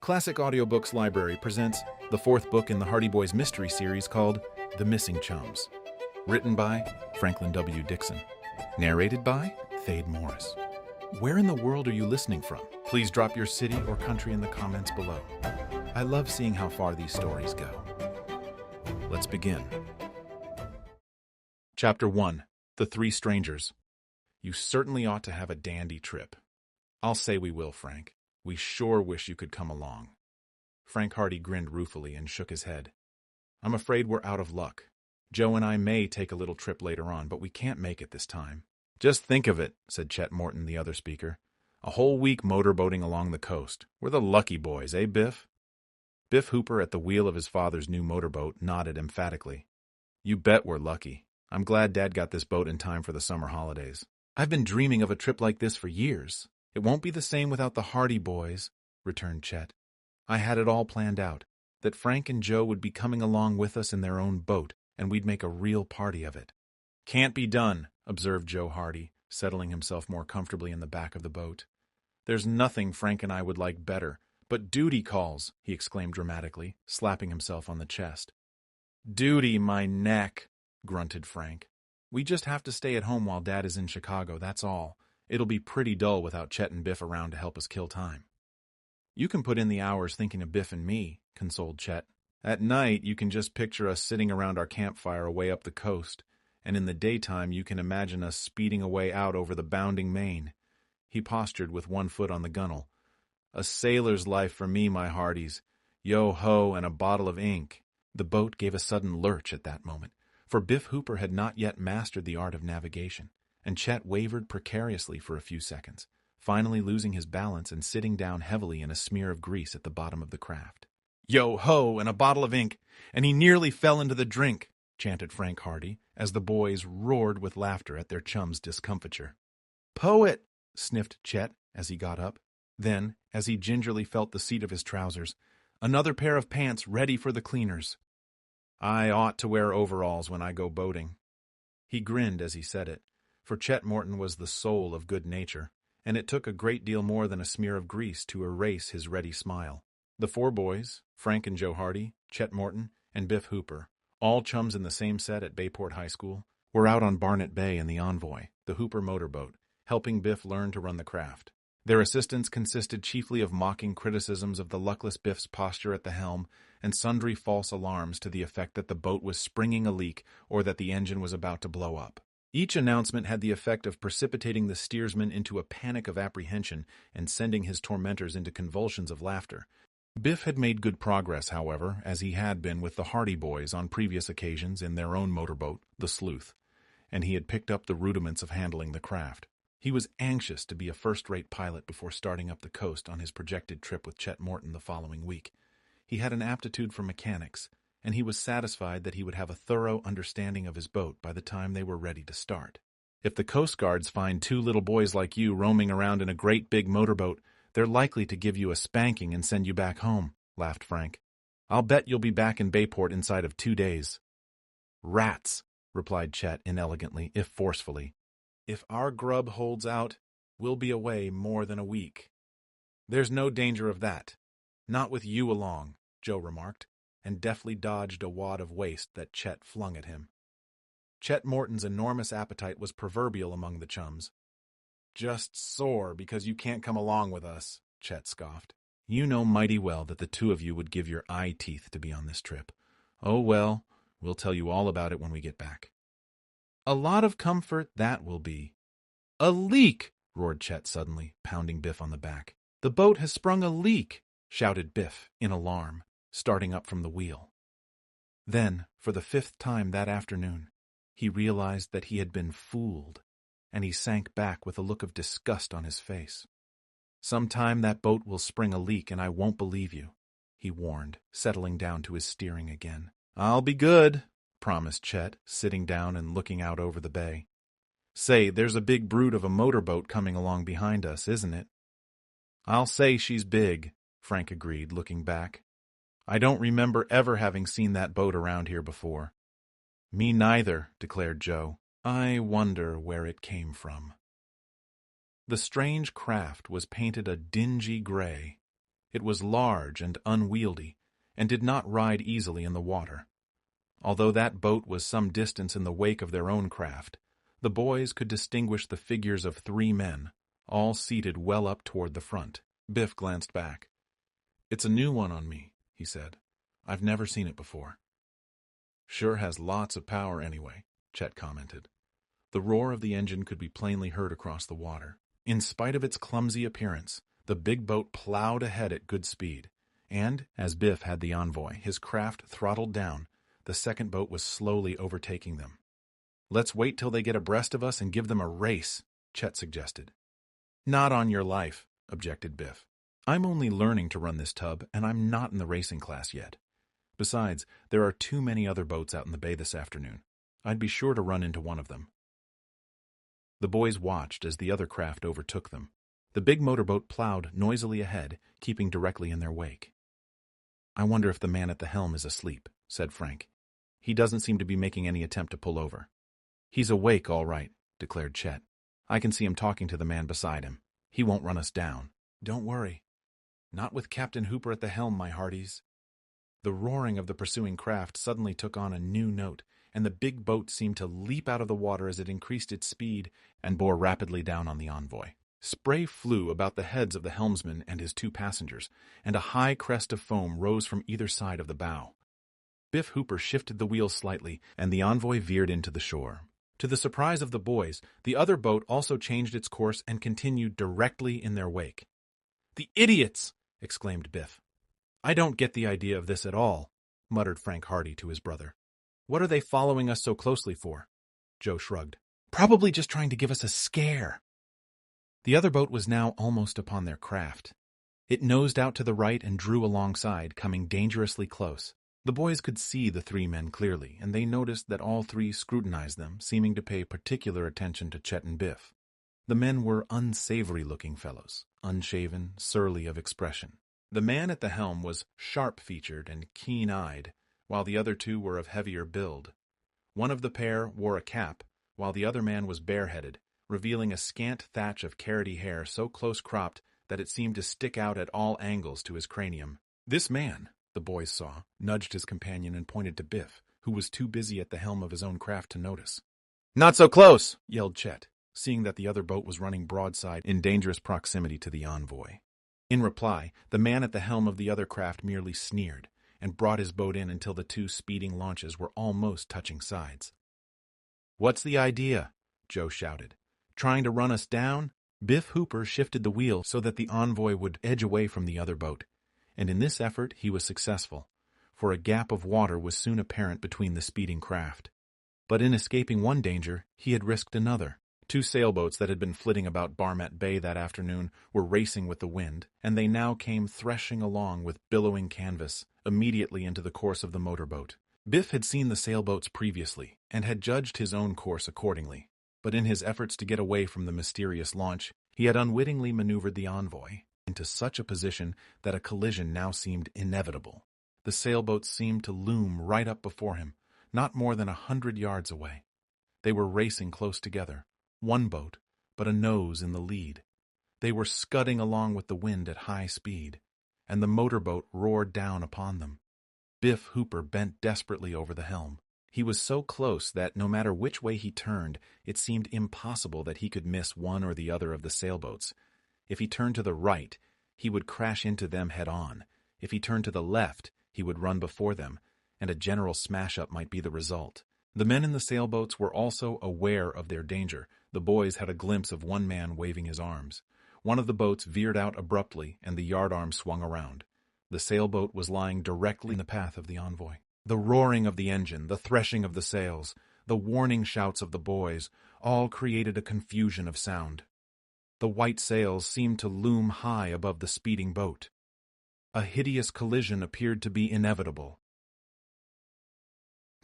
Classic Audiobooks Library presents the fourth book in the Hardy Boys mystery series called The Missing Chums. Written by Franklin W. Dixon. Narrated by Thade Morris. Where in the world are you listening from? Please drop your city or country in the comments below. I love seeing how far these stories go. Let's begin. Chapter 1. The Three Strangers. You certainly ought to have a dandy trip. I'll say we will, Frank. We sure wish you could come along. Frank Hardy grinned ruefully and shook his head. I'm afraid we're out of luck. Joe and I may take a little trip later on, but we can't make it this time. Just think of it, said Chet Morton, the other speaker. A whole week motorboating along the coast. We're the lucky boys, eh, Biff? Biff Hooper, at the wheel of his father's new motorboat, nodded emphatically. You bet we're lucky. I'm glad Dad got this boat in time for the summer holidays. I've been dreaming of a trip like this for years. It won't be the same without the Hardy boys, returned Chet. I had it all planned out, that Frank and Joe would be coming along with us in their own boat, and we'd make a real party of it. Can't be done, observed Joe Hardy, settling himself more comfortably in the back of the boat. There's nothing Frank and I would like better, but duty calls, he exclaimed dramatically, slapping himself on the chest. Duty, my neck, grunted Frank. We just have to stay at home while Dad is in Chicago, that's all. It'll be pretty dull without Chet and Biff around to help us kill time. You can put in the hours thinking of Biff and me, consoled Chet. At night, you can just picture us sitting around our campfire away up the coast, and in the daytime you can imagine us speeding away out over the bounding main. He postured with one foot on the gunwale. A sailor's life for me, my hearties. Yo-ho and a bottle of ink. The boat gave a sudden lurch at that moment, for Biff Hooper had not yet mastered the art of navigation, and Chet wavered precariously for a few seconds, finally losing his balance and sitting down heavily in a smear of grease at the bottom of the craft. Yo-ho and a bottle of ink, and he nearly fell into the drink, chanted Frank Hardy, as the boys roared with laughter at their chum's discomfiture. Poet, sniffed Chet as he got up. Then, as he gingerly felt the seat of his trousers, another pair of pants ready for the cleaners. I ought to wear overalls when I go boating. He grinned as he said it, for Chet Morton was the soul of good nature, and it took a great deal more than a smear of grease to erase his ready smile. The four boys, Frank and Joe Hardy, Chet Morton, and Biff Hooper, all chums in the same set at Bayport High School, were out on Barnet Bay in the Envoy, the Hooper motorboat, helping Biff learn to run the craft. Their assistance consisted chiefly of mocking criticisms of the luckless Biff's posture at the helm and sundry false alarms to the effect that the boat was springing a leak or that the engine was about to blow up. Each announcement had the effect of precipitating the steersman into a panic of apprehension and sending his tormentors into convulsions of laughter. Biff had made good progress, however, as he had been with the Hardy boys on previous occasions in their own motorboat, the Sleuth, and he had picked up the rudiments of handling the craft. He was anxious to be a first-rate pilot before starting up the coast on his projected trip with Chet Morton the following week. He had an aptitude for mechanics, and he was satisfied that he would have a thorough understanding of his boat by the time they were ready to start. If the Coast Guards find two little boys like you roaming around in a great big motorboat, they're likely to give you a spanking and send you back home, laughed Frank. I'll bet you'll be back in Bayport inside of 2 days. Rats, replied Chet inelegantly, if forcefully. If our grub holds out, we'll be away more than a week. There's no danger of that. Not with you along, Joe remarked, and deftly dodged a wad of waste that Chet flung at him. Chet Morton's enormous appetite was proverbial among the chums. Just sore because you can't come along with us, Chet scoffed. You know mighty well that the two of you would give your eye teeth to be on this trip. Oh well, we'll tell you all about it when we get back. A lot of comfort that will be. A leak, roared Chet suddenly, pounding Biff on the back. The boat has sprung a leak, shouted Biff in alarm, starting up from the wheel. Then, for the 5th time that afternoon, he realized that he had been fooled, and he sank back with a look of disgust on his face. Sometime that boat will spring a leak and I won't believe you, he warned, settling down to his steering again. I'll be good, promised Chet, sitting down and looking out over the bay. Say, there's a big brute of a motorboat coming along behind us, isn't it? I'll say she's big, Frank agreed, looking back. I don't remember ever having seen that boat around here before. Me neither, declared Joe. I wonder where it came from. The strange craft was painted a dingy gray, It was large and unwieldy, and did not ride easily in the water. Although that boat was some distance in the wake of their own craft, the boys could distinguish the figures of 3 men, all seated well up toward the front. Biff glanced back. "It's a new one on me," he said. "I've never seen it before." "Sure has lots of power anyway," Chet commented. The roar of the engine could be plainly heard across the water. In spite of its clumsy appearance, the big boat plowed ahead at good speed, and, as Biff had the Envoy, his craft throttled down, the second boat was slowly overtaking them. "Let's wait till they get abreast of us and give them a race," Chet suggested. "Not on your life," objected Biff. "I'm only learning to run this tub, and I'm not in the racing class yet. Besides, there are too many other boats out in the bay this afternoon. I'd be sure to run into one of them." The boys watched as the other craft overtook them. The big motorboat plowed noisily ahead, keeping directly in their wake. "I wonder if the man at the helm is asleep," said Frank. "He doesn't seem to be making any attempt to pull over." "He's awake, all right," declared Chet. "I can see him talking to the man beside him. He won't run us down." "Don't worry. Not with Captain Hooper at the helm, my hearties." The roaring of the pursuing craft suddenly took on a new note, and the big boat seemed to leap out of the water as it increased its speed and bore rapidly down on the Envoy. Spray flew about the heads of the helmsman and his 2 passengers, and a high crest of foam rose from either side of the bow. Biff Hooper shifted the wheel slightly, and the Envoy veered into the shore. To the surprise of the boys, the other boat also changed its course and continued directly in their wake. "The idiots!" exclaimed Biff. "I don't get the idea of this at all," muttered Frank Hardy to his brother. "What are they following us so closely for?" Joe shrugged. "Probably just trying to give us a scare." The other boat was now almost upon their craft. It nosed out to the right and drew alongside, coming dangerously close. The boys could see the 3 men clearly, and they noticed that all 3 scrutinized them, seeming to pay particular attention to Chet and Biff. The men were unsavory-looking fellows, unshaven, surly of expression. The man at the helm was sharp-featured and keen-eyed, while the other 2 were of heavier build. One of the pair wore a cap, while the other man was bareheaded, revealing a scant thatch of carroty hair so close-cropped that it seemed to stick out at all angles to his cranium. This man, the boys saw, nudged his companion and pointed to Biff, who was too busy at the helm of his own craft to notice. "Not so close!" yelled Chet, seeing that the other boat was running broadside in dangerous proximity to the Envoy. In reply, the man at the helm of the other craft merely sneered, and brought his boat in until the 2 speeding launches were almost touching sides. "What's the idea?" Joe shouted. "Trying to run us down?" Biff Hooper shifted the wheel so that the Envoy would edge away from the other boat, and in this effort he was successful, for a gap of water was soon apparent between the speeding craft. But in escaping one danger, he had risked another. 2 sailboats that had been flitting about Barmet Bay that afternoon were racing with the wind, and they now came threshing along with billowing canvas immediately into the course of the motorboat. Biff had seen the sailboats previously, and had judged his own course accordingly. But in his efforts to get away from the mysterious launch, he had unwittingly maneuvered the Envoy into such a position that a collision now seemed inevitable. The sailboats seemed to loom right up before him, not more than 100 yards away. They were racing close together, one boat, but a nose in the lead. They were scudding along with the wind at high speed, and the motorboat roared down upon them. Biff Hooper bent desperately over the helm. He was so close that no matter which way he turned, it seemed impossible that he could miss one or the other of the sailboats. If he turned to the right, he would crash into them head-on. If he turned to the left, he would run before them, and a general smash-up might be the result. The men in the sailboats were also aware of their danger. The boys had a glimpse of one man waving his arms. One of the boats veered out abruptly, and the yardarm swung around. The sailboat was lying directly in the path of the Envoy. The roaring of the engine, the threshing of the sails, the warning shouts of the boys, all created a confusion of sound. The white sails seemed to loom high above the speeding boat. A hideous collision appeared to be inevitable.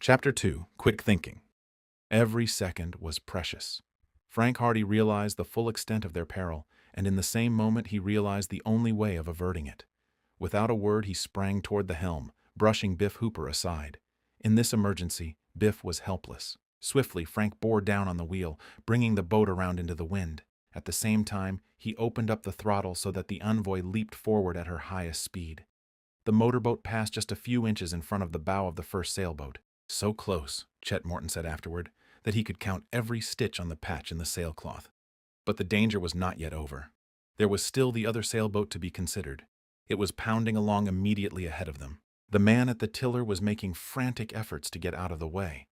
Chapter 2. Quick Thinking. Every second was precious. Frank Hardy realized the full extent of their peril, and in the same moment he realized the only way of averting it. Without a word he sprang toward the helm, brushing Biff Hooper aside. In this emergency, Biff was helpless. Swiftly, Frank bore down on the wheel, bringing the boat around into the wind. At the same time, he opened up the throttle so that the Envoy leaped forward at her highest speed. The motorboat passed just a few inches in front of the bow of the first sailboat. So close, Chet Morton said afterward, that he could count every stitch on the patch in the sailcloth. But the danger was not yet over. There was still the other sailboat to be considered. It was pounding along immediately ahead of them. The man at the tiller was making frantic efforts to get out of the way.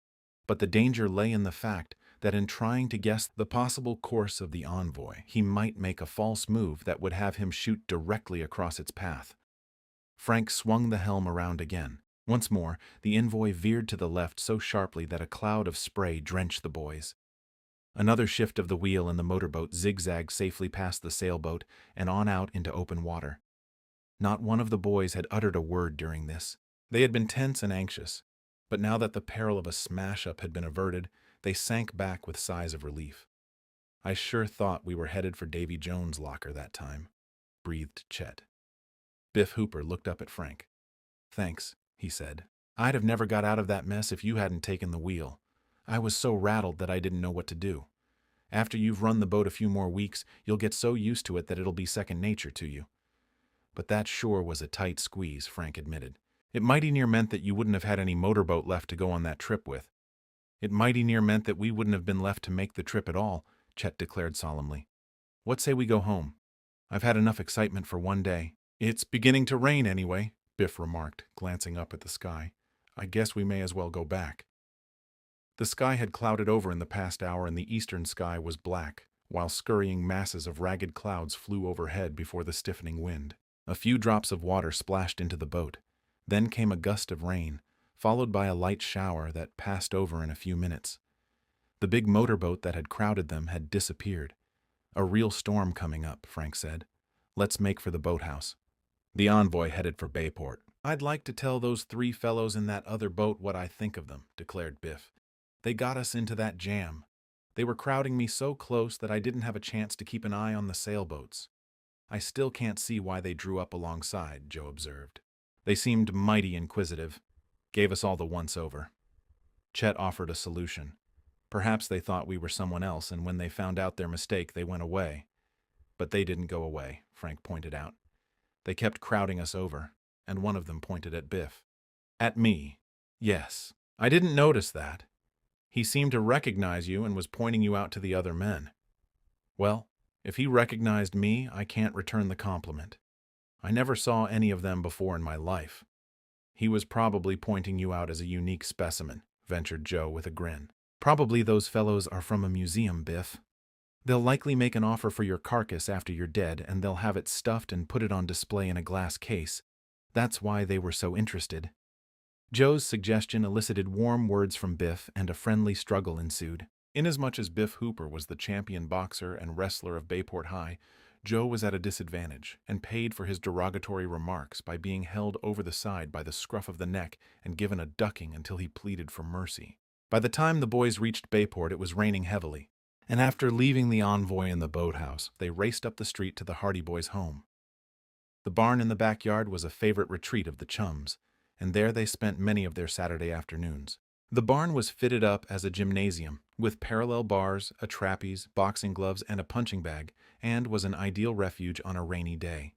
But the danger lay in the fact that in trying to guess the possible course of the Envoy, he might make a false move that would have him shoot directly across its path. Frank swung the helm around again. Once more, the Envoy veered to the left so sharply that a cloud of spray drenched the boys. Another shift of the wheel and the motorboat zigzagged safely past the sailboat and on out into open water. Not one of the boys had uttered a word during this. They had been tense and anxious, but now that the peril of a smash-up had been averted, they sank back with sighs of relief. "I sure thought we were headed for Davy Jones' locker that time," breathed Chet. Biff Hooper looked up at Frank. "Thanks," he said. "I'd have never got out of that mess if you hadn't taken the wheel. I was so rattled that I didn't know what to do. After you've run the boat a few more weeks, you'll get so used to it that it'll be second nature to you." "But that sure was a tight squeeze," Frank admitted. "It mighty near meant that you wouldn't have had any motorboat left to go on that trip with." "It mighty near meant that we wouldn't have been left to make the trip at all," Chet declared solemnly. "What say we go home? I've had enough excitement for one day." "It's beginning to rain anyway," Biff remarked, glancing up at the sky. "I guess we may as well go back." The sky had clouded over in the past hour and the eastern sky was black, while scurrying masses of ragged clouds flew overhead before the stiffening wind. A few drops of water splashed into the boat. Then came a gust of rain, followed by a light shower that passed over in a few minutes. The big motorboat that had crowded them had disappeared. "A real storm coming up," Frank said. "Let's make for the boathouse." The Envoy headed for Bayport. "I'd like to tell those three fellows in that other boat what I think of them," declared Biff. "They got us into that jam. They were crowding me so close that I didn't have a chance to keep an eye on the sailboats." "I still can't see why they drew up alongside," Joe observed. "They seemed mighty inquisitive. Gave us all the once-over." Chet offered a solution. "Perhaps they thought we were someone else, and when they found out their mistake, they went away." "But they didn't go away," Frank pointed out. "They kept crowding us over," and one of them pointed at Biff. "At me?" "Yes. I didn't notice that. He seemed to recognize you and was pointing you out to the other men." "Well, if he recognized me, I can't return the compliment. I never saw any of them before in my life." "He was probably pointing you out as a unique specimen," ventured Joe with a grin. "Probably those fellows are from a museum, Biff. They'll likely make an offer for your carcass after you're dead, and they'll have it stuffed and put it on display in a glass case. That's why they were so interested." Joe's suggestion elicited warm words from Biff, and a friendly struggle ensued. Inasmuch as Biff Hooper was the champion boxer and wrestler of Bayport High, Joe was at a disadvantage and paid for his derogatory remarks by being held over the side by the scruff of the neck and given a ducking until he pleaded for mercy. By the time the boys reached Bayport, it was raining heavily, and after leaving the Envoy in the boathouse, they raced up the street to the Hardy boys' home. The barn in the backyard was a favorite retreat of the chums, and there they spent many of their Saturday afternoons. The barn was fitted up as a gymnasium, with parallel bars, a trapeze, boxing gloves, and a punching bag, and was an ideal refuge on a rainy day.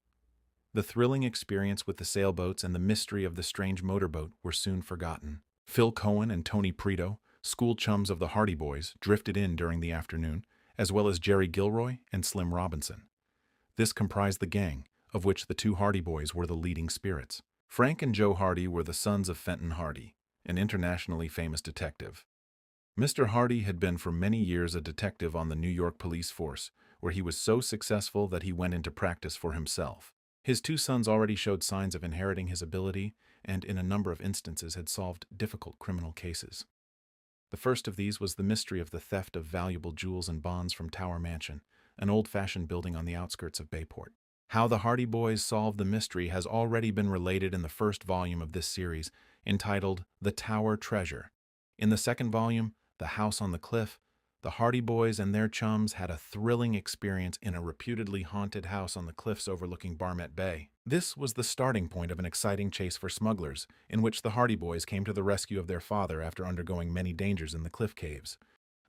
The thrilling experience with the sailboats and the mystery of the strange motorboat were soon forgotten. Phil Cohen and Tony Preto, school chums of the Hardy boys, drifted in during the afternoon, as well as Jerry Gilroy and Slim Robinson. This comprised the gang, of which the two Hardy boys were the leading spirits. Frank and Joe Hardy were the sons of Fenton Hardy, an internationally famous detective. Mr. Hardy had been for many years a detective on the New York police force, where he was so successful that he went into practice for himself. His two sons already showed signs of inheriting his ability, and in a number of instances had solved difficult criminal cases. The first of these was the mystery of the theft of valuable jewels and bonds from Tower Mansion, an old-fashioned building on the outskirts of Bayport. How the Hardy boys solved the mystery has already been related in the first volume of this series, entitled The Tower Treasure. In the second volume, The House on the Cliff, the Hardy boys and their chums had a thrilling experience in a reputedly haunted house on the cliffs overlooking Barmet Bay. This was the starting point of an exciting chase for smugglers, in which the Hardy boys came to the rescue of their father after undergoing many dangers in the cliff caves.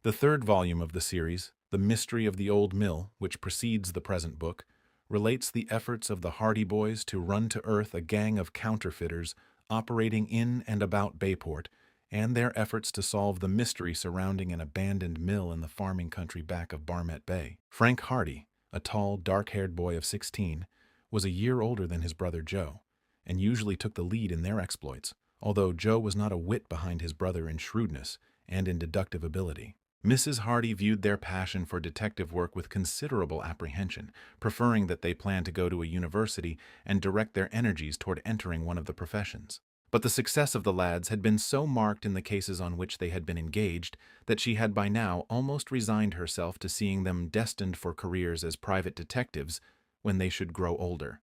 The third volume of the series, The Mystery of the Old Mill, which precedes the present book, relates the efforts of the Hardy Boys to run to earth a gang of counterfeiters operating in and about Bayport, and their efforts to solve the mystery surrounding an abandoned mill in the farming country back of Barmet Bay. Frank Hardy, a tall, dark-haired boy of 16, was a year older than his brother Joe, and usually took the lead in their exploits, although Joe was not a whit behind his brother in shrewdness and in deductive ability. Mrs. Hardy viewed their passion for detective work with considerable apprehension, preferring that they plan to go to a university and direct their energies toward entering one of the professions. But the success of the lads had been so marked in the cases on which they had been engaged that she had by now almost resigned herself to seeing them destined for careers as private detectives when they should grow older.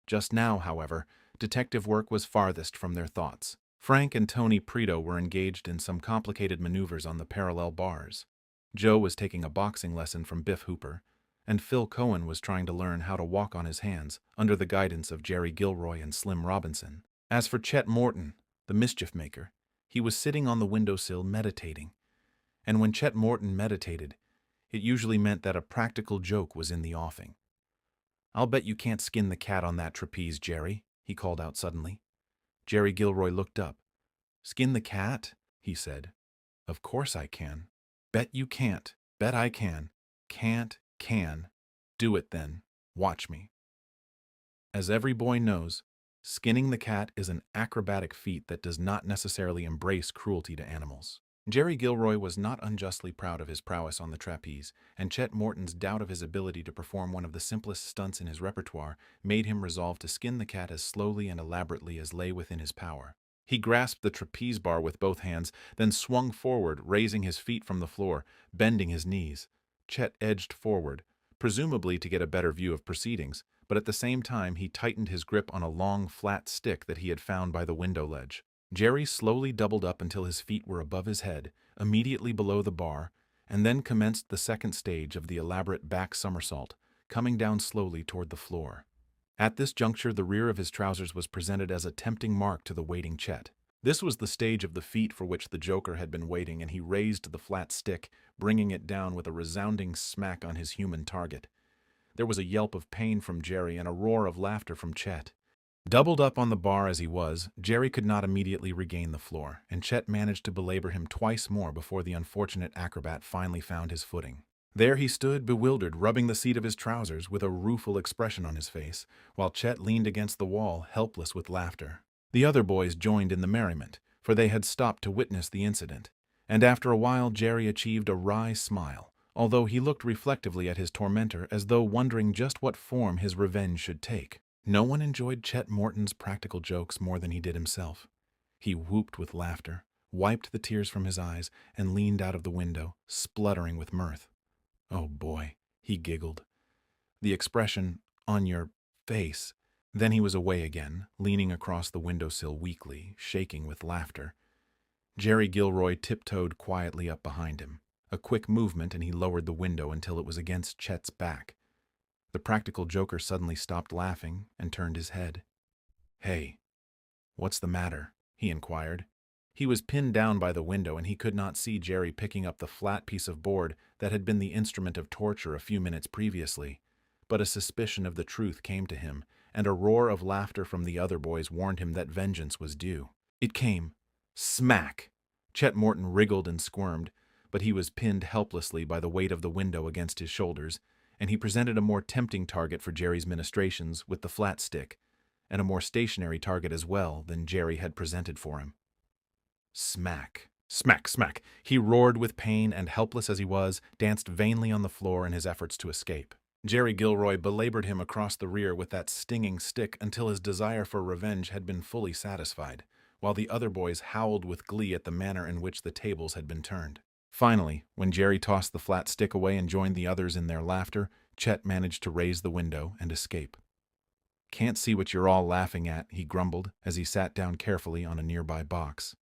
Just now, however, detective work was farthest from their thoughts. Frank and Tony Preto were engaged in some complicated maneuvers on the parallel bars. Joe was taking a boxing lesson from Biff Hooper, and Phil Cohen was trying to learn how to walk on his hands under the guidance of Jerry Gilroy and Slim Robinson. As for Chet Morton, the mischief maker, he was sitting on the windowsill meditating. And when Chet Morton meditated, it usually meant that a practical joke was in the offing. "I'll bet you can't skin the cat on that trapeze, Jerry," he called out suddenly. Jerry Gilroy looked up. "Skin the cat?" he said. "Of course I can." "Bet you can't." "Bet I can." "Can't, can." "Do it then. Watch me." As every boy knows, skinning the cat is an acrobatic feat that does not necessarily embrace cruelty to animals. Jerry Gilroy was not unjustly proud of his prowess on the trapeze, and Chet Morton's doubt of his ability to perform one of the simplest stunts in his repertoire made him resolve to skin the cat as slowly and elaborately as lay within his power. He grasped the trapeze bar with both hands, then swung forward, raising his feet from the floor, bending his knees. Chet edged forward, presumably to get a better view of proceedings, but at the same time he tightened his grip on a long, flat stick that he had found by the window ledge. Jerry slowly doubled up until his feet were above his head, immediately below the bar, and then commenced the second stage of the elaborate back somersault, coming down slowly toward the floor. At this juncture, the rear of his trousers was presented as a tempting mark to the waiting Chet. This was the stage of the feat for which the Joker had been waiting, and he raised the flat stick, bringing it down with a resounding smack on his human target. There was a yelp of pain from Jerry and a roar of laughter from Chet. Doubled up on the bar as he was, Jerry could not immediately regain the floor, and Chet managed to belabor him twice more before the unfortunate acrobat finally found his footing. There he stood, bewildered, rubbing the seat of his trousers with a rueful expression on his face, while Chet leaned against the wall, helpless with laughter. The other boys joined in the merriment, for they had stopped to witness the incident, and after a while Jerry achieved a wry smile, although he looked reflectively at his tormentor as though wondering just what form his revenge should take. No one enjoyed Chet Morton's practical jokes more than he did himself. He whooped with laughter, wiped the tears from his eyes, and leaned out of the window, spluttering with mirth. "Oh boy," he giggled. "The expression, 'on your face.'" Then he was away again, leaning across the windowsill weakly, shaking with laughter. Jerry Gilroy tiptoed quietly up behind him. A quick movement and he lowered the window until it was against Chet's back. The practical joker suddenly stopped laughing and turned his head. "Hey, what's the matter?" he inquired. He was pinned down by the window and he could not see Jerry picking up the flat piece of board that had been the instrument of torture a few minutes previously. But a suspicion of the truth came to him, and a roar of laughter from the other boys warned him that vengeance was due. It came. Smack! Chet Morton wriggled and squirmed, but he was pinned helplessly by the weight of the window against his shoulders, and he presented a more tempting target for Jerry's ministrations with the flat stick, and a more stationary target as well than Jerry had presented for him. Smack! Smack! Smack! He roared with pain and, helpless as he was, danced vainly on the floor in his efforts to escape. Jerry Gilroy belabored him across the rear with that stinging stick until his desire for revenge had been fully satisfied, while the other boys howled with glee at the manner in which the tables had been turned. Finally, when Jerry tossed the flat stick away and joined the others in their laughter, Chet managed to raise the window and escape. "Can't see what you're all laughing at," he grumbled as he sat down carefully on a nearby box.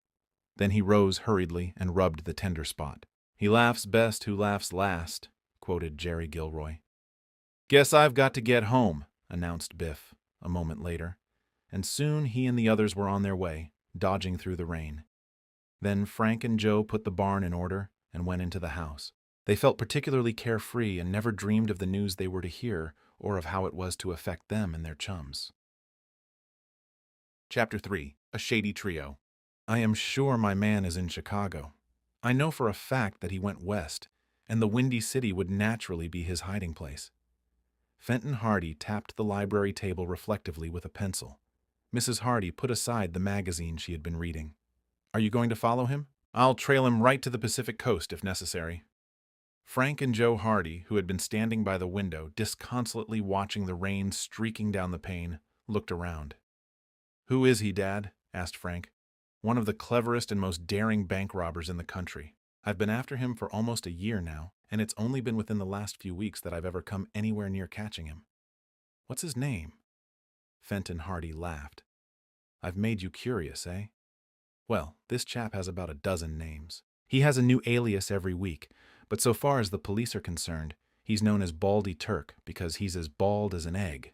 Then he rose hurriedly and rubbed the tender spot. "He laughs best who laughs last," quoted Jerry Gilroy. "Guess I've got to get home," announced Biff, a moment later, and soon he and the others were on their way, dodging through the rain. Then Frank and Joe put the barn in order and went into the house. They felt particularly carefree and never dreamed of the news they were to hear or of how it was to affect them and their chums. Chapter 3. A Shady Trio. I am sure my man is in Chicago. I know for a fact that he went west, and the Windy City would naturally be his hiding place. Fenton Hardy tapped the library table reflectively with a pencil. Mrs. Hardy put aside the magazine she had been reading. Are you going to follow him? I'll trail him right to the Pacific coast if necessary. Frank and Joe Hardy, who had been standing by the window, disconsolately watching the rain streaking down the pane, looked around. Who is he, Dad? Asked Frank. One of the cleverest and most daring bank robbers in the country. I've been after him for almost a year now, and it's only been within the last few weeks that I've ever come anywhere near catching him. What's his name? Fenton Hardy laughed. I've made you curious, eh? Well, this chap has about a dozen names. He has a new alias every week, but so far as the police are concerned, he's known as Baldy Turk because he's as bald as an egg.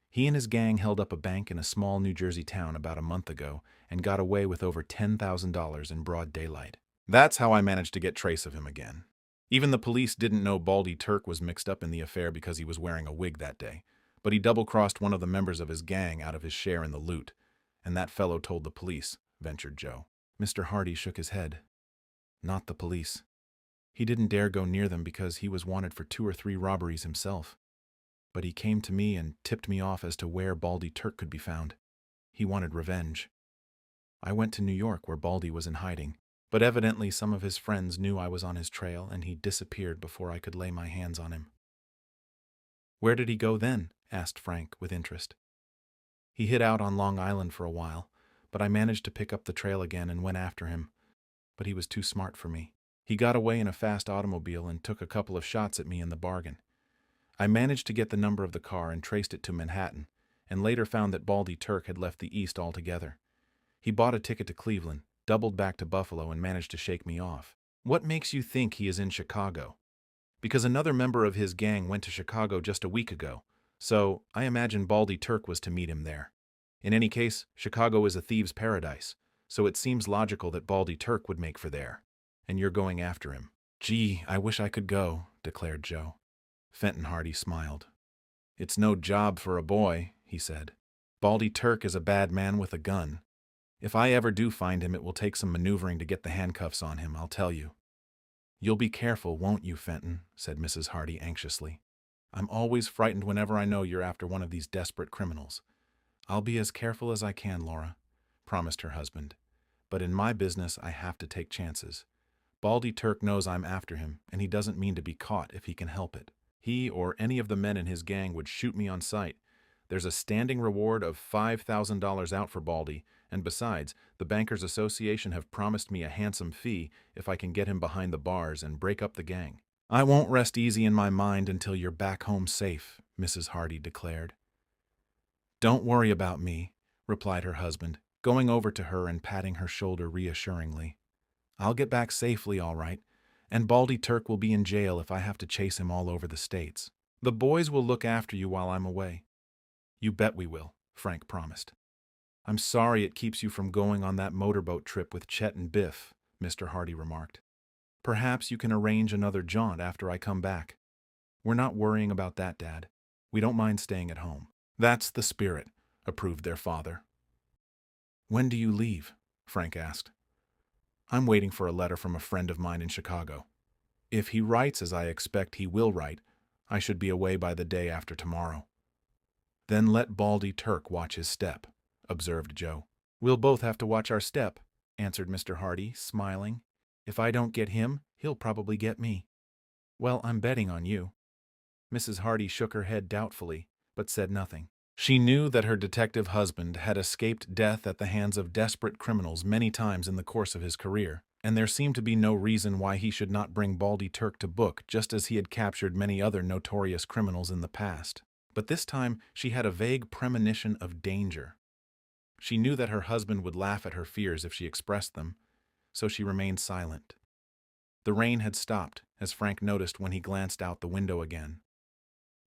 He and his gang held up a bank in a small New Jersey town about a month ago and got away with over $10,000 in broad daylight. That's how I managed to get trace of him again. Even the police didn't know Baldy Turk was mixed up in the affair because he was wearing a wig that day, but he double-crossed one of the members of his gang out of his share in the loot, and that fellow told the police, ventured Joe. Mr. Hardy shook his head. Not the police. He didn't dare go near them because he was wanted for 2 or 3 robberies himself. But he came to me and tipped me off as to where Baldy Turk could be found. He wanted revenge. I went to New York where Baldy was in hiding, but evidently some of his friends knew I was on his trail and he disappeared before I could lay my hands on him. Where did he go then? Asked Frank with interest. He hid out on Long Island for a while, but I managed to pick up the trail again and went after him. But he was too smart for me. He got away in a fast automobile and took a couple of shots at me in the bargain. I managed to get the number of the car and traced it to Manhattan, and later found that Baldy Turk had left the East altogether. He bought a ticket to Cleveland, doubled back to Buffalo, and managed to shake me off. What makes you think he is in Chicago? Because another member of his gang went to Chicago just a week ago, so I imagine Baldy Turk was to meet him there. In any case, Chicago is a thieves' paradise, so it seems logical that Baldy Turk would make for there. And you're going after him. Gee, I wish I could go, declared Joe. Fenton Hardy smiled. It's no job for a boy, he said. Baldy Turk is a bad man with a gun. If I ever do find him, it will take some maneuvering to get the handcuffs on him, I'll tell you. You'll be careful, won't you, Fenton? Said Mrs. Hardy anxiously. I'm always frightened whenever I know you're after one of these desperate criminals. I'll be as careful as I can, Laura, promised her husband. But in my business, I have to take chances. Baldy Turk knows I'm after him, and he doesn't mean to be caught if he can help it. He or any of the men in his gang would shoot me on sight. There's a standing reward of $5,000 out for Baldy, and besides, the Bankers Association have promised me a handsome fee if I can get him behind the bars and break up the gang. I won't rest easy in my mind until you're back home safe, Mrs. Hardy declared. Don't worry about me, replied her husband, going over to her and patting her shoulder reassuringly. I'll get back safely, all right, and Baldy Turk will be in jail if I have to chase him all over the States. The boys will look after you while I'm away. You bet we will, Frank promised. I'm sorry it keeps you from going on that motorboat trip with Chet and Biff, Mr. Hardy remarked. Perhaps you can arrange another jaunt after I come back. We're not worrying about that, Dad. We don't mind staying at home. That's the spirit, approved their father. When do you leave? Frank asked. I'm waiting for a letter from a friend of mine in Chicago. If he writes as I expect he will write, I should be away by the day after tomorrow. Then let Baldy Turk watch his step, observed Joe. We'll both have to watch our step, answered Mr. Hardy, smiling. If I don't get him, he'll probably get me. Well, I'm betting on you. Mrs. Hardy shook her head doubtfully, but said nothing. She knew that her detective husband had escaped death at the hands of desperate criminals many times in the course of his career, and there seemed to be no reason why he should not bring Baldy Turk to book just as he had captured many other notorious criminals in the past. But this time she had a vague premonition of danger. She knew that her husband would laugh at her fears if she expressed them, so she remained silent. The rain had stopped, as Frank noticed when he glanced out the window again.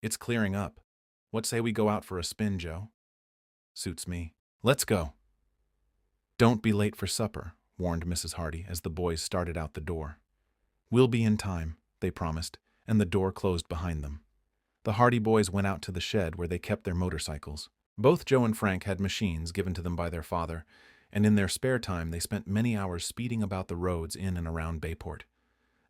It's clearing up. What say we go out for a spin, Joe? Suits me. Let's go. Don't be late for supper, warned Mrs. Hardy as the boys started out the door. We'll be in time, they promised, and the door closed behind them. The Hardy boys went out to the shed where they kept their motorcycles. Both Joe and Frank had machines given to them by their father, and in their spare time they spent many hours speeding about the roads in and around Bayport.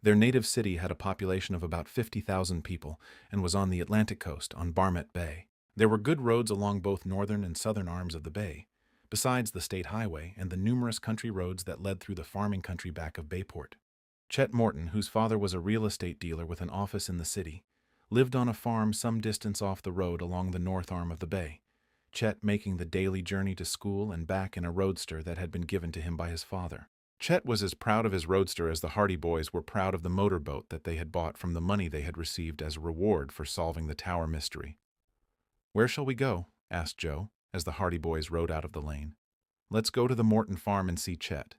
Their native city had a population of about 50,000 people and was on the Atlantic coast on Barmet Bay. There were good roads along both northern and southern arms of the bay, besides the state highway and the numerous country roads that led through the farming country back of Bayport. Chet Morton, whose father was a real estate dealer with an office in the city, lived on a farm some distance off the road along the north arm of the bay, Chet making the daily journey to school and back in a roadster that had been given to him by his father. Chet was as proud of his roadster as the Hardy boys were proud of the motorboat that they had bought from the money they had received as a reward for solving the tower mystery. "Where shall we go?" asked Joe, as the Hardy boys rode out of the lane. "Let's go to the Morton farm and see Chet."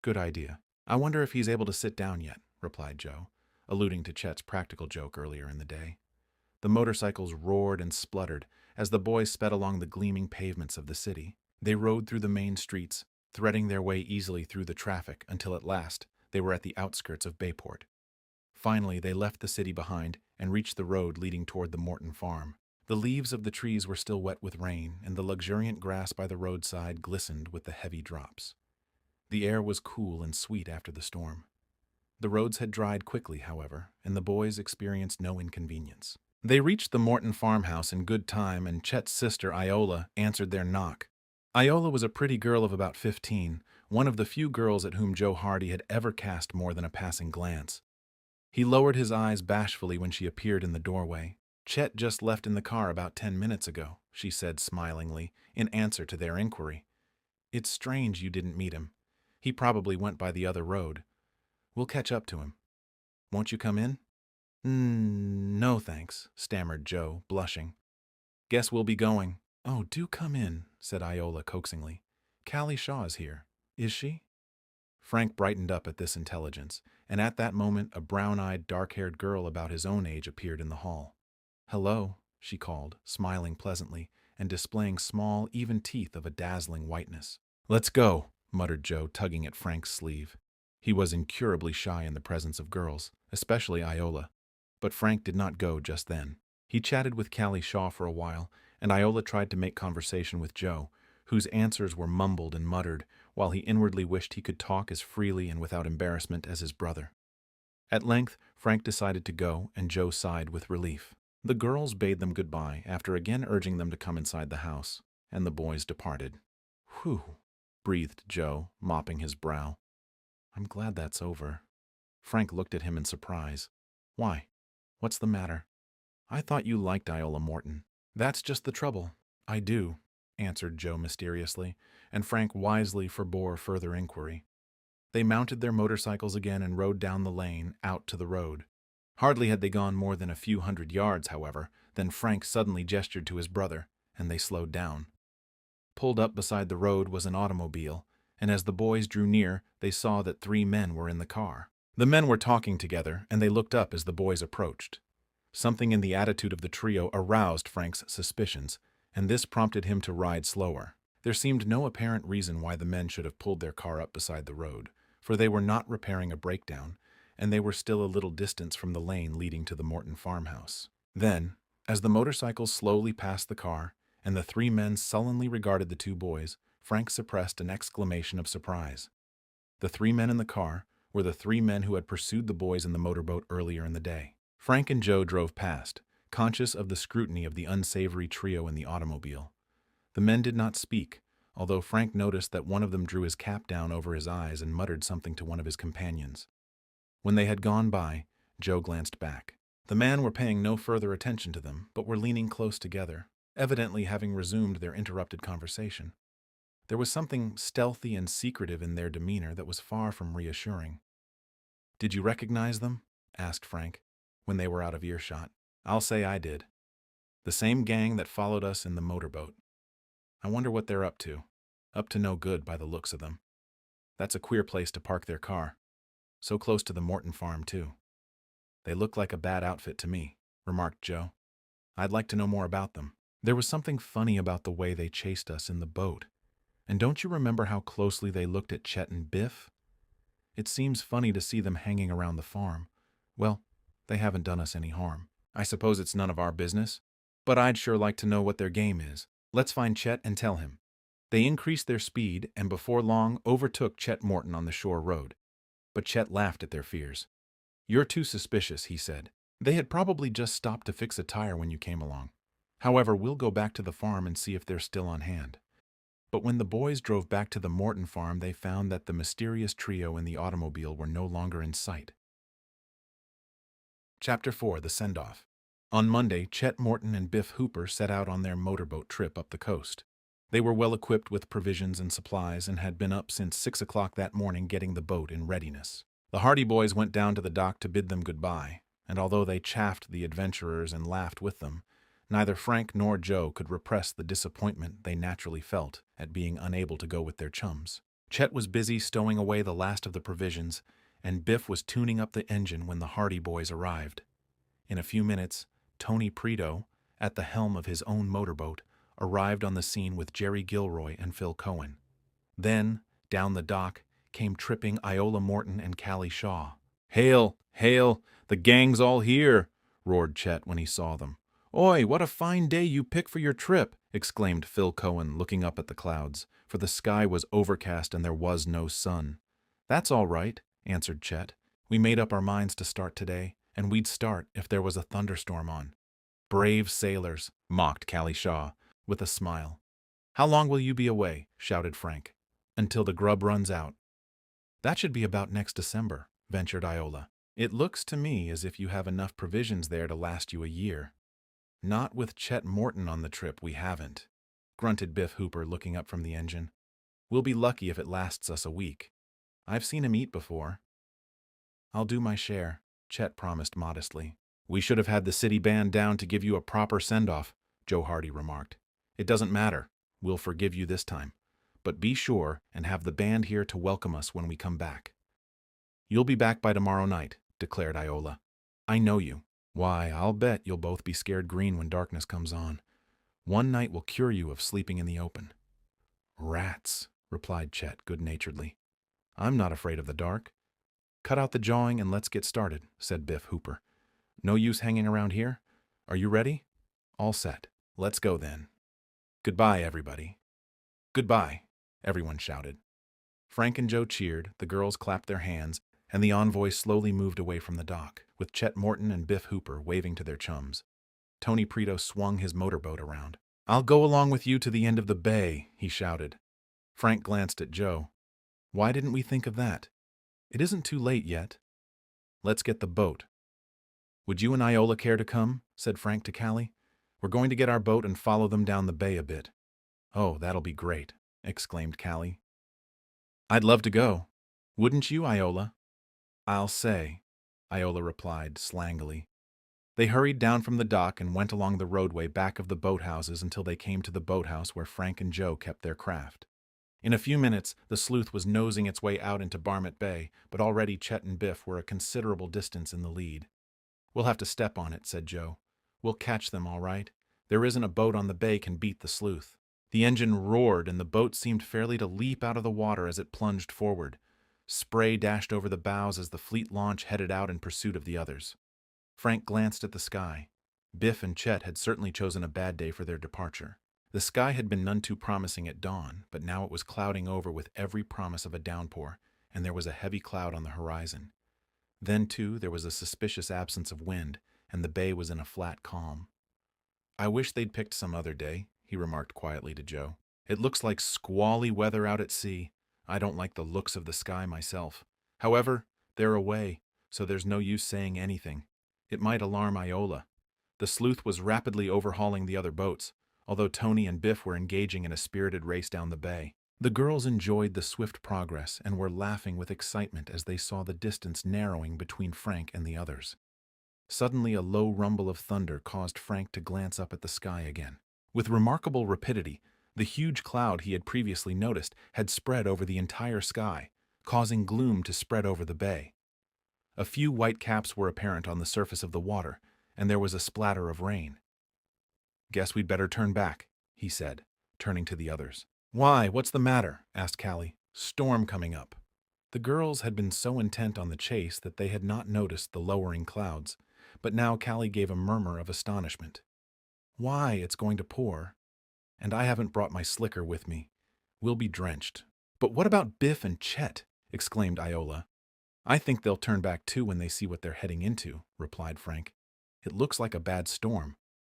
"Good idea. I wonder if he's able to sit down yet," replied Joe, alluding to Chet's practical joke earlier in the day. The motorcycles roared and spluttered as the boys sped along the gleaming pavements of the city. They rode through the main streets, threading their way easily through the traffic until at last they were at the outskirts of Bayport. Finally, they left the city behind and reached the road leading toward the Morton farm. The leaves of the trees were still wet with rain, and the luxuriant grass by the roadside glistened with the heavy drops. The air was cool and sweet after the storm. The roads had dried quickly, however, and the boys experienced no inconvenience. They reached the Morton farmhouse in good time, and Chet's sister, Iola, answered their knock. Iola was a pretty girl of about 15, one of the few girls at whom Joe Hardy had ever cast more than a passing glance. He lowered his eyes bashfully when she appeared in the doorway. "Chet just left in the car about 10 minutes ago," she said smilingly, in answer to their inquiry. "It's strange you didn't meet him. He probably went by the other road. We'll catch up to him. Won't you come in?" No thanks," stammered Joe, blushing. "Guess we'll be going." "Oh, do come in," said Iola coaxingly. "Callie Shaw is here. Is she?" Frank brightened up at this intelligence, and at that moment a brown-eyed, dark-haired girl about his own age appeared in the hall. "Hello," she called, smiling pleasantly and displaying small, even teeth of a dazzling whiteness. "Let's go," muttered Joe, tugging at Frank's sleeve. He was incurably shy in the presence of girls, especially Iola. But Frank did not go just then. He chatted with Callie Shaw for a while, and Iola tried to make conversation with Joe, whose answers were mumbled and muttered, while he inwardly wished he could talk as freely and without embarrassment as his brother. At length, Frank decided to go, and Joe sighed with relief. The girls bade them goodbye after again urging them to come inside the house, and the boys departed. "Whew," breathed Joe, mopping his brow. "I'm glad that's over." Frank looked at him in surprise. "Why? What's the matter?" "I thought you liked Iola Morton." "That's just the trouble. I do," answered Joe mysteriously, and Frank wisely forbore further inquiry. They mounted their motorcycles again and rode down the lane, out to the road. Hardly had they gone more than a few hundred yards, however, than Frank suddenly gestured to his brother, and they slowed down. Pulled up beside the road was an automobile, and as the boys drew near, they saw that 3 men were in the car. The men were talking together, and they looked up as the boys approached. Something in the attitude of the trio aroused Frank's suspicions, and this prompted him to ride slower. There seemed no apparent reason why the men should have pulled their car up beside the road, for they were not repairing a breakdown, and they were still a little distance from the lane leading to the Morton farmhouse. Then, as the motorcycles slowly passed the car, and the 3 men sullenly regarded the 2 boys, Frank suppressed an exclamation of surprise. The 3 men in the car were the 3 men who had pursued the boys in the motorboat earlier in the day. Frank and Joe drove past, conscious of the scrutiny of the unsavory trio in the automobile. The men did not speak, although Frank noticed that one of them drew his cap down over his eyes and muttered something to one of his companions. When they had gone by, Joe glanced back. The men were paying no further attention to them, but were leaning close together, evidently having resumed their interrupted conversation. There was something stealthy and secretive in their demeanor that was far from reassuring. "Did you recognize them?" asked Frank, when they were out of earshot. "I'll say I did. The same gang that followed us in the motorboat. I wonder what they're up to. Up to no good by the looks of them. That's a queer place to park their car. So close to the Morton farm, too." "They look like a bad outfit to me," remarked Joe. "I'd like to know more about them. There was something funny about the way they chased us in the boat. And don't you remember how closely they looked at Chet and Biff? It seems funny to see them hanging around the farm. Well, They haven't done us any harm. I suppose it's none of our business, but I'd sure like to know what their game is. Let's find Chet and tell him." They increased their speed and before long overtook Chet Morton on the shore road. But Chet laughed at their fears. "You're too suspicious," he said. "They had probably just stopped to fix a tire when you came along. However, we'll go back to the farm and see if they're still on hand." But when the boys drove back to the Morton farm, they found that the mysterious trio in the automobile were no longer in sight. Chapter 4: The Send-Off. On Monday, Chet Morton and Biff Hooper set out on their motorboat trip up the coast. They were well equipped with provisions and supplies and had been up since 6 o'clock that morning getting the boat in readiness. The Hardy boys went down to the dock to bid them goodbye, and although they chaffed the adventurers and laughed with them, neither Frank nor Joe could repress the disappointment they naturally felt at being unable to go with their chums. Chet was busy stowing away the last of the provisions, and Biff was tuning up the engine when the Hardy boys arrived. In a few minutes, Tony Preto, at the helm of his own motorboat, arrived on the scene with Jerry Gilroy and Phil Cohen. Then, down the dock, came tripping Iola Morton and Callie Shaw. "Hail! Hail! The gang's all here!" roared Chet when he saw them. "Oi, what a fine day you pick for your trip!" exclaimed Phil Cohen, looking up at the clouds, for the sky was overcast and there was no sun. "That's all right," answered Chet. "We made up our minds to start today, and we'd start if there was a thunderstorm on." "Brave sailors," mocked Callie Shaw, with a smile. "How long will you be away?" shouted Frank. "Until the grub runs out." "That should be about next December," ventured Iola. "It looks to me as if you have enough provisions there to last you a year." "Not with Chet Morton on the trip, we haven't," grunted Biff Hooper, looking up from the engine. "We'll be lucky if it lasts us a week. I've seen him eat before." "I'll do my share," Chet promised modestly. "We should have had the city band down to give you a proper send-off," Joe Hardy remarked. "It doesn't matter. We'll forgive you this time. But be sure and have the band here to welcome us when we come back." "You'll be back by tomorrow night," declared Iola. "I know you. Why, I'll bet you'll both be scared green when darkness comes on. One night will cure you of sleeping in the open." "Rats," replied Chet good-naturedly. "I'm not afraid of the dark." "Cut out the jawing and let's get started," said Biff Hooper. "No use hanging around here. Are you ready?" "All set. Let's go then." "Goodbye, everybody." "Goodbye," everyone shouted. Frank and Joe cheered, the girls clapped their hands, and the Envoy slowly moved away from the dock, with Chet Morton and Biff Hooper waving to their chums. Tony Preto swung his motorboat around. "I'll go along with you to the end of the bay," he shouted. Frank glanced at Joe. "Why didn't we think of that? It isn't too late yet. Let's get the boat." "Would you and Iola care to come?" said Frank to Callie. "We're going to get our boat and follow them down the bay a bit." "Oh, that'll be great," exclaimed Callie. "I'd love to go. Wouldn't you, Iola?" "I'll say," Iola replied slangily. They hurried down from the dock and went along the roadway back of the boathouses until they came to the boathouse where Frank and Joe kept their craft. In a few minutes, the sleuth was nosing its way out into Barmet Bay, but already Chet and Biff were a considerable distance in the lead. "We'll have to step on it," said Joe. "We'll catch them, all right. There isn't a boat on the bay can beat the sleuth." The engine roared, and the boat seemed fairly to leap out of the water as it plunged forward. Spray dashed over the bows as the fleet launch headed out in pursuit of the others. Frank glanced at the sky. Biff and Chet had certainly chosen a bad day for their departure. The sky had been none too promising at dawn, but now it was clouding over with every promise of a downpour, and there was a heavy cloud on the horizon. Then, too, there was a suspicious absence of wind, and the bay was in a flat calm. "I wish they'd picked some other day," he remarked quietly to Joe. "It looks like squally weather out at sea. I don't like the looks of the sky myself. However, they're away, so there's no use saying anything. It might alarm Iola." The sleuth was rapidly overhauling the other boats, although Tony and Biff were engaging in a spirited race down the bay. The girls enjoyed the swift progress and were laughing with excitement as they saw the distance narrowing between Frank and the others. Suddenly a low rumble of thunder caused Frank to glance up at the sky again. With remarkable rapidity, the huge cloud he had previously noticed had spread over the entire sky, causing gloom to spread over the bay. A few white caps were apparent on the surface of the water, and there was a splatter of rain. "Guess we'd better turn back," he said, turning to the others. "Why, what's the matter?" asked Callie. "Storm coming up." The girls had been so intent on the chase that they had not noticed the lowering clouds, but now Callie gave a murmur of astonishment. Why, it's going to pour. And I haven't brought my slicker with me. We'll be drenched. But what about Biff and Chet? Exclaimed Iola. I think they'll turn back too when they see what they're heading into, replied Frank. It looks like a bad storm.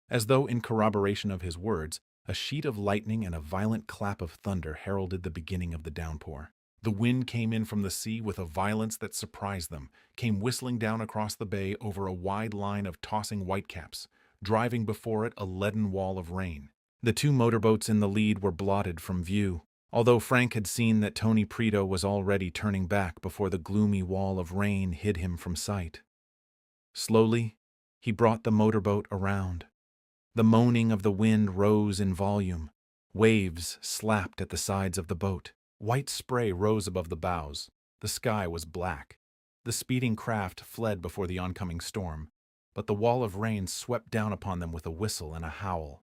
As though in corroboration of his words, a sheet of lightning and a violent clap of thunder heralded the beginning of the downpour. The wind came in from the sea with a violence that surprised them, came whistling down across the bay over a wide line of tossing whitecaps, driving before it a leaden wall of rain. The two motorboats in the lead were blotted from view, although Frank had seen that Tony Prito was already turning back before the gloomy wall of rain hid him from sight. Slowly, he brought the motorboat around. The moaning of the wind rose in volume. Waves slapped at the sides of the boat. White spray rose above the bows. The sky was black. The speeding craft fled before the oncoming storm, but the wall of rain swept down upon them with a whistle and a howl.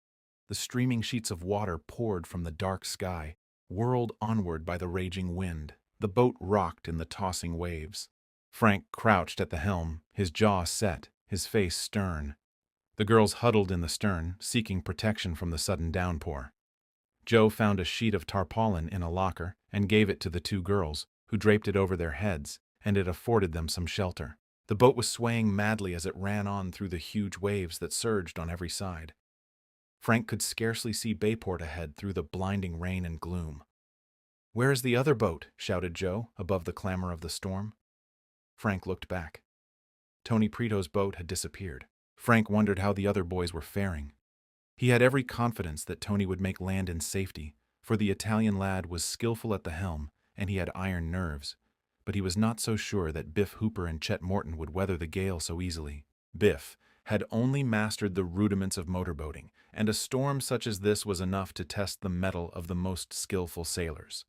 The streaming sheets of water poured from the dark sky, whirled onward by the raging wind. The boat rocked in the tossing waves. Frank crouched at the helm, his jaw set, his face stern. The girls huddled in the stern, seeking protection from the sudden downpour. Joe found a sheet of tarpaulin in a locker and gave it to the two girls, who draped it over their heads, and it afforded them some shelter. The boat was swaying madly as it ran on through the huge waves that surged on every side. Frank could scarcely see Bayport ahead through the blinding rain and gloom. "Where is the other boat?" shouted Joe, above the clamor of the storm. Frank looked back. Tony Prito's boat had disappeared. Frank wondered how the other boys were faring. He had every confidence that Tony would make land in safety, for the Italian lad was skillful at the helm, and he had iron nerves. But he was not so sure that Biff Hooper and Chet Morton would weather the gale so easily. Biff had only mastered the rudiments of motorboating, and a storm such as this was enough to test the mettle of the most skillful sailors.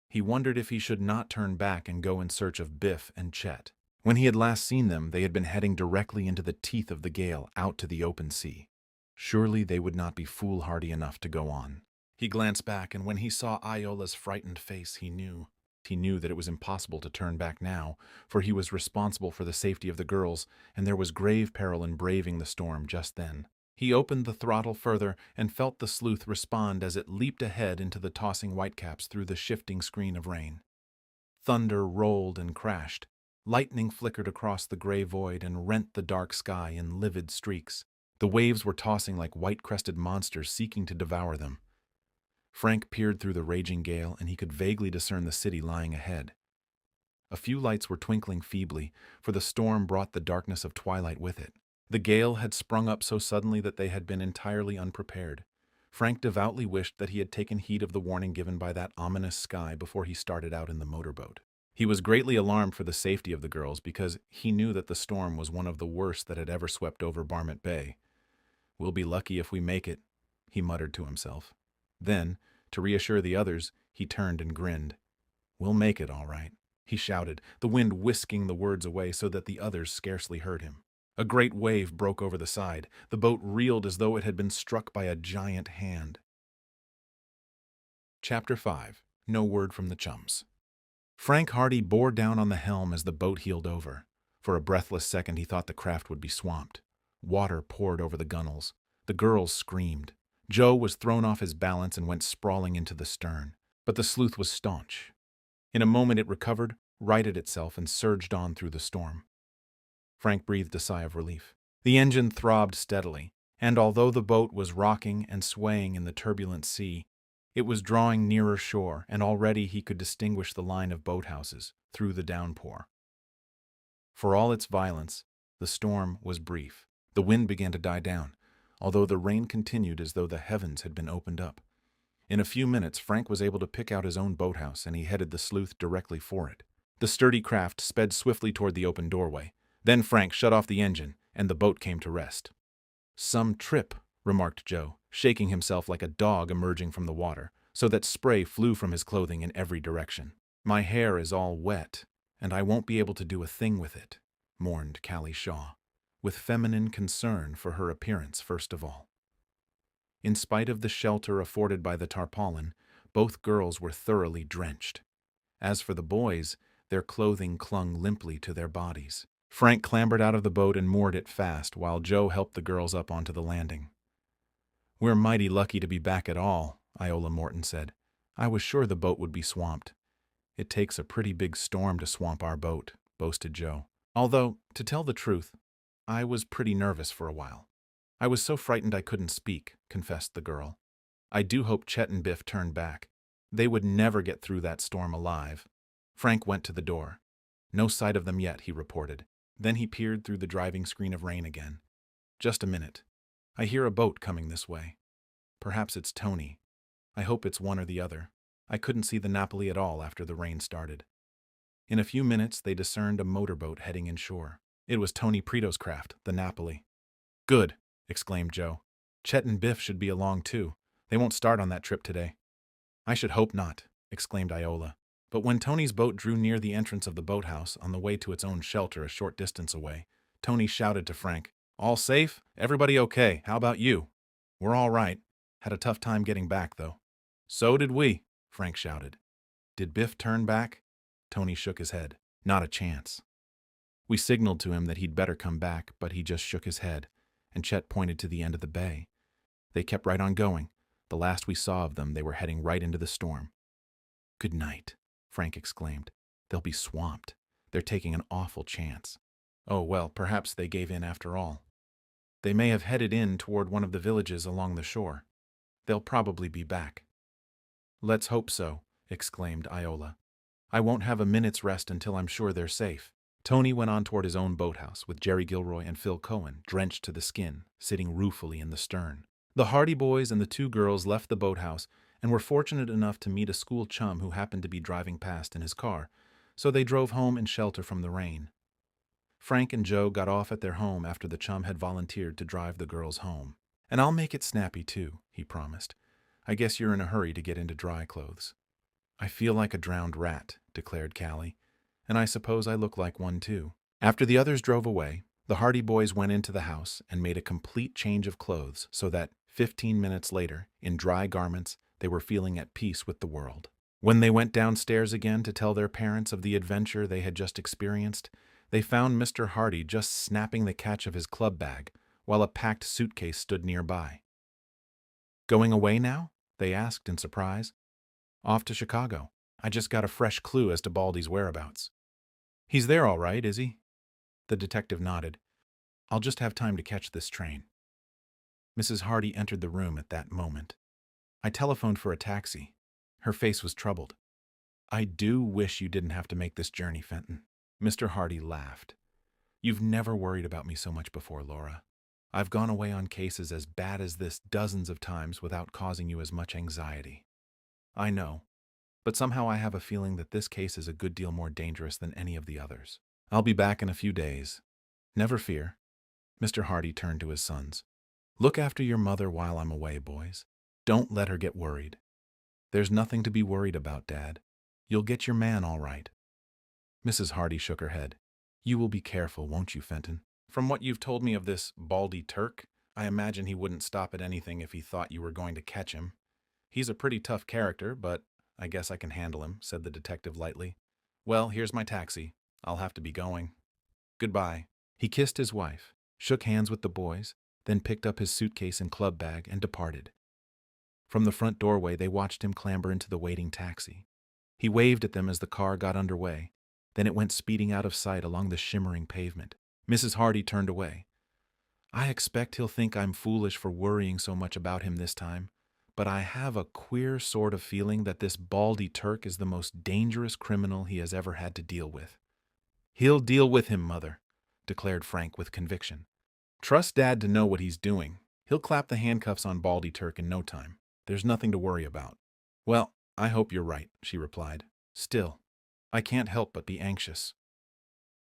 He wondered if he should not turn back and go in search of Biff and Chet. When he had last seen them, they had been heading directly into the teeth of the gale, out to the open sea. Surely they would not be foolhardy enough to go on. He glanced back, and when he saw Iola's frightened face, he knew that it was impossible to turn back now, for he was responsible for the safety of the girls, and there was grave peril in braving the storm just then. He opened the throttle further and felt the sleuth respond as it leaped ahead into the tossing whitecaps through the shifting screen of rain. Thunder rolled and crashed. Lightning flickered across the gray void and rent the dark sky in livid streaks. The waves were tossing like white-crested monsters seeking to devour them. Frank peered through the raging gale, and he could vaguely discern the city lying ahead. A few lights were twinkling feebly, for the storm brought the darkness of twilight with it. The gale had sprung up so suddenly that they had been entirely unprepared. Frank devoutly wished that he had taken heed of the warning given by that ominous sky before he started out in the motorboat. He was greatly alarmed for the safety of the girls because he knew that the storm was one of the worst that had ever swept over Barmet Bay. "We'll be lucky if we make it," he muttered to himself. Then, to reassure the others, he turned and grinned. "We'll make it, all right," he shouted, the wind whisking the words away so that the others scarcely heard him. A great wave broke over the side. The boat reeled as though it had been struck by a giant hand. Chapter 5. No Word from the Chums. Frank Hardy bore down on the helm as the boat heeled over. For a breathless second he thought the craft would be swamped. Water poured over the gunwales. The girls screamed. Joe was thrown off his balance and went sprawling into the stern. But the sleuth was staunch. In a moment it recovered, righted itself, and surged on through the storm. Frank breathed a sigh of relief. The engine throbbed steadily, and although the boat was rocking and swaying in the turbulent sea, it was drawing nearer shore, and already he could distinguish the line of boathouses through the downpour. For all its violence, the storm was brief. The wind began to die down, although the rain continued as though the heavens had been opened up. In a few minutes, Frank was able to pick out his own boathouse, and he headed the sleuth directly for it. The sturdy craft sped swiftly toward the open doorway. Then Frank shut off the engine, and the boat came to rest. "Some trip," remarked Joe, shaking himself like a dog emerging from the water, so that spray flew from his clothing in every direction. "My hair is all wet, and I won't be able to do a thing with it," mourned Callie Shaw, with feminine concern for her appearance first of all. In spite of the shelter afforded by the tarpaulin, both girls were thoroughly drenched. As for the boys, their clothing clung limply to their bodies. Frank clambered out of the boat and moored it fast while Joe helped the girls up onto the landing. "We're mighty lucky to be back at all," Iola Morton said. "I was sure the boat would be swamped." "It takes a pretty big storm to swamp our boat," boasted Joe. "Although, to tell the truth, I was pretty nervous for a while. I was so frightened I couldn't speak," confessed the girl. "I do hope Chet and Biff turned back. They would never get through that storm alive." Frank went to the door. "No sight of them yet," he reported. Then he peered through the driving screen of rain again. "Just a minute. I hear a boat coming this way. Perhaps it's Tony. I hope it's one or the other. I couldn't see the Napoli at all after the rain started." In a few minutes, they discerned a motorboat heading inshore. It was Tony Preto's craft, the Napoli. "Good," exclaimed Joe. "Chet and Biff should be along too. They won't start on that trip today." "I should hope not," exclaimed Iola. But when Tony's boat drew near the entrance of the boathouse on the way to its own shelter a short distance away, Tony shouted to Frank, "All safe? Everybody okay? How about you?" "We're all right. Had a tough time getting back, though." "So did we," Frank shouted. "Did Biff turn back?" Tony shook his head. "Not a chance. We signaled to him that he'd better come back, but he just shook his head," and Chet pointed to the end of the bay. "They kept right on going. The last we saw of them, they were heading right into the storm." "Good night," Frank exclaimed. "They'll be swamped. They're taking an awful chance." "Oh, well, perhaps they gave in after all. They may have headed in toward one of the villages along the shore. They'll probably be back." "Let's hope so," exclaimed Iola. "I won't have a minute's rest until I'm sure they're safe." Tony went on toward his own boathouse with Jerry Gilroy and Phil Cohen, drenched to the skin, sitting ruefully in the stern. The Hardy boys and the two girls left the boathouse and were fortunate enough to meet a school chum who happened to be driving past in his car, so they drove home in shelter from the rain. Frank and Joe got off at their home after the chum had volunteered to drive the girls home. "And I'll make it snappy too," he promised. "I guess you're in a hurry to get into dry clothes." "I feel like a drowned rat," declared Callie, "and I suppose I look like one too." After the others drove away, the Hardy boys went into the house and made a complete change of clothes so that 15 minutes later, in dry garments, they were feeling at peace with the world. When they went downstairs again to tell their parents of the adventure they had just experienced, they found Mr. Hardy just snapping the catch of his club bag while a packed suitcase stood nearby. "Going away now?" they asked in surprise. "Off to Chicago. I just got a fresh clue as to Baldy's whereabouts." "He's there all right, is he?" The detective nodded. "I'll just have time to catch this train." Mrs. Hardy entered the room at that moment. "I telephoned for a taxi." Her face was troubled. "I do wish you didn't have to make this journey, Fenton." Mr. Hardy laughed. "You've never worried about me so much before, Laura. I've gone away on cases as bad as this dozens of times without causing you as much anxiety." "I know, but somehow I have a feeling that this case is a good deal more dangerous than any of the others. I'll be back in a few days. Never fear." Mr. Hardy turned to his sons. "Look after your mother while I'm away, boys. Don't let her get worried." "There's nothing to be worried about, Dad. You'll get your man all right." Mrs. Hardy shook her head. "You will be careful, won't you, Fenton? From what you've told me of this Baldy Turk, I imagine he wouldn't stop at anything if he thought you were going to catch him. He's a pretty tough character, but I guess I can handle him," said the detective lightly. "Well, here's my taxi. I'll have to be going. Goodbye." He kissed his wife, shook hands with the boys, then picked up his suitcase and club bag and departed. From the front doorway, they watched him clamber into the waiting taxi. He waved at them as the car got underway. Then it went speeding out of sight along the shimmering pavement. Mrs. Hardy turned away. "I expect he'll think I'm foolish for worrying so much about him this time, but I have a queer sort of feeling that this Baldy Turk is the most dangerous criminal he has ever had to deal with." "He'll deal with him, Mother," declared Frank with conviction. "Trust Dad to know what he's doing. He'll clap the handcuffs on Baldy Turk in no time. There's nothing to worry about." "Well, I hope you're right," she replied. "Still, I can't help but be anxious."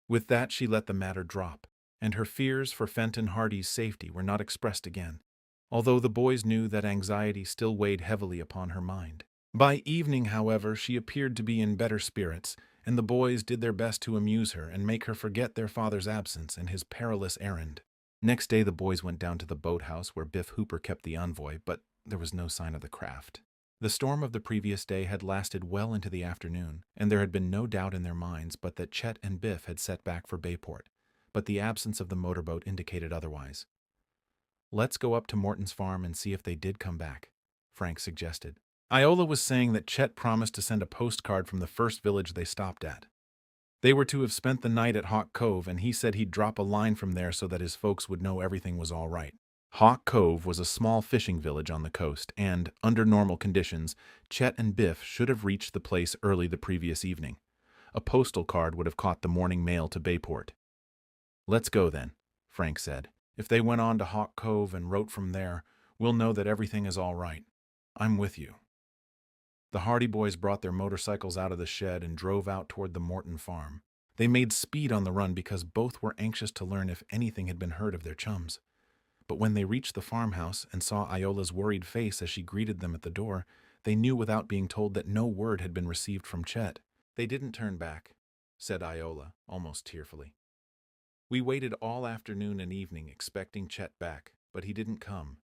With that, she let the matter drop, and her fears for Fenton Hardy's safety were not expressed again, although the boys knew that anxiety still weighed heavily upon her mind. By evening, however, she appeared to be in better spirits, and the boys did their best to amuse her and make her forget their father's absence and his perilous errand. Next day, the boys went down to the boathouse where Biff Hooper kept the Envoy, but there was no sign of the craft. The storm of the previous day had lasted well into the afternoon, and there had been no doubt in their minds but that Chet and Biff had set back for Bayport. but the absence of the motorboat indicated otherwise. "Let's go up to Morton's farm and see if they did come back," Frank suggested. Iola was saying that Chet promised to send a postcard from the first village they stopped at. They were to have spent the night at Hawk Cove, and he said he'd drop a line from there so that his folks would know everything was all right. Hawk Cove was a small fishing village on the coast, and, under normal conditions, Chet and Biff should have reached the place early the previous evening. A postal card would have caught the morning mail to Bayport. "Let's go then," Frank said. "If they went on to Hawk Cove and wrote from there, we'll know that everything is all right. I'm with you." The Hardy Boys brought their motorcycles out of the shed and drove out toward the Morton farm. They made speed on the run because both were anxious to learn if anything had been heard of their chums. But when they reached the farmhouse and saw Iola's worried face as she greeted them at the door, they knew without being told that no word had been received from Chet. "They didn't turn back," said Iola, almost tearfully. "We waited all afternoon and evening expecting Chet back, but he didn't come.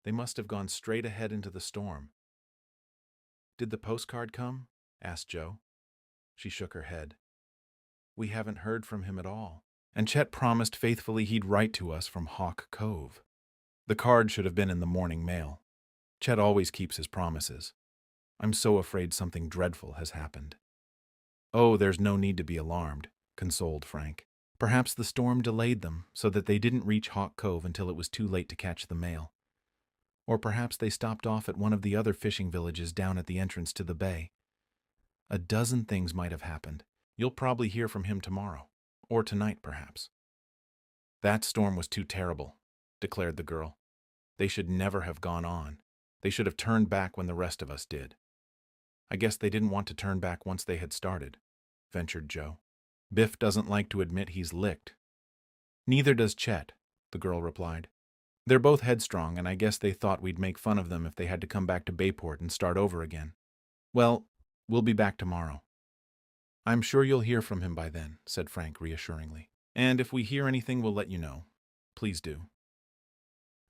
They must have gone straight ahead into the storm." "Did the postcard come?" asked Joe. She shook her head. "We haven't heard from him at all. And Chet promised faithfully he'd write to us from Hawk Cove. The card should have been in the morning mail. Chet always keeps his promises. I'm so afraid something dreadful has happened." "Oh, there's no need to be alarmed," consoled Frank. "Perhaps the storm delayed them so that they didn't reach Hawk Cove until it was too late to catch the mail. Or perhaps they stopped off at one of the other fishing villages down at the entrance to the bay. A dozen things might have happened. You'll probably hear from him tomorrow. Or tonight, perhaps." "That storm was too terrible," declared the girl. "They should never have gone on. They should have turned back when the rest of us did." "I guess they didn't want to turn back once they had started," ventured Joe. "Biff doesn't like to admit he's licked." "Neither does Chet," the girl replied. "They're both headstrong, and I guess they thought we'd make fun of them if they had to come back to Bayport and start over again. Well, we'll be back tomorrow." "I'm sure you'll hear from him by then," said Frank reassuringly. "And if we hear anything, we'll let you know. Please do."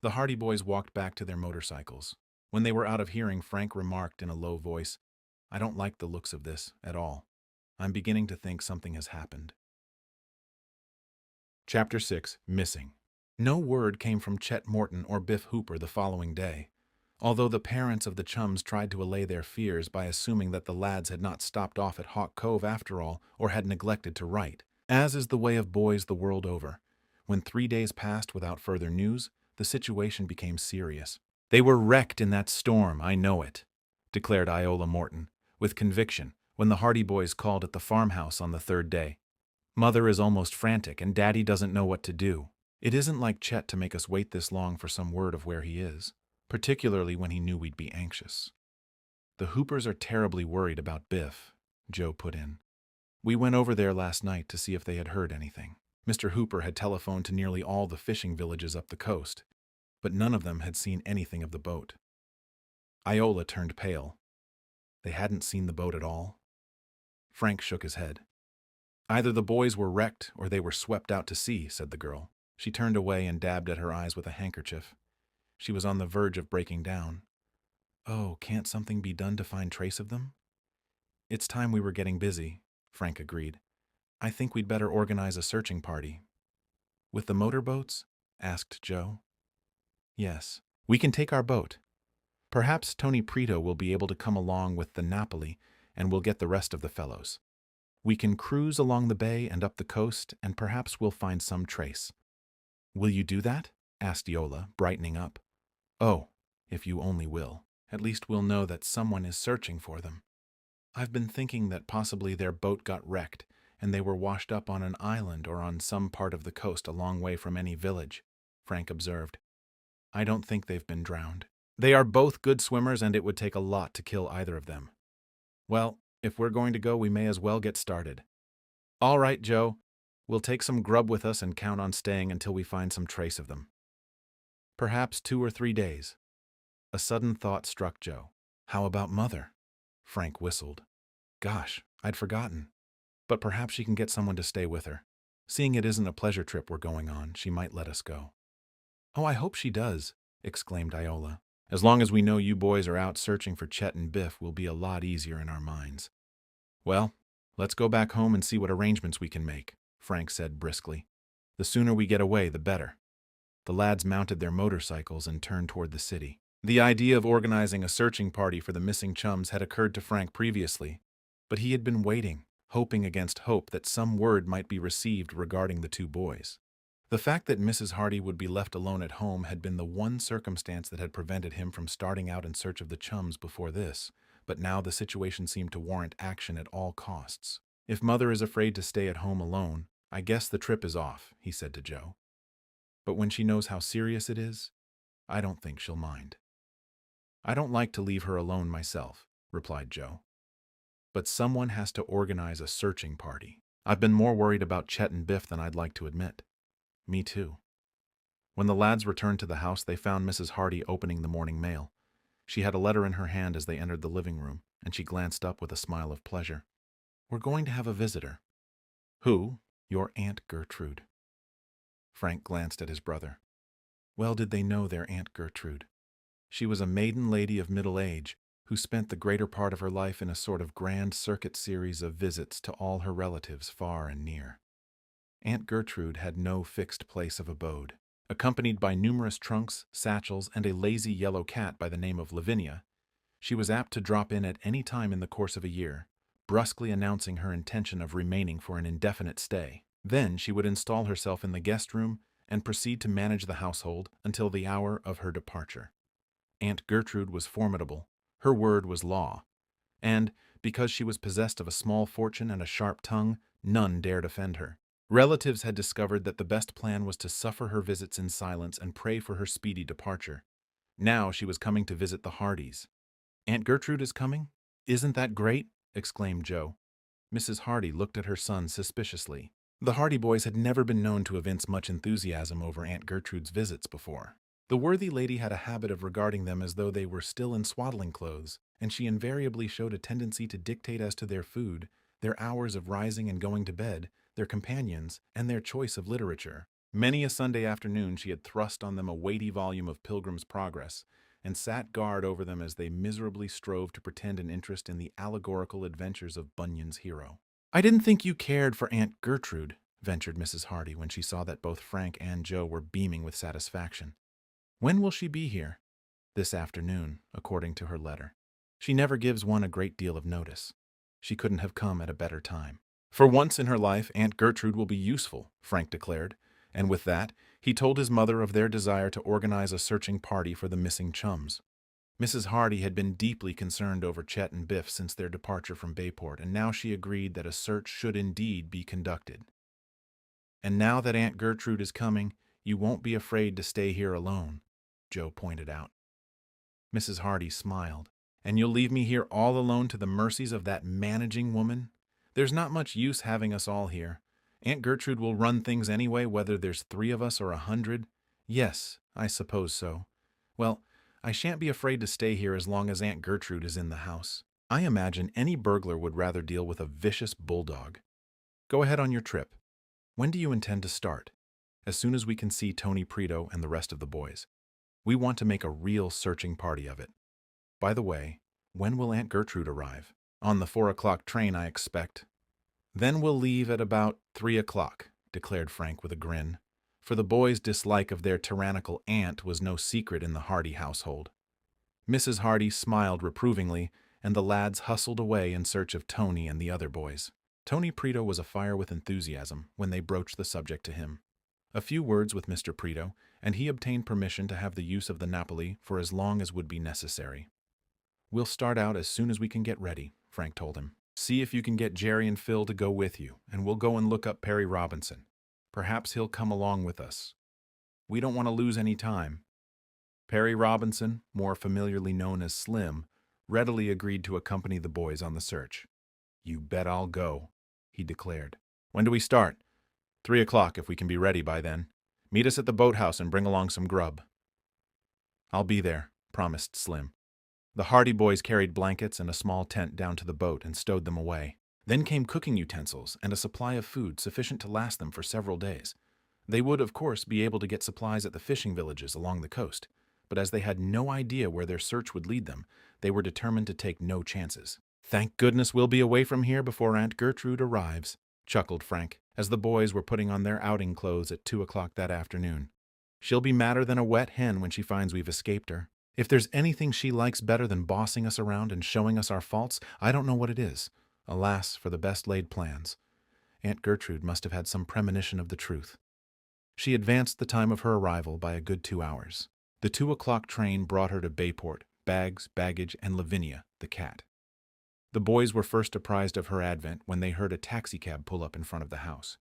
The Hardy Boys walked back to their motorcycles. When they were out of hearing, Frank remarked in a low voice, "I don't like the looks of this at all. I'm beginning to think something has happened." Chapter 6. Missing. No word came from Chet Morton or Biff Hooper the following day, although the parents of the chums tried to allay their fears by assuming that the lads had not stopped off at Hawk Cove after all or had neglected to write. As is the way of boys the world over, when 3 days passed without further news, the situation became serious. "They were wrecked in that storm, I know it," declared Iola Morton, with conviction, when the Hardy Boys called at the farmhouse on the third day. "Mother is almost frantic, and Daddy doesn't know what to do. It isn't like Chet to make us wait this long for some word of where he is, particularly when he knew we'd be anxious." "The Hoopers are terribly worried about Biff," Joe put in. "We went over there last night to see if they had heard anything. Mr. Hooper had telephoned to nearly all the fishing villages up the coast, but none of them had seen anything of the boat." Iola turned pale. They hadn't seen the boat at all? Frank shook his head. "Either the boys were wrecked or they were swept out to sea," said the girl. She turned away and dabbed at her eyes with a handkerchief. She was on the verge of breaking down. "Oh, can't something be done to find trace of them?" "It's time we were getting busy," Frank agreed. "I think we'd better organize a searching party." "With the motorboats?" asked Joe. "Yes. We can take our boat. Perhaps Tony Prito will be able to come along with the Napoli, and we'll get the rest of the fellows. We can cruise along the bay and up the coast, and perhaps we'll find some trace." "Will you do that?" asked Yola, brightening up. "Oh, if you only will. At least we'll know that someone is searching for them." "I've been thinking that possibly their boat got wrecked, and they were washed up on an island or on some part of the coast a long way from any village," Frank observed. "I don't think they've been drowned. They are both good swimmers, and it would take a lot to kill either of them." "Well, if we're going to go, we may as well get started." "All right, Joe. We'll take some grub with us and count on staying until we find some trace of them." "Perhaps 2 or 3 days." A sudden thought struck Joe. "How about Mother?" Frank whistled. "Gosh, I'd forgotten. But perhaps she can get someone to stay with her. Seeing it isn't a pleasure trip we're going on, she might let us go." "Oh, I hope she does," exclaimed Iola. "As long as we know you boys are out searching for Chet and Biff, we'll be a lot easier in our minds." "Well, let's go back home and see what arrangements we can make," Frank said briskly. The sooner we get away, the better." The lads mounted their motorcycles and turned toward the city. The idea of organizing a searching party for the missing chums had occurred to Frank previously, but he had been waiting, hoping against hope that some word might be received regarding the two boys. The fact that Mrs. Hardy would be left alone at home had been the one circumstance that had prevented him from starting out in search of the chums before this, but now the situation seemed to warrant action at all costs. "If Mother is afraid to stay at home alone, I guess the trip is off," he said to Joe. "But when she knows how serious it is, I don't think she'll mind." "I don't like to leave her alone myself," replied Joe. "But someone has to organize a searching party. I've been more worried about Chet and Biff than I'd like to admit." "Me too." When the lads returned to the house, they found Mrs. Hardy opening the morning mail. She had a letter in her hand as they entered the living room, and she glanced up with a smile of pleasure. "We're going to have a visitor." "Who?" "Your Aunt Gertrude." Frank glanced at his brother. Well did they know their Aunt Gertrude. She was a maiden lady of middle age, who spent the greater part of her life in a sort of grand circuit series of visits to all her relatives far and near. Aunt Gertrude had no fixed place of abode. Accompanied by numerous trunks, satchels, and a lazy yellow cat by the name of Lavinia, she was apt to drop in at any time in the course of a year, brusquely announcing her intention of remaining for an indefinite stay. Then she would install herself in the guest room and proceed to manage the household until the hour of her departure. Aunt Gertrude was formidable. Her word was law. And, because she was possessed of a small fortune and a sharp tongue, none dared offend her. Relatives had discovered that the best plan was to suffer her visits in silence and pray for her speedy departure. Now she was coming to visit the Hardys. "Aunt Gertrude is coming? Isn't that great?" exclaimed Joe. Mrs. Hardy looked at her son suspiciously. The Hardy boys had never been known to evince much enthusiasm over Aunt Gertrude's visits before. The worthy lady had a habit of regarding them as though they were still in swaddling clothes, and she invariably showed a tendency to dictate as to their food, their hours of rising and going to bed, their companions, and their choice of literature. Many a Sunday afternoon she had thrust on them a weighty volume of Pilgrim's Progress, and sat guard over them as they miserably strove to pretend an interest in the allegorical adventures of Bunyan's hero. "I didn't think you cared for Aunt Gertrude," ventured Mrs. Hardy when she saw that both Frank and Joe were beaming with satisfaction. "When will she be here?" "This afternoon, according to her letter. She never gives one a great deal of notice. She couldn't have come at a better time." "For once in her life, Aunt Gertrude will be useful," Frank declared, and with that, he told his mother of their desire to organize a searching party for the missing chums. Mrs. Hardy had been deeply concerned over Chet and Biff since their departure from Bayport, and now she agreed that a search should indeed be conducted. "And now that Aunt Gertrude is coming, you won't be afraid to stay here alone," Joe pointed out. Mrs. Hardy smiled. "And you'll leave me here all alone to the mercies of that managing woman? There's not much use having us all here. Aunt Gertrude will run things anyway, whether there's 3 of us or 100. "Yes, I suppose so. Well, I shan't be afraid to stay here as long as Aunt Gertrude is in the house. I imagine any burglar would rather deal with a vicious bulldog. Go ahead on your trip. When do you intend to start?" "As soon as we can see Tony Preto and the rest of the boys. We want to make a real searching party of it. By the way, when will Aunt Gertrude arrive?" "On the 4 o'clock train, I expect." "Then we'll leave at about 3 o'clock, declared Frank with a grin, for the boys' dislike of their tyrannical aunt was no secret in the Hardy household. Mrs. Hardy smiled reprovingly, and the lads hustled away in search of Tony and the other boys. Tony Preto was afire with enthusiasm when they broached the subject to him. A few words with Mr. Preto, and he obtained permission to have the use of the Napoli for as long as would be necessary. "We'll start out as soon as we can get ready," Frank told him. "See if you can get Jerry and Phil to go with you, and we'll go and look up Perry Robinson. Perhaps he'll come along with us. We don't want to lose any time." Perry Robinson, more familiarly known as Slim, readily agreed to accompany the boys on the search. "You bet I'll go," he declared. "When do we start?" 3 o'clock if we can be ready by then. Meet us at the boathouse and bring along some grub." "I'll be there," promised Slim. The Hardy boys carried blankets and a small tent down to the boat and stowed them away. Then came cooking utensils and a supply of food sufficient to last them for several days. They would, of course, be able to get supplies at the fishing villages along the coast, but as they had no idea where their search would lead them, they were determined to take no chances. "Thank goodness we'll be away from here before Aunt Gertrude arrives," chuckled Frank. as the boys were putting on their outing clothes at 2 o'clock that afternoon. "She'll be madder than a wet hen when she finds we've escaped her. If there's anything she likes better than bossing us around and showing us our faults, I don't know what it is. Alas, for the best-laid plans." Aunt Gertrude must have had some premonition of the truth. She advanced the time of her arrival by a good 2 hours. The 2 o'clock train brought her to Bayport, bags, baggage, and Lavinia, the cat. The boys were first apprised of her advent when they heard a taxicab pull up in front of the house.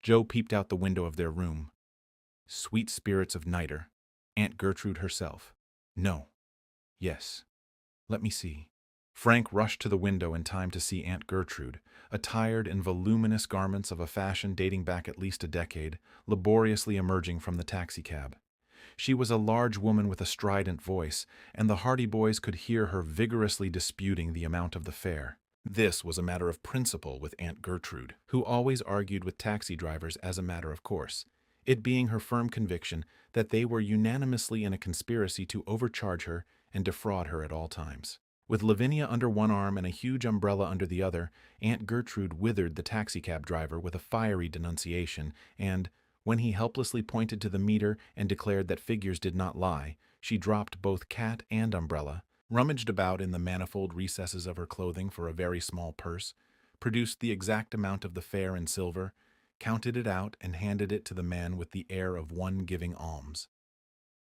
Joe peeped out the window of their room. Sweet spirits of niter. Aunt Gertrude herself. No. Yes. Let me see. Frank rushed to the window in time to see Aunt Gertrude, attired in voluminous garments of a fashion dating back at least a decade, laboriously emerging from the taxicab. She was a large woman with a strident voice, and the Hardy boys could hear her vigorously disputing the amount of the fare. This was a matter of principle with Aunt Gertrude, who always argued with taxi drivers as a matter of course, it being her firm conviction that they were unanimously in a conspiracy to overcharge her and defraud her at all times. With Lavinia under one arm and a huge umbrella under the other, Aunt Gertrude withered the taxicab driver with a fiery denunciation, and, when he helplessly pointed to the meter and declared that figures did not lie, she dropped both cat and umbrella, rummaged about in the manifold recesses of her clothing for a very small purse, produced the exact amount of the fare in silver, counted it out, and handed it to the man with the air of one giving alms.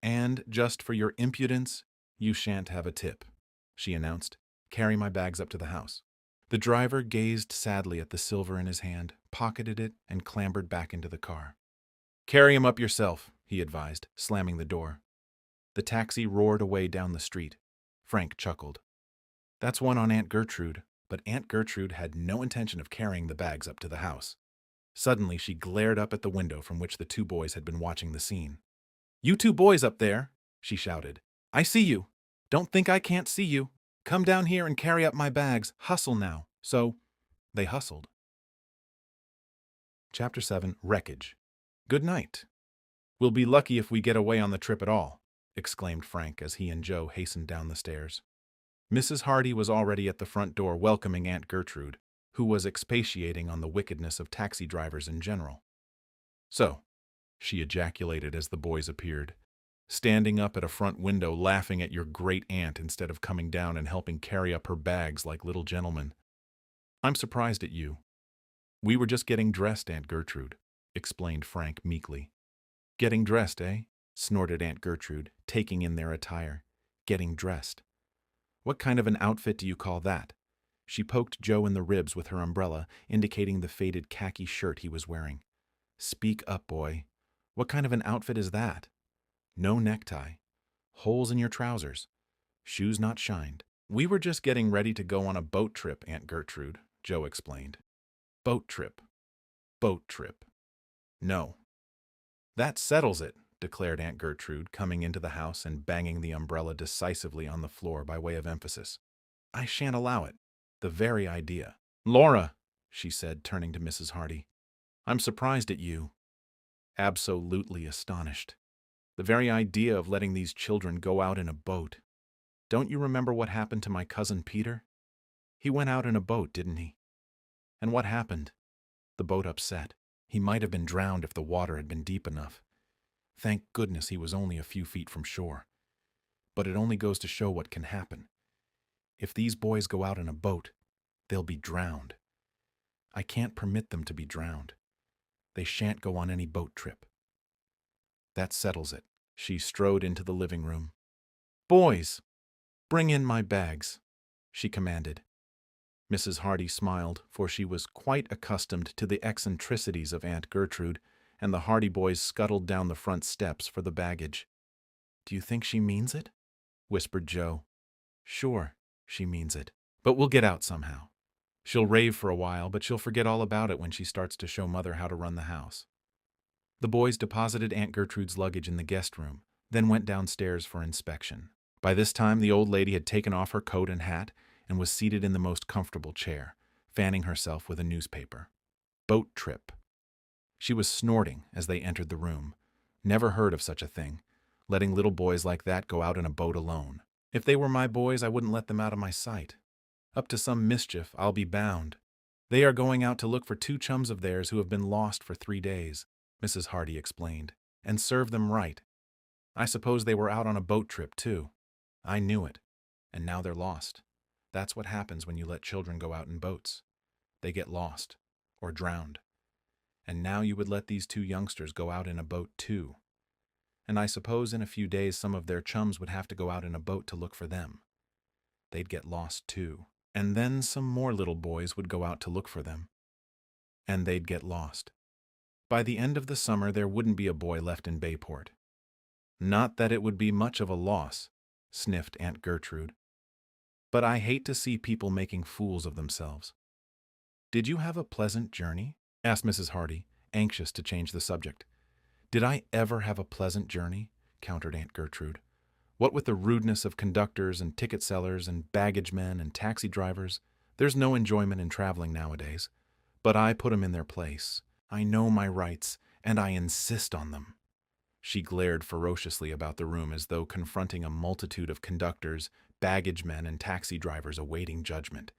"And, just for your impudence, you shan't have a tip," she announced. "Carry my bags up to the house." The driver gazed sadly at the silver in his hand, pocketed it, and clambered back into the car. "Carry 'em up yourself," he advised, slamming the door. The taxi roared away down the street. Frank chuckled. That's one on Aunt Gertrude, but Aunt Gertrude had no intention of carrying the bags up to the house. Suddenly, she glared up at the window from which the two boys had been watching the scene. "You two boys up there," she shouted. "I see you. Don't think I can't see you. Come down here and carry up my bags. Hustle now." So, they hustled. Chapter 7, Wreckage. "Good night. We'll be lucky if we get away on the trip at all," exclaimed Frank as he and Joe hastened down the stairs. Mrs. Hardy was already at the front door welcoming Aunt Gertrude, who was expatiating on the wickedness of taxi drivers in general. "So," she ejaculated as the boys appeared, "standing up at a front window laughing at your great-aunt instead of coming down and helping carry up her bags like little gentlemen. I'm surprised at you." "We were just getting dressed, Aunt Gertrude," explained Frank meekly. "Getting dressed, eh?" snorted Aunt Gertrude, taking in their attire. "Getting dressed. What kind of an outfit do you call that?" She poked Joe in the ribs with her umbrella, indicating the faded khaki shirt he was wearing. "Speak up, boy. What kind of an outfit is that? No necktie. Holes in your trousers. Shoes not shined." "We were just getting ready to go on a boat trip, Aunt Gertrude," Joe explained. "Boat trip. Boat trip. No." "That settles it," declared Aunt Gertrude, coming into the house and banging the umbrella decisively on the floor by way of emphasis. "I shan't allow it. The very idea." "Laura," she said, turning to Mrs. Hardy, "I'm surprised at you." "Absolutely astonished. The very idea of letting these children go out in a boat. Don't you remember what happened to my cousin Peter? He went out in a boat, didn't he? And what happened? The boat upset. He might have been drowned if the water had been deep enough. Thank goodness he was only a few feet from shore. But it only goes to show what can happen. If these boys go out in a boat, they'll be drowned. I can't permit them to be drowned. They shan't go on any boat trip." That settles it. She strode into the living room. "Boys, bring in my bags," she commanded. Mrs. Hardy smiled, for she was quite accustomed to the eccentricities of Aunt Gertrude, and the Hardy boys scuttled down the front steps for the baggage. "Do you think she means it?" whispered Joe. "Sure, she means it. But we'll get out somehow. She'll rave for a while, but she'll forget all about it when she starts to show Mother how to run the house." The boys deposited Aunt Gertrude's luggage in the guest room, then went downstairs for inspection. By this time, the old lady had taken off her coat and hat and was seated in the most comfortable chair, fanning herself with a newspaper. Boat trip. She was snorting as they entered the room. Never heard of such a thing, letting little boys like that go out in a boat alone. If they were my boys, I wouldn't let them out of my sight. Up to some mischief, I'll be bound. They are going out to look for 2 chums of theirs who have been lost for 3 days, Mrs. Hardy explained, and serve them right. I suppose they were out on a boat trip, too. I knew it. And now they're lost. That's what happens when you let children go out in boats. They get lost, or drowned. And now you would let these 2 youngsters go out in a boat, too. And I suppose in a few days some of their chums would have to go out in a boat to look for them. They'd get lost, too. And then some more little boys would go out to look for them. And they'd get lost. By the end of the summer, there wouldn't be a boy left in Bayport. Not that it would be much of a loss, sniffed Aunt Gertrude. But I hate to see people making fools of themselves. Did you have a pleasant journey? Asked Mrs. Hardy, anxious to change the subject. Did I ever have a pleasant journey? Countered Aunt Gertrude. What with the rudeness of conductors and ticket sellers and baggage men and taxi drivers, there's no enjoyment in traveling nowadays. But I put 'em in their place. I know my rights, and I insist on them. She glared ferociously about the room as though confronting a multitude of conductors, baggage men, and taxi drivers awaiting judgment.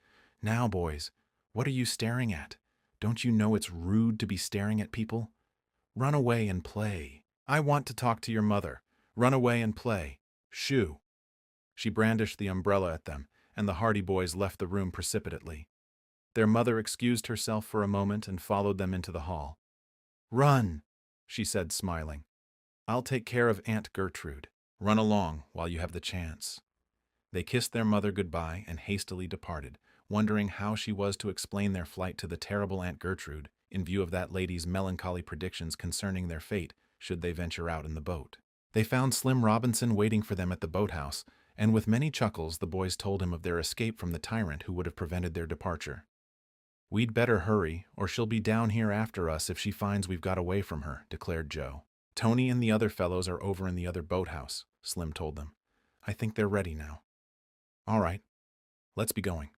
Now, boys, what are you staring at? Don't you know it's rude to be staring at people? Run away and play. I want to talk to your mother. Run away and play. Shoo. She brandished the umbrella at them, and the Hardy boys left the room precipitately. Their mother excused herself for a moment and followed them into the hall. Run, she said, smiling. I'll take care of Aunt Gertrude. Run along while you have the chance. They kissed their mother goodbye and hastily departed, wondering how she was to explain their flight to the terrible Aunt Gertrude, in view of that lady's melancholy predictions concerning their fate should they venture out in the boat. They found Slim Robinson waiting for them at the boathouse, and with many chuckles the boys told him of their escape from the tyrant who would have prevented their departure. We'd better hurry, or she'll be down here after us if she finds we've got away from her, declared Joe. Tony and the other fellows are over in the other boathouse, Slim told them. I think they're ready now. All right, let's be going.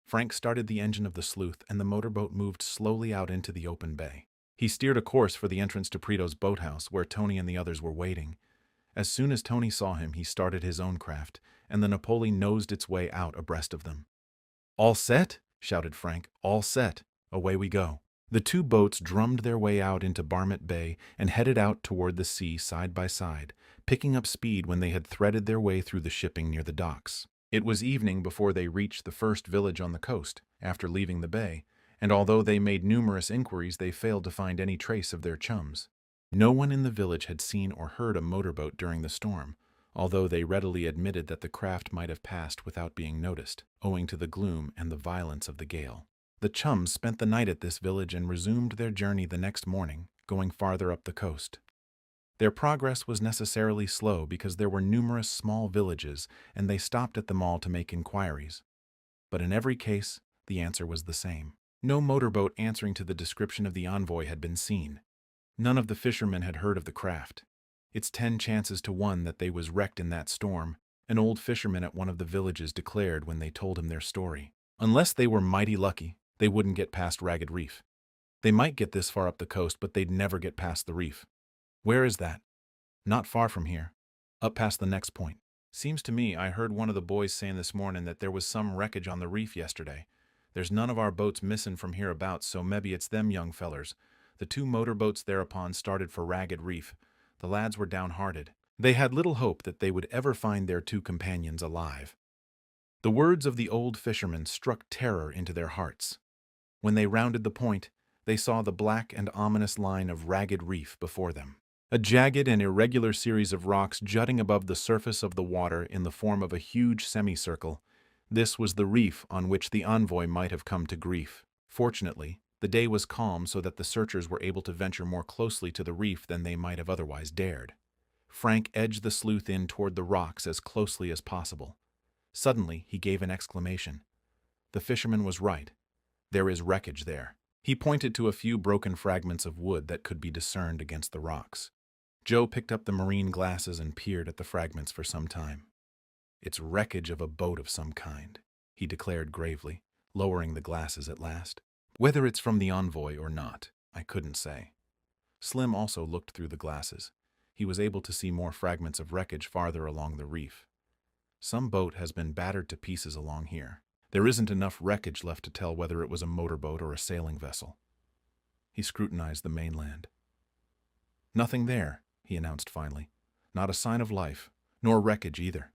Frank started the engine of the sleuth, and the motorboat moved slowly out into the open bay. He steered a course for the entrance to Preto's boathouse, where Tony and the others were waiting. As soon as Tony saw him, he started his own craft, and the Napoleon nosed its way out abreast of them. All set? Shouted Frank. All set. Away we go. The 2 boats drummed their way out into Barmet Bay and headed out toward the sea side by side, picking up speed when they had threaded their way through the shipping near the docks. It was evening before they reached the first village on the coast, after leaving the bay, and although they made numerous inquiries, they failed to find any trace of their chums. No one in the village had seen or heard a motorboat during the storm, although they readily admitted that the craft might have passed without being noticed, owing to the gloom and the violence of the gale. The chums spent the night at this village and resumed their journey the next morning, going farther up the coast. Their progress was necessarily slow because there were numerous small villages, and they stopped at them all to make inquiries. But in every case, the answer was the same. No motorboat answering to the description of the Envoy had been seen. None of the fishermen had heard of the craft. It's 10 chances to 1 that they was wrecked in that storm, an old fisherman at one of the villages declared when they told him their story. Unless they were mighty lucky, they wouldn't get past Ragged Reef. They might get this far up the coast, but they'd never get past the reef. Where is that? Not far from here. Up past the next point. Seems to me I heard one of the boys saying this morning that there was some wreckage on the reef yesterday. There's none of our boats missing from hereabouts, so maybe it's them young fellers. The 2 motorboats thereupon started for Ragged Reef. The lads were downhearted. They had little hope that they would ever find their 2 companions alive. The words of the old fisherman struck terror into their hearts. When they rounded the point, they saw the black and ominous line of Ragged Reef before them. A jagged and irregular series of rocks jutting above the surface of the water in the form of a huge semicircle. This was the reef on which the Envoy might have come to grief. Fortunately, the day was calm so that the searchers were able to venture more closely to the reef than they might have otherwise dared. Frank edged the sleuth in toward the rocks as closely as possible. Suddenly, he gave an exclamation. The fisherman was right. There is wreckage there. He pointed to a few broken fragments of wood that could be discerned against the rocks. Joe picked up the marine glasses and peered at the fragments for some time. It's wreckage of a boat of some kind, he declared gravely, lowering the glasses at last. Whether it's from the Envoy or not, I couldn't say. Slim also looked through the glasses. He was able to see more fragments of wreckage farther along the reef. Some boat has been battered to pieces along here. There isn't enough wreckage left to tell whether it was a motorboat or a sailing vessel. He scrutinized the mainland. Nothing there, he announced finally. Not a sign of life, nor wreckage either.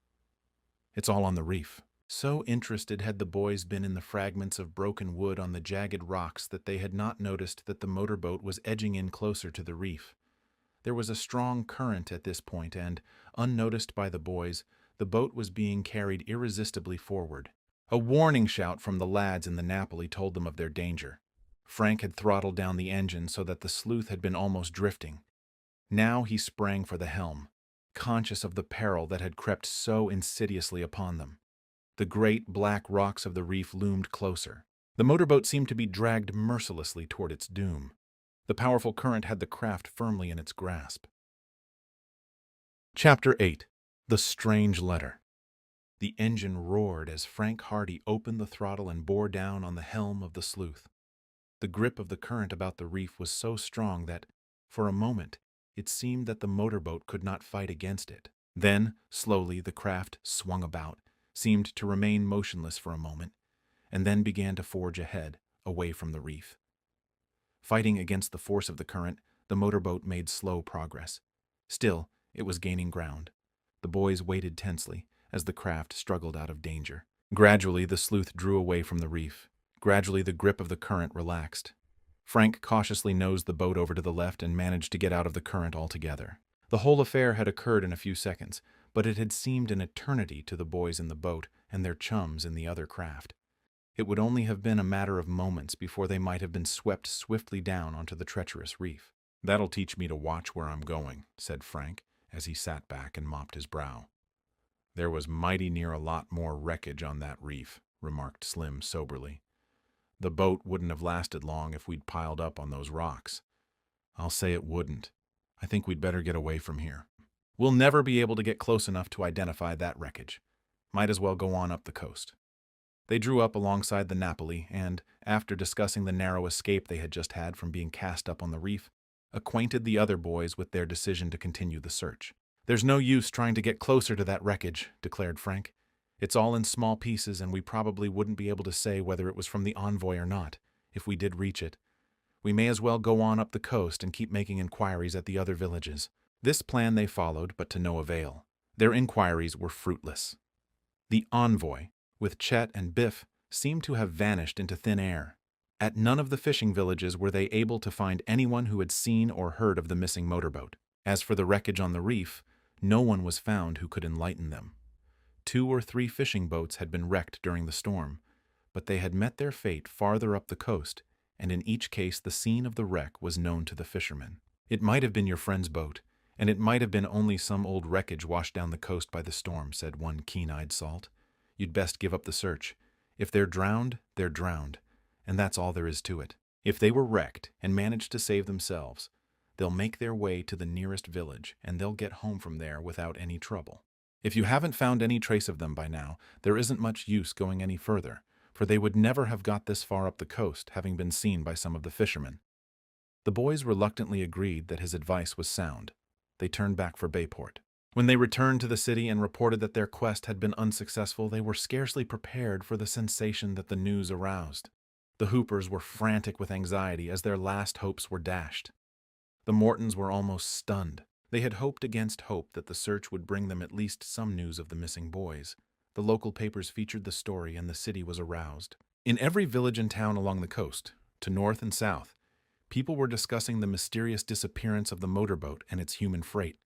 It's all on the reef. So interested had the boys been in the fragments of broken wood on the jagged rocks that they had not noticed that the motorboat was edging in closer to the reef. There was a strong current at this point, and, unnoticed by the boys, the boat was being carried irresistibly forward. A warning shout from the lads in the Napoli told them of their danger. Frank had throttled down the engine so that the sleuth had been almost drifting. Now he sprang for the helm, conscious of the peril that had crept so insidiously upon them. The great black rocks of the reef loomed closer. The motorboat seemed to be dragged mercilessly toward its doom. The powerful current had the craft firmly in its grasp. Chapter 8. The Strange Letter. The engine roared as Frank Hardy opened the throttle and bore down on the helm of the sleuth. The grip of the current about the reef was so strong that, for a moment, it seemed that the motorboat could not fight against it. Then, slowly, the craft swung about, seemed to remain motionless for a moment, and then began to forge ahead, away from the reef. Fighting against the force of the current, the motorboat made slow progress. Still, it was gaining ground. The boys waited tensely as the craft struggled out of danger. Gradually, the sleuth drew away from the reef. Gradually, the grip of the current relaxed. Frank cautiously nosed the boat over to the left and managed to get out of the current altogether. The whole affair had occurred in a few seconds, but it had seemed an eternity to the boys in the boat and their chums in the other craft. It would only have been a matter of moments before they might have been swept swiftly down onto the treacherous reef. "That'll teach me to watch where I'm going," said Frank, as he sat back and mopped his brow. "There was mighty near a lot more wreckage on that reef," remarked Slim soberly. "The boat wouldn't have lasted long if we'd piled up on those rocks. I'll say it wouldn't. I think we'd better get away from here. We'll never be able to get close enough to identify that wreckage. Might as well go on up the coast." They drew up alongside the Napoli and, after discussing the narrow escape they had just had from being cast up on the reef, acquainted the other boys with their decision to continue the search. "There's no use trying to get closer to that wreckage," declared Frank. "It's all in small pieces, and we probably wouldn't be able to say whether it was from the Envoy or not, if we did reach it. We may as well go on up the coast and keep making inquiries at the other villages." This plan they followed, but to no avail. Their inquiries were fruitless. The Envoy, with Chet and Biff, seemed to have vanished into thin air. At none of the fishing villages were they able to find anyone who had seen or heard of the missing motorboat. As for the wreckage on the reef, no one was found who could enlighten them. 2 or 3 fishing boats had been wrecked during the storm, but they had met their fate farther up the coast, and in each case the scene of the wreck was known to the fishermen. "It might have been your friend's boat, and it might have been only some old wreckage washed down the coast by the storm," said one keen-eyed salt. "You'd best give up the search. If they're drowned, and that's all there is to it. If they were wrecked and managed to save themselves, they'll make their way to the nearest village, and they'll get home from there without any trouble. If you haven't found any trace of them by now, there isn't much use going any further, for they would never have got this far up the coast, having been seen by some of the fishermen." The boys reluctantly agreed that his advice was sound. They turned back for Bayport. When they returned to the city and reported that their quest had been unsuccessful, they were scarcely prepared for the sensation that the news aroused. The Hoopers were frantic with anxiety as their last hopes were dashed. The Mortons were almost stunned. They had hoped against hope that the search would bring them at least some news of the missing boys. The local papers featured the story, and the city was aroused. In every village and town along the coast, to north and south, people were discussing the mysterious disappearance of the motorboat and its human freight.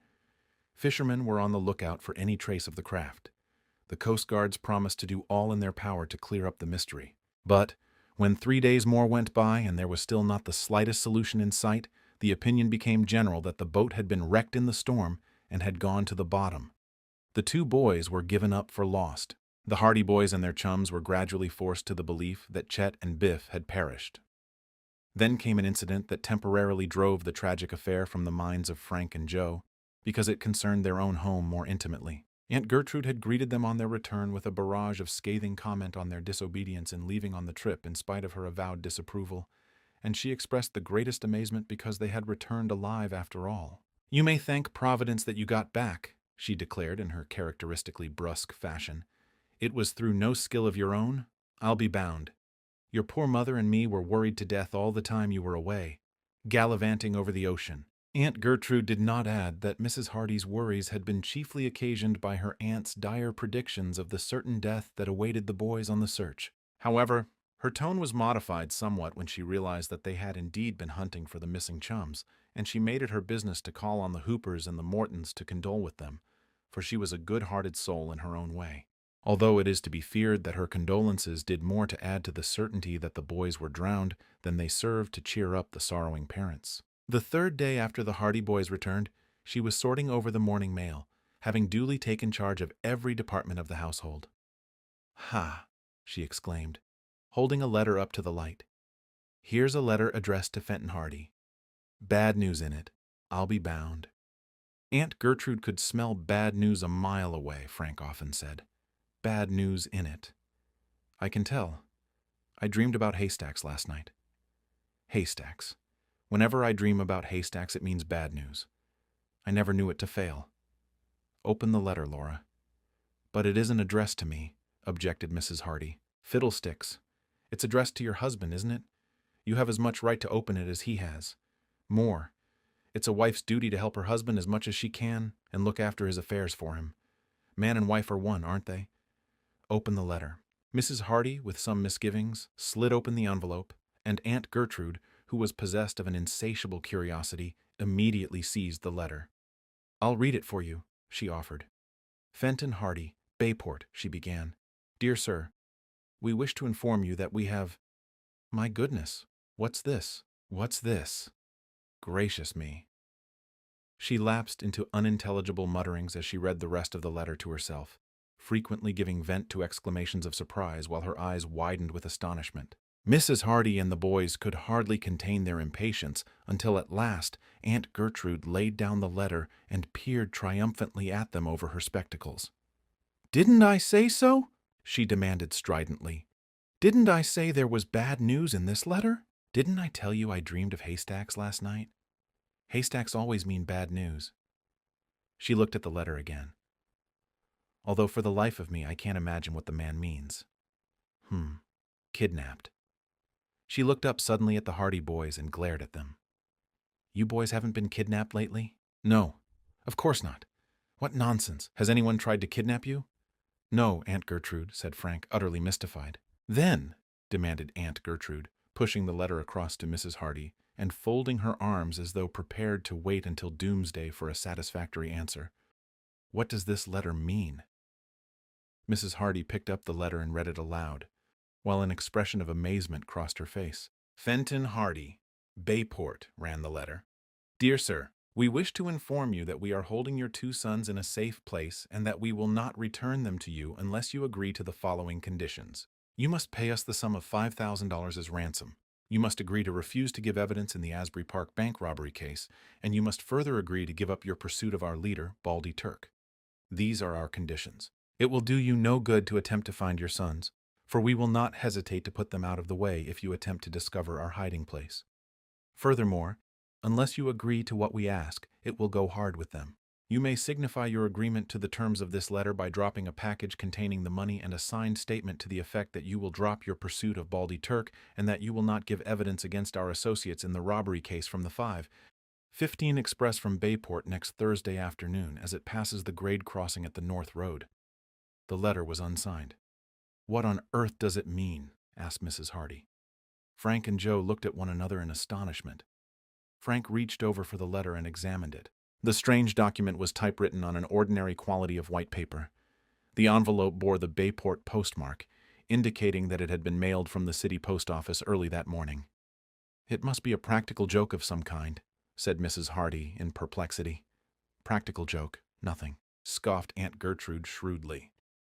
Fishermen were on the lookout for any trace of the craft. The Coast Guards promised to do all in their power to clear up the mystery. But when 3 days more went by and there was still not the slightest solution in sight, the opinion became general that the boat had been wrecked in the storm and had gone to the bottom. The 2 boys were given up for lost. The Hardy boys and their chums were gradually forced to the belief that Chet and Biff had perished. Then came an incident that temporarily drove the tragic affair from the minds of Frank and Joe, because it concerned their own home more intimately. Aunt Gertrude had greeted them on their return with a barrage of scathing comment on their disobedience in leaving on the trip in spite of her avowed disapproval, and she expressed the greatest amazement because they had returned alive after all. "You may thank Providence that you got back," she declared in her characteristically brusque fashion. "It was through no skill of your own. I'll be bound. Your poor mother and me were worried to death all the time you were away, gallivanting over the ocean. Aunt Gertrude did not add that Mrs. Hardy's worries had been chiefly occasioned by her aunt's dire predictions of the certain death that awaited the boys on the search. However, her tone was modified somewhat when she realized that they had indeed been hunting for the missing chums, and she made it her business to call on the Hoopers and the Mortons to condole with them, for she was a good-hearted soul in her own way. Although it is to be feared that her condolences did more to add to the certainty that the boys were drowned than they served to cheer up the sorrowing parents. The third day after the Hardy boys returned, she was sorting over the morning mail, having duly taken charge of every department of the household. "Ha!" she exclaimed, holding a letter up to the light. "Here's a letter addressed to Fenton Hardy. Bad news in it, I'll be bound." Aunt Gertrude could smell bad news a mile away, Frank often said. Bad news in it. I can tell. I dreamed about haystacks last night. Haystacks. Whenever I dream about haystacks, it means bad news. I never knew it to fail. Open the letter, Laura. But it isn't addressed to me, objected Mrs. Hardy. Fiddlesticks. It's addressed to your husband, isn't it? You have as much right to open it as he has. More. It's a wife's duty to help her husband as much as she can and look after his affairs for him. Man and wife are one, aren't they? Open the letter. Mrs. Hardy, with some misgivings, slid open the envelope, and Aunt Gertrude, who was possessed of an insatiable curiosity, immediately seized the letter. "I'll read it for you," she offered. "Fenton Hardy, Bayport," she began. "Dear Sir, we wish to inform you that we have—" My goodness, what's this? What's this? Gracious me. She lapsed into unintelligible mutterings as she read the rest of the letter to herself, frequently giving vent to exclamations of surprise while her eyes widened with astonishment. Mrs. Hardy and the boys could hardly contain their impatience until at last Aunt Gertrude laid down the letter and peered triumphantly at them over her spectacles. "Didn't I say so?" she demanded stridently. "Didn't I say there was bad news in this letter? Didn't I tell you I dreamed of haystacks last night? Haystacks always mean bad news." She looked at the letter again. Although for the life of me I can't imagine what the man means. Kidnapped. She looked up suddenly at the Hardy boys and glared at them. "You boys haven't been kidnapped lately?" "No, of course not. What nonsense. Has anyone tried to kidnap you?" "No, Aunt Gertrude," said Frank, utterly mystified. "Then," demanded Aunt Gertrude, pushing the letter across to Mrs. Hardy and folding her arms as though prepared to wait until doomsday for a satisfactory answer, "what does this letter mean?" Mrs. Hardy picked up the letter and read it aloud, while an expression of amazement crossed her face. "Fenton Hardy, Bayport," ran the letter. "Dear Sir, we wish to inform you that we are holding your 2 sons in a safe place and that we will not return them to you unless you agree to the following conditions. You must pay us the sum of $5,000 as ransom. You must agree to refuse to give evidence in the Asbury Park bank robbery case, and you must further agree to give up your pursuit of our leader, Baldy Turk. These are our conditions. It will do you no good to attempt to find your sons, for we will not hesitate to put them out of the way if you attempt to discover our hiding place. Furthermore, unless you agree to what we ask, it will go hard with them. You may signify your agreement to the terms of this letter by dropping a package containing the money and a signed statement to the effect that you will drop your pursuit of Baldy Turk and that you will not give evidence against our associates in the robbery case from the 5:15 express from Bayport next Thursday afternoon as it passes the grade crossing at the North Road." The letter was unsigned. "What on earth does it mean?" asked Mrs. Hardy. Frank and Joe looked at one another in astonishment. Frank reached over for the letter and examined it. The strange document was typewritten on an ordinary quality of white paper. The envelope bore the Bayport postmark, indicating that it had been mailed from the city post office early that morning. "It must be a practical joke of some kind," said Mrs. Hardy in perplexity. "Practical joke, nothing," scoffed Aunt Gertrude shrewdly.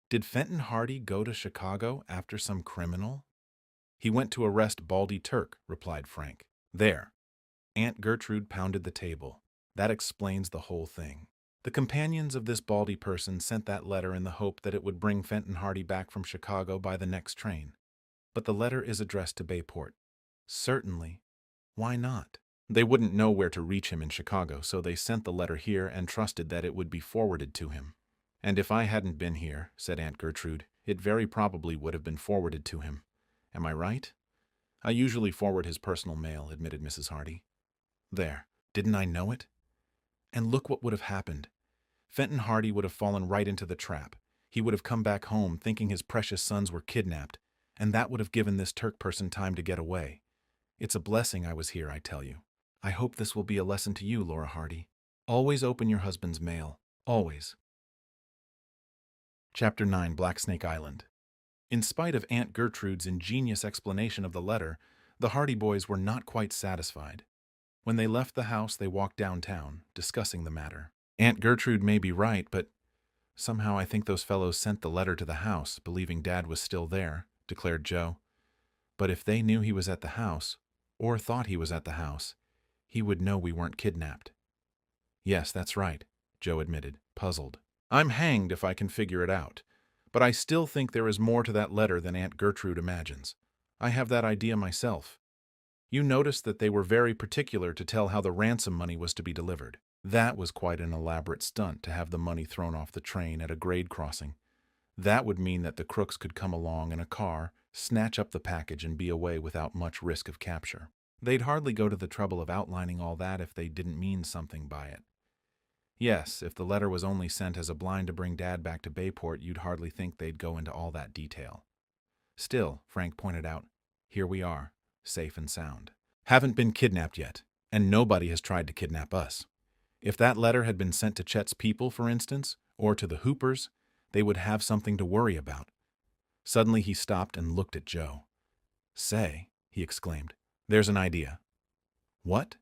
"Did Fenton Hardy go to Chicago after some criminal?" "He went to arrest Baldy Turk," replied Frank. "There." Aunt Gertrude pounded the table. "That explains the whole thing. The companions of this Baldy person sent that letter in the hope that it would bring Fenton Hardy back from Chicago by the next train. But the letter is addressed to Bayport. Certainly. Why not? They wouldn't know where to reach him in Chicago, so they sent the letter here and trusted that it would be forwarded to him." "And if I hadn't been here," said Aunt Gertrude, it very probably would have been forwarded to him. Am I right? I usually forward his personal mail, admitted Mrs. Hardy. There, didn't I know it? And look what would have happened. Fenton Hardy would have fallen right into the trap. He would have come back home thinking his precious sons were kidnapped, and that would have given this Turk person time to get away. It's a blessing I was here, I tell you. I hope this will be a lesson to you, Laura Hardy. Always open your husband's mail. Always. Chapter 9, Blacksnake Island. In spite of Aunt Gertrude's ingenious explanation of the letter, the Hardy boys were not quite satisfied. When they left the house, they walked downtown, discussing the matter. Aunt Gertrude may be right, but somehow I think those fellows sent the letter to the house, believing Dad was still there, declared Joe. But if they knew he was at the house, or thought he was at the house, he would know we weren't kidnapped. Yes, that's right, Joe admitted, puzzled. I'm hanged if I can figure it out. But I still think there is more to that letter than Aunt Gertrude imagines. I have that idea myself. You noticed that they were very particular to tell how the ransom money was to be delivered. That was quite an elaborate stunt to have the money thrown off the train at a grade crossing. That would mean that the crooks could come along in a car, snatch up the package, and be away without much risk of capture. They'd hardly go to the trouble of outlining all that if they didn't mean something by it. Yes, if the letter was only sent as a blind to bring Dad back to Bayport, you'd hardly think they'd go into all that detail. Still, Frank pointed out, here we are, safe and sound. Haven't been kidnapped yet, and nobody has tried to kidnap us. If that letter had been sent to Chet's people, for instance, or to the Hoopers, they would have something to worry about. Suddenly he stopped and looked at Joe. Say, he exclaimed, there's an idea. What?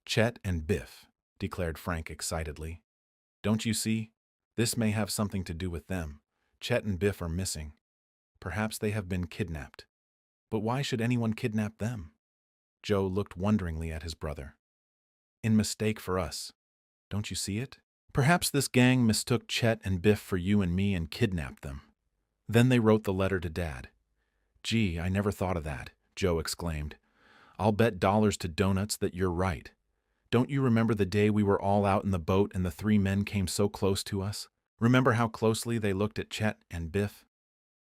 Chet and Biff, declared Frank excitedly. Don't you see? This may have something to do with them. Chet and Biff are missing. Perhaps they have been kidnapped. But why should anyone kidnap them? Joe looked wonderingly at his brother. In mistake for us. Don't you see it? Perhaps this gang mistook Chet and Biff for you and me and kidnapped them. Then they wrote the letter to Dad. Gee, I never thought of that, Joe exclaimed. I'll bet dollars to donuts that you're right. Don't you remember the day we were all out in the boat and the three men came so close to us? Remember how closely they looked at Chet and Biff?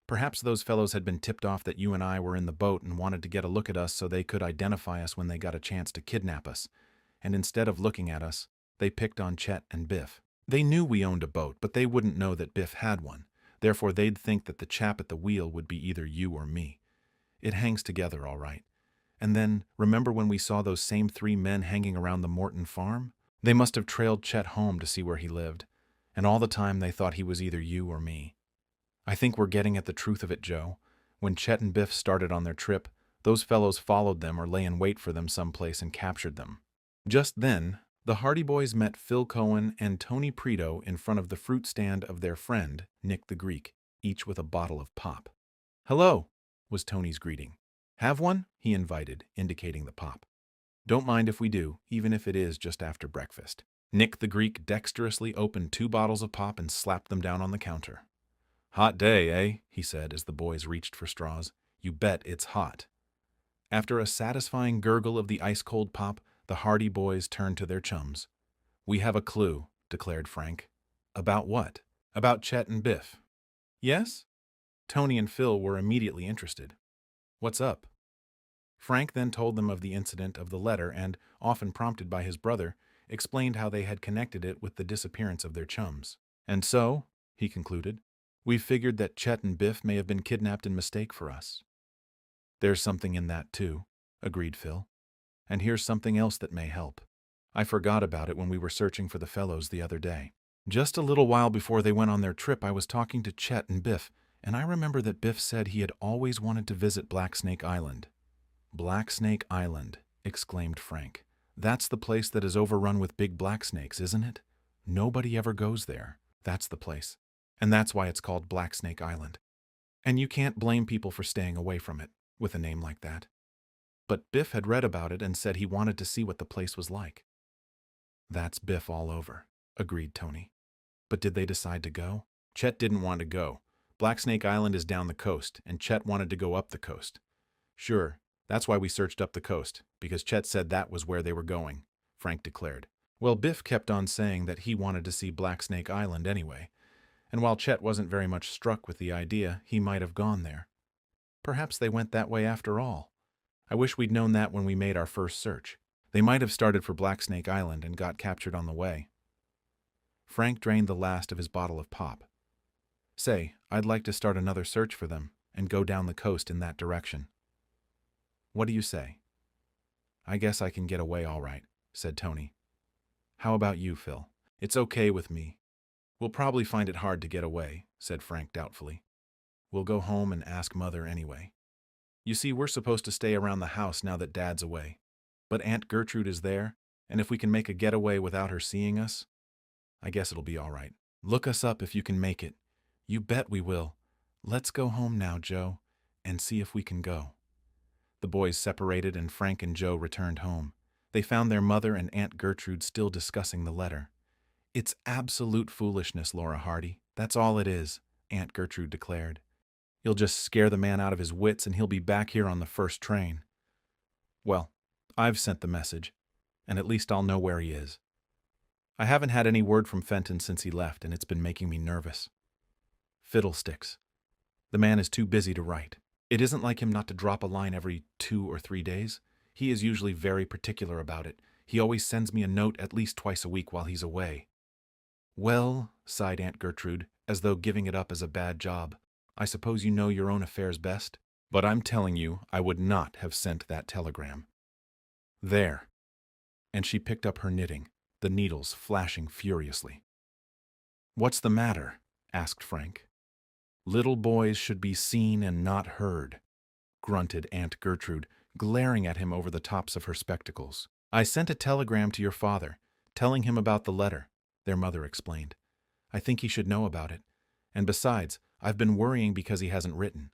Perhaps those fellows had been tipped off that you and I were in the boat and wanted to get a look at us so they could identify us when they got a chance to kidnap us. And instead of looking at us, they picked on Chet and Biff. They knew we owned a boat, but they wouldn't know that Biff had one. Therefore, they'd think that the chap at the wheel would be either you or me. It hangs together all right. And then, remember when we saw those same three men hanging around the Morton farm? They must have trailed Chet home to see where he lived, and all the time they thought he was either you or me. I think we're getting at the truth of it, Joe. When Chet and Biff started on their trip, those fellows followed them or lay in wait for them someplace and captured them. Just then, the Hardy boys met Phil Cohen and Tony Preto in front of the fruit stand of their friend, Nick the Greek, each with a bottle of pop. Hello, was Tony's greeting. Have one? He invited, indicating the pop. Don't mind if we do, even if it is just after breakfast. Nick the Greek dexterously opened 2 bottles of pop and slapped them down on the counter. Hot day, eh? He said as the boys reached for straws. You bet it's hot. After a satisfying gurgle of the ice-cold pop, the Hardy boys turned to their chums. We have a clue, declared Frank. About what? About Chet and Biff. Yes? Tony and Phil were immediately interested. What's up? Frank then told them of the incident of the letter and, often prompted by his brother, explained how they had connected it with the disappearance of their chums. And so, he concluded, we figured that Chet and Biff may have been kidnapped in mistake for us. There's something in that, too, agreed Phil. And here's something else that may help. I forgot about it when we were searching for the fellows the other day. Just a little while before they went on their trip, I was talking to Chet and Biff, and I remember that Biff said he had always wanted to visit Blacksnake Island. Blacksnake Island, exclaimed Frank. That's the place that is overrun with big black snakes, isn't it? Nobody ever goes there. That's the place. And that's why it's called Blacksnake Island. And you can't blame people for staying away from it, with a name like that. But Biff had read about it and said he wanted to see what the place was like. That's Biff all over, agreed Tony. But did they decide to go? Chet didn't want to go. Blacksnake Island is down the coast, and Chet wanted to go up the coast. Sure, that's why we searched up the coast, because Chet said that was where they were going, Frank declared. Well, Biff kept on saying that he wanted to see Blacksnake Island anyway, and while Chet wasn't very much struck with the idea, he might have gone there. Perhaps they went that way after all. I wish we'd known that when we made our first search. They might have started for Blacksnake Island and got captured on the way. Frank drained the last of his bottle of pop. Say, I'd like to start another search for them and go down the coast in that direction. What do you say? I guess I can get away all right, said Tony. How about you, Phil? It's okay with me. We'll probably find it hard to get away, said Frank doubtfully. We'll go home and ask Mother anyway. You see, we're supposed to stay around the house now that Dad's away. But Aunt Gertrude is there, and if we can make a getaway without her seeing us, I guess it'll be all right. Look us up if you can make it. You bet we will. Let's go home now, Joe, and see if we can go. The boys separated and Frank and Joe returned home. They found their mother and Aunt Gertrude still discussing the letter. It's absolute foolishness, Laura Hardy. That's all it is, Aunt Gertrude declared. You'll just scare the man out of his wits and he'll be back here on the first train. Well, I've sent the message, and at least I'll know where he is. I haven't had any word from Fenton since he left, and it's been making me nervous. Fiddlesticks. The man is too busy to write. It isn't like him not to drop a line every 2 or 3 days. He is usually very particular about it. He always sends me a note at least twice a week while he's away. Well, sighed Aunt Gertrude, as though giving it up as a bad job, I suppose you know your own affairs best? But I'm telling you, I would not have sent that telegram. There. And she picked up her knitting, the needles flashing furiously. What's the matter? Asked Frank. Little boys should be seen and not heard, grunted Aunt Gertrude, glaring at him over the tops of her spectacles. I sent a telegram to your father, telling him about the letter, their mother explained. I think he should know about it. And besides, I've been worrying because he hasn't written.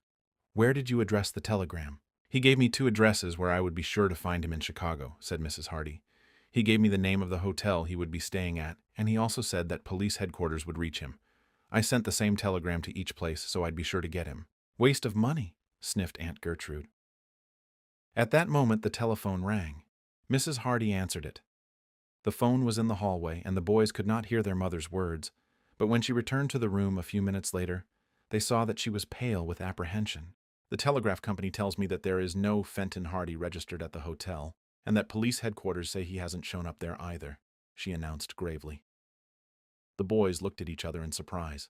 Where did you address the telegram? He gave me 2 addresses where I would be sure to find him in Chicago, said Mrs. Hardy. He gave me the name of the hotel he would be staying at, and he also said that police headquarters would reach him. I sent the same telegram to each place so I'd be sure to get him. Waste of money, sniffed Aunt Gertrude. At that moment the telephone rang. Mrs. Hardy answered it. The phone was in the hallway, and the boys could not hear their mother's words, but when she returned to the room a few minutes later, they saw that she was pale with apprehension. The telegraph company tells me that there is no Fenton Hardy registered at the hotel, and that police headquarters say he hasn't shown up there either, she announced gravely. The boys looked at each other in surprise.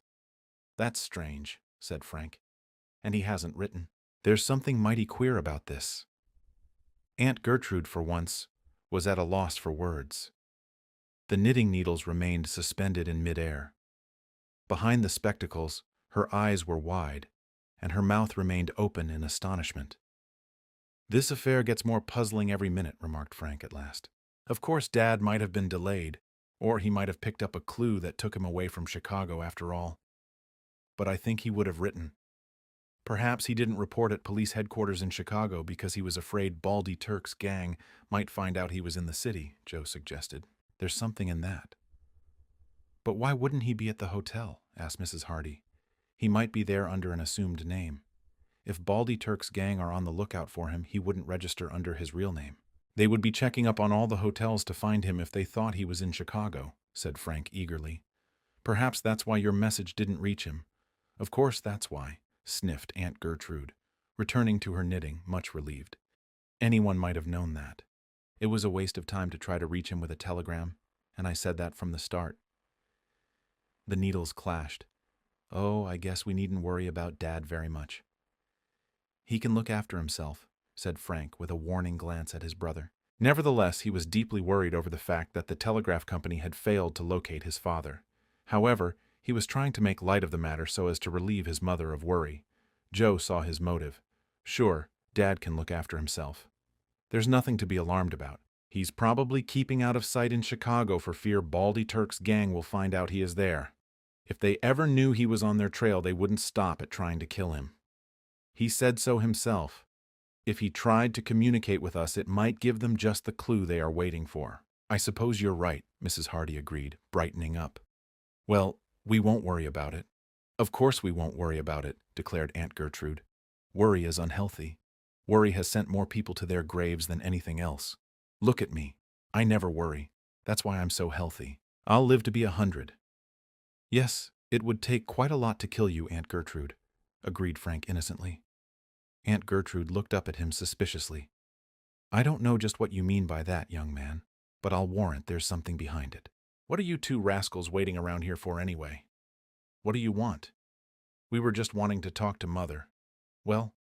That's strange, said Frank. And he hasn't written. There's something mighty queer about this. Aunt Gertrude, for once, was at a loss for words. The knitting needles remained suspended in midair. Behind the spectacles, her eyes were wide, and her mouth remained open in astonishment. This affair gets more puzzling every minute, remarked Frank at last. Of course, Dad might have been delayed, or he might have picked up a clue that took him away from Chicago after all. But I think he would have written. Perhaps he didn't report at police headquarters in Chicago because he was afraid Baldy Turk's gang might find out he was in the city, Joe suggested. There's something in that. But why wouldn't he be at the hotel? Asked Mrs. Hardy. He might be there under an assumed name. If Baldy Turk's gang are on the lookout for him, he wouldn't register under his real name. They would be checking up on all the hotels to find him if they thought he was in Chicago, said Frank eagerly. Perhaps that's why your message didn't reach him. Of course that's why, sniffed Aunt Gertrude, returning to her knitting, much relieved. Anyone might have known that. It was a waste of time to try to reach him with a telegram, and I said that from the start. The needles clashed. Oh, I guess we needn't worry about Dad very much. He can look after himself, said Frank with a warning glance at his brother. Nevertheless, he was deeply worried over the fact that the telegraph company had failed to locate his father. However, he was trying to make light of the matter so as to relieve his mother of worry. Joe saw his motive. Sure, Dad can look after himself. There's nothing to be alarmed about. He's probably keeping out of sight in Chicago for fear Baldy Turk's gang will find out he is there. If they ever knew he was on their trail, they wouldn't stop at trying to kill him. He said so himself. If he tried to communicate with us, it might give them just the clue they are waiting for. I suppose you're right, Mrs. Hardy agreed, brightening up. Well, we won't worry about it. Of course we won't worry about it, declared Aunt Gertrude. Worry is unhealthy. Worry has sent more people to their graves than anything else. Look at me. I never worry. That's why I'm so healthy. I'll live to be 100. Yes, "It would take quite a lot to kill you, Aunt Gertrude," agreed Frank innocently. Aunt Gertrude looked up at him suspiciously. "I don't know just what you mean by that, young man, but I'll warrant there's something behind it. What are you two rascals waiting around here for anyway? What do you want?" "We were just wanting to talk to Mother." "Well,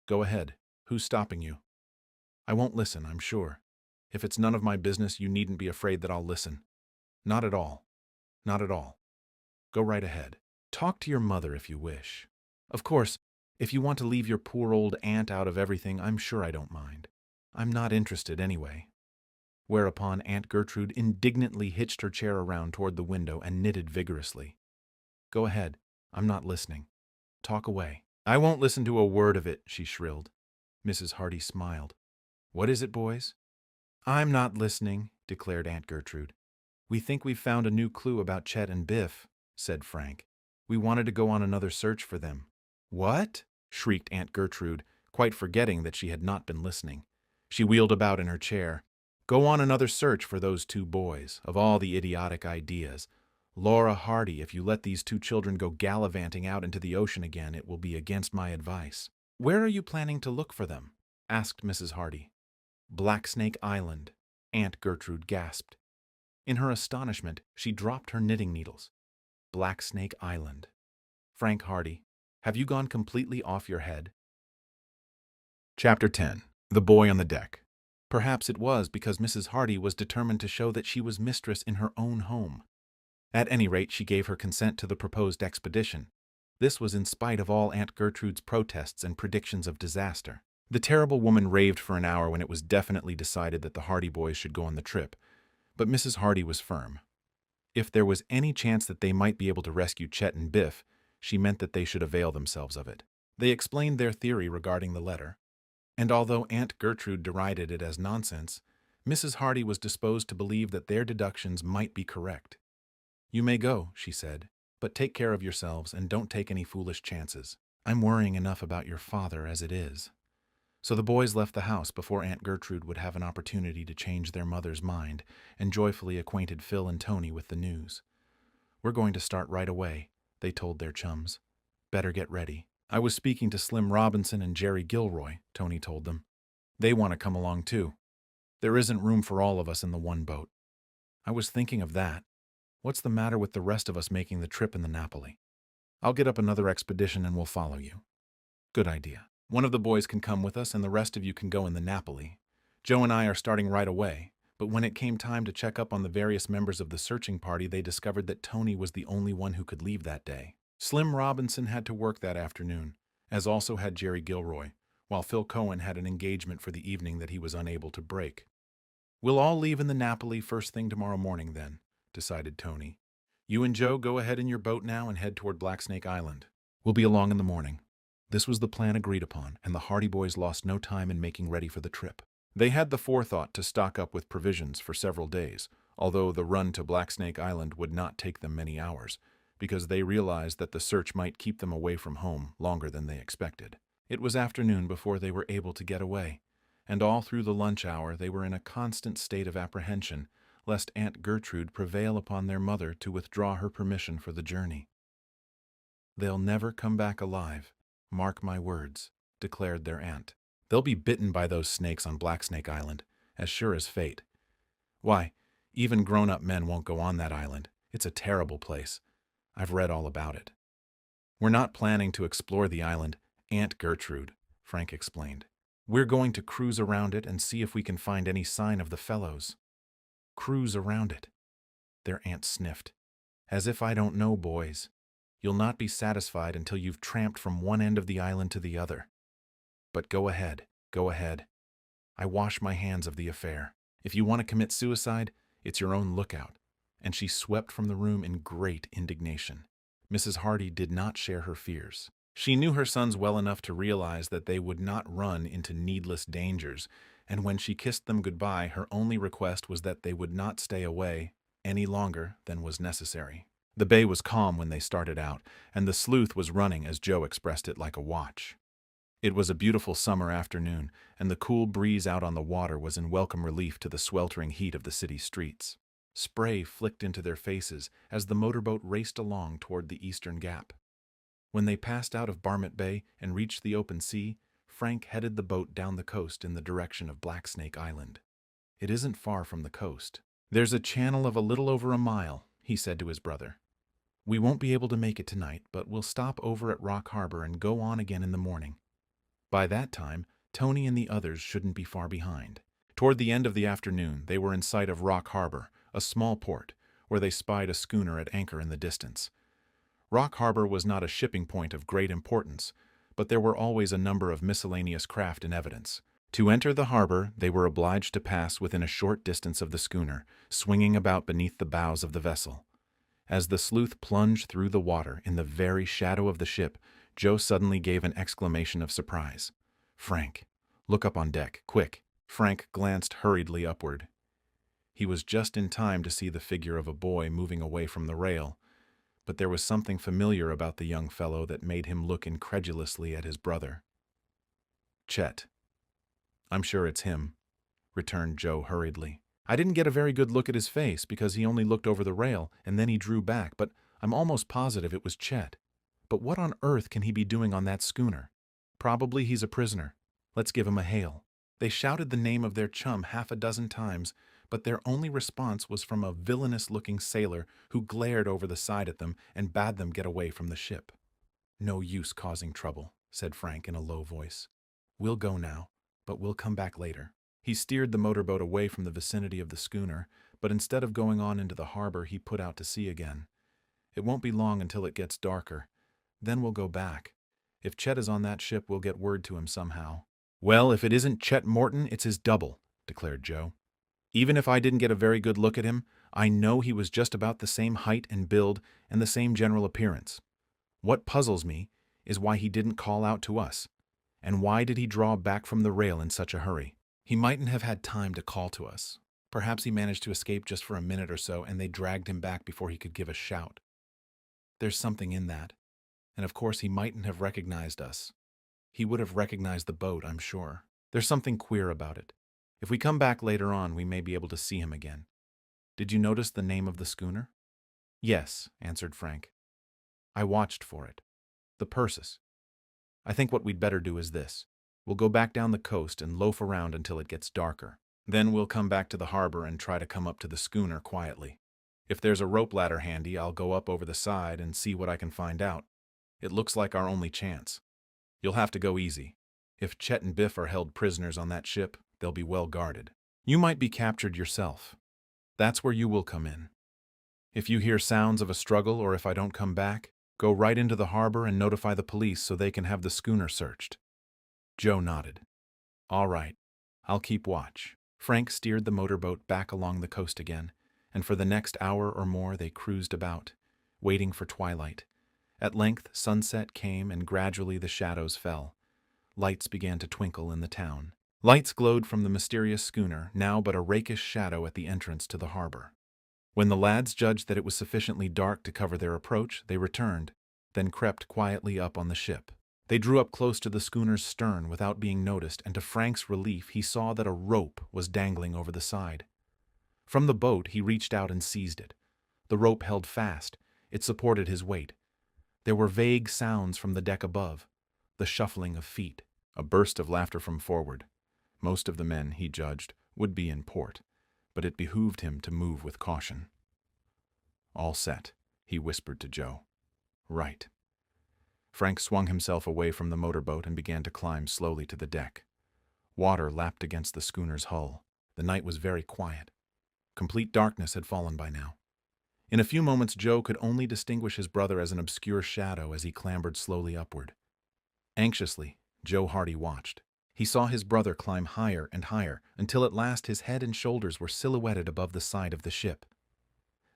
go ahead. Who's stopping you?" "I won't listen, I'm sure. If it's none of my business, you needn't be afraid that I'll listen. Not at all. Not at all. Go right ahead. Talk to your mother if you wish. Of course, if you want to leave your poor old aunt out of everything, I'm sure I don't mind. I'm not interested anyway." Whereupon Aunt Gertrude indignantly hitched her chair around toward the window and knitted vigorously. "Go ahead. I'm not listening. Talk away." "I won't listen to a word of it," she shrilled. Mrs. Hardy smiled. "What is it, boys?" "I'm not listening," declared Aunt Gertrude. "We think we've found a new clue about Chet and Biff," said Frank. "We wanted to go on another search for them." "What?" shrieked Aunt Gertrude, quite forgetting that she had not been listening. She wheeled about in her chair. "Go on another search for those two boys, of all the idiotic ideas. Laura Hardy, if you let these two children go gallivanting out into the ocean again, it will be against my advice." "Where are you planning to look for them?" asked Mrs. Hardy. "Blacksnake Island," Aunt Gertrude gasped. In her astonishment, she dropped her knitting needles. Blacksnake Island. Frank Hardy, have you gone completely off your head? Chapter 10. The Boy on the Deck. Perhaps it was because Mrs. Hardy was determined to show that she was mistress in her own home. At any rate, she gave her consent to the proposed expedition. This was in spite of all Aunt Gertrude's protests and predictions of disaster. The terrible woman raved for an hour when it was definitely decided that the Hardy boys should go on the trip, but Mrs. Hardy was firm. If there was any chance that they might be able to rescue Chet and Biff, she meant that they should avail themselves of it. They explained their theory regarding the letter, and although Aunt Gertrude derided it as nonsense, Mrs. Hardy was disposed to believe that their deductions might be correct. "You may go," she said, "but take care of yourselves and don't take any foolish chances. I'm worrying enough about your father as it is." So the boys left the house before Aunt Gertrude would have an opportunity to change their mother's mind, and joyfully acquainted Phil and Tony with the news. "We're going to start right away," they told their chums. "Better get ready." "I was speaking to Slim Robinson and Jerry Gilroy," Tony told them. "They want to come along too. There isn't room for all of us in the one boat." "I was thinking of that. What's the matter with the rest of us making the trip in the Napoli? I'll get up another expedition and we'll follow you." "Good idea. One of the boys can come with us and the rest of you can go in the Napoli. Joe and I are starting right away, but when it came time to check up on the various members of the searching party, they discovered that Tony was the only one who could leave that day. Slim Robinson had to work that afternoon, as also had Jerry Gilroy, while Phil Cohen had an engagement for the evening that he was unable to break. "We'll all leave in the Napoli first thing tomorrow morning then," decided Tony. "You and Joe go ahead in your boat now and head toward Blacksnake Island. We'll be along in the morning." This was the plan agreed upon, and the Hardy boys lost no time in making ready for the trip. They had the forethought to stock up with provisions for several days, although the run to Blacksnake Island would not take them many hours, because they realized that the search might keep them away from home longer than they expected. It was afternoon before they were able to get away, and all through the lunch hour they were in a constant state of apprehension, lest Aunt Gertrude prevail upon their mother to withdraw her permission for the journey. "They'll never come back alive. Mark my words," declared their aunt. "They'll be bitten by those snakes on Blacksnake Island, as sure as fate. Why, even grown-up men won't go on that island. It's a terrible place. I've read all about it." "We're not planning to explore the island, Aunt Gertrude," Frank explained. "We're going to cruise around it and see if we can find any sign of the fellows." "Cruise around it," their aunt sniffed. "As if I don't know, boys. You'll not be satisfied until you've tramped from one end of the island to the other. But go ahead, go ahead. I wash my hands of the affair. If you want to commit suicide, it's your own lookout." And she swept from the room in great indignation. Mrs. Hardy did not share her fears. She knew her sons well enough to realize that they would not run into needless dangers, and when she kissed them goodbye, her only request was that they would not stay away any longer than was necessary. The bay was calm when they started out, and the sleuth was running, as Joe expressed it, like a watch. It was a beautiful summer afternoon, and the cool breeze out on the water was in welcome relief to the sweltering heat of the city streets. Spray flicked into their faces as the motorboat raced along toward the eastern gap. When they passed out of Barmet Bay and reached the open sea, Frank headed the boat down the coast in the direction of Blacksnake Island. "It isn't far from the coast. There's a channel of a little over a mile," he said to his brother. "We won't be able to make it tonight, but we'll stop over at Rock Harbor and go on again in the morning. By that time, Tony and the others shouldn't be far behind." Toward the end of the afternoon, they were in sight of Rock Harbor, a small port, where they spied a schooner at anchor in the distance. Rock Harbor was not a shipping point of great importance, but there were always a number of miscellaneous craft in evidence. To enter the harbor, they were obliged to pass within a short distance of the schooner, swinging about beneath the bows of the vessel. As the sleuth plunged through the water in the very shadow of the ship, Joe suddenly gave an exclamation of surprise. "Frank, look up on deck, quick." Frank glanced hurriedly upward. He was just in time to see the figure of a boy moving away from the rail, but there was something familiar about the young fellow that made him look incredulously at his brother. "Chet. I'm sure it's him," returned Joe hurriedly. "I didn't get a very good look at his face because he only looked over the rail and then he drew back, but I'm almost positive it was Chet. But what on earth can he be doing on that schooner? Probably he's a prisoner. Let's give him a hail." They shouted the name of their chum half a dozen times, but their only response was from a villainous-looking sailor who glared over the side at them and bade them get away from the ship. "No use causing trouble," said Frank in a low voice. "We'll go now, but we'll come back later." He steered the motorboat away from the vicinity of the schooner, but instead of going on into the harbor, he put out to sea again. "It won't be long until it gets darker. Then we'll go back. If Chet is on that ship, we'll get word to him somehow." "Well, if it isn't Chet Morton, it's his double," declared Joe. "Even if I didn't get a very good look at him, I know he was just about the same height and build and the same general appearance. What puzzles me is why he didn't call out to us. And why did he draw back from the rail in such a hurry? He mightn't have had time to call to us. Perhaps he managed to escape just for a minute or so and they dragged him back before he could give a shout. There's something in that. And of course he mightn't have recognized us. He would have recognized the boat, I'm sure. There's something queer about it. If we come back later on, we may be able to see him again. Did you notice the name of the schooner?" "Yes," answered Frank. "I watched for it. The Persis. I think what we'd better do is this. We'll go back down the coast and loaf around until it gets darker. Then we'll come back to the harbor and try to come up to the schooner quietly. If there's a rope ladder handy, I'll go up over the side and see what I can find out. It looks like our only chance. You'll have to go easy. If Chet and Biff are held prisoners on that ship, they'll be well guarded. You might be captured yourself. That's where you will come in. If you hear sounds of a struggle or if I don't come back, go right into the harbor and notify the police so they can have the schooner searched." Joe nodded. "All right. I'll keep watch." Frank steered the motorboat back along the coast again, and for the next hour or more they cruised about, waiting for twilight. At length sunset came and gradually the shadows fell. Lights began to twinkle in the town. Lights glowed from the mysterious schooner, now but a rakish shadow at the entrance to the harbor. When the lads judged that it was sufficiently dark to cover their approach, they returned, then crept quietly up on the ship. They drew up close to the schooner's stern without being noticed, and to Frank's relief he saw that a rope was dangling over the side. From the boat he reached out and seized it. The rope held fast. It supported his weight. There were vague sounds from the deck above, the shuffling of feet. A burst of laughter from forward. Most of the men, he judged, would be in port, but it behooved him to move with caution. "All set," he whispered to Joe. "Right." Frank swung himself away from the motorboat and began to climb slowly to the deck. Water lapped against the schooner's hull. The night was very quiet. Complete darkness had fallen by now. In a few moments Joe could only distinguish his brother as an obscure shadow as he clambered slowly upward. Anxiously, Joe Hardy watched. He saw his brother climb higher and higher until at last his head and shoulders were silhouetted above the side of the ship.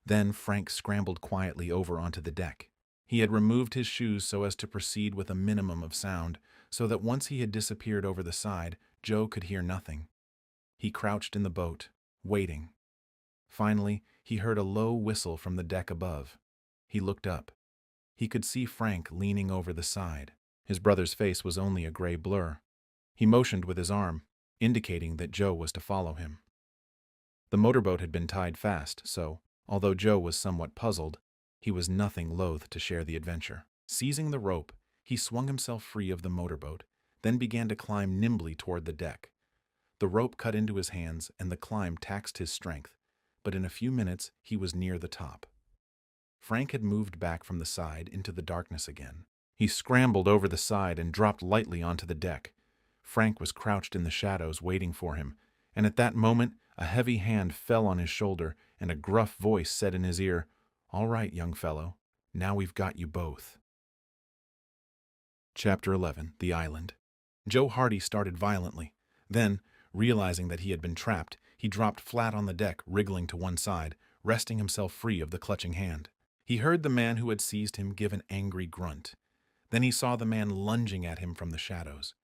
Then Frank scrambled quietly over onto the deck. He had removed his shoes so as to proceed with a minimum of sound, so that once he had disappeared over the side, Joe could hear nothing. He crouched in the boat, waiting. Finally, he heard a low whistle from the deck above. He looked up. He could see Frank leaning over the side. His brother's face was only a gray blur. He motioned with his arm, indicating that Joe was to follow him. The motorboat had been tied fast, so, although Joe was somewhat puzzled, he was nothing loath to share the adventure. Seizing the rope, he swung himself free of the motorboat, then began to climb nimbly toward the deck. The rope cut into his hands, and the climb taxed his strength, but in a few minutes he was near the top. Frank had moved back from the side into the darkness again. He scrambled over the side and dropped lightly onto the deck. Frank was crouched in the shadows waiting for him, and at that moment a heavy hand fell on his shoulder and a gruff voice said in his ear, "All right, young fellow, now we've got you both." Chapter 11. The Island. Joe Hardy started violently. Then, realizing that he had been trapped, he dropped flat on the deck, wriggling to one side, wresting himself free of the clutching hand. He heard the man who had seized him give an angry grunt. Then he saw the man lunging at him from the shadows.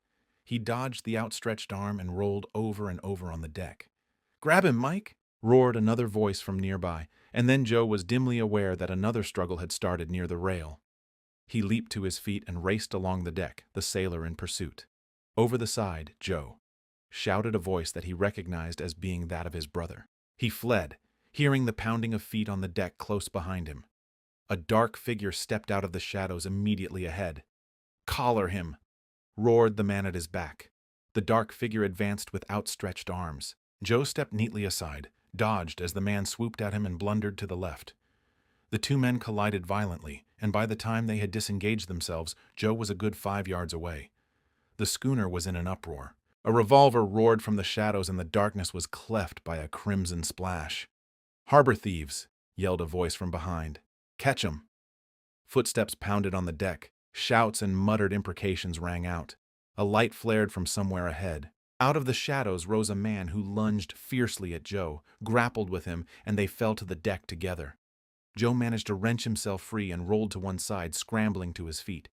He dodged the outstretched arm and rolled over and over on the deck. "Grab him, Mike!" roared another voice from nearby, and then Joe was dimly aware that another struggle had started near the rail. He leaped to his feet and raced along the deck, the sailor in pursuit. Over the side, Joe shouted a voice that he recognized as being that of his brother. He fled, hearing the pounding of feet on the deck close behind him. A dark figure stepped out of the shadows immediately ahead. "Collar him!" roared the man at his back. The dark figure advanced with outstretched arms. Joe stepped neatly aside, dodged as the man swooped at him and blundered to the left. The two men collided violently, and by the time they had disengaged themselves, Joe was a good 5 yards away. The schooner was in an uproar. A revolver roared from the shadows and the darkness was cleft by a crimson splash. "Harbor thieves!" yelled a voice from behind. "Catch 'em!" Footsteps pounded on the deck. Shouts and muttered imprecations rang out. A light flared from somewhere ahead. Out of the shadows rose a man who lunged fiercely at Joe, grappled with him, and they fell to the deck together. Joe managed to wrench himself free and rolled to one side, scrambling to his feet.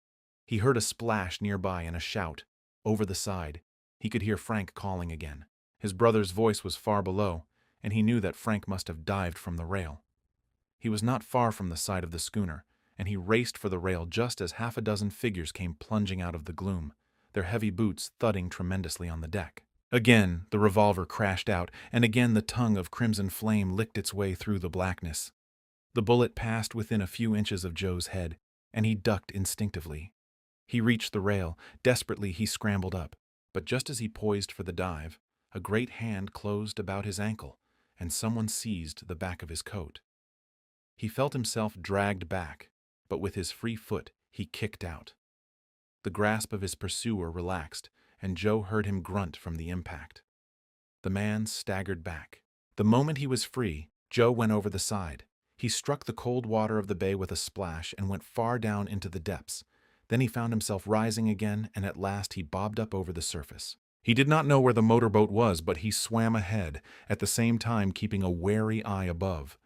He heard a splash nearby and a shout. Over the side, he could hear Frank calling again. His brother's voice was far below, and he knew that Frank must have dived from the rail. He was not far from the side of the schooner, and he raced for the rail just as half a dozen figures came plunging out of the gloom, their heavy boots thudding tremendously on the deck. Again, the revolver crashed out, and again the tongue of crimson flame licked its way through the blackness. The bullet passed within a few inches of Joe's head, and he ducked instinctively. He reached the rail. Desperately, he scrambled up, but just as he poised for the dive, a great hand closed about his ankle, and someone seized the back of his coat. He felt himself dragged back, but with his free foot, he kicked out. The grasp of his pursuer relaxed, and Joe heard him grunt from the impact. The man staggered back. The moment he was free, Joe went over the side. He struck the cold water of the bay with a splash and went far down into the depths. Then he found himself rising again, and at last he bobbed up over the surface. He did not know where the motorboat was, but he swam ahead, at the same time keeping a wary eye above.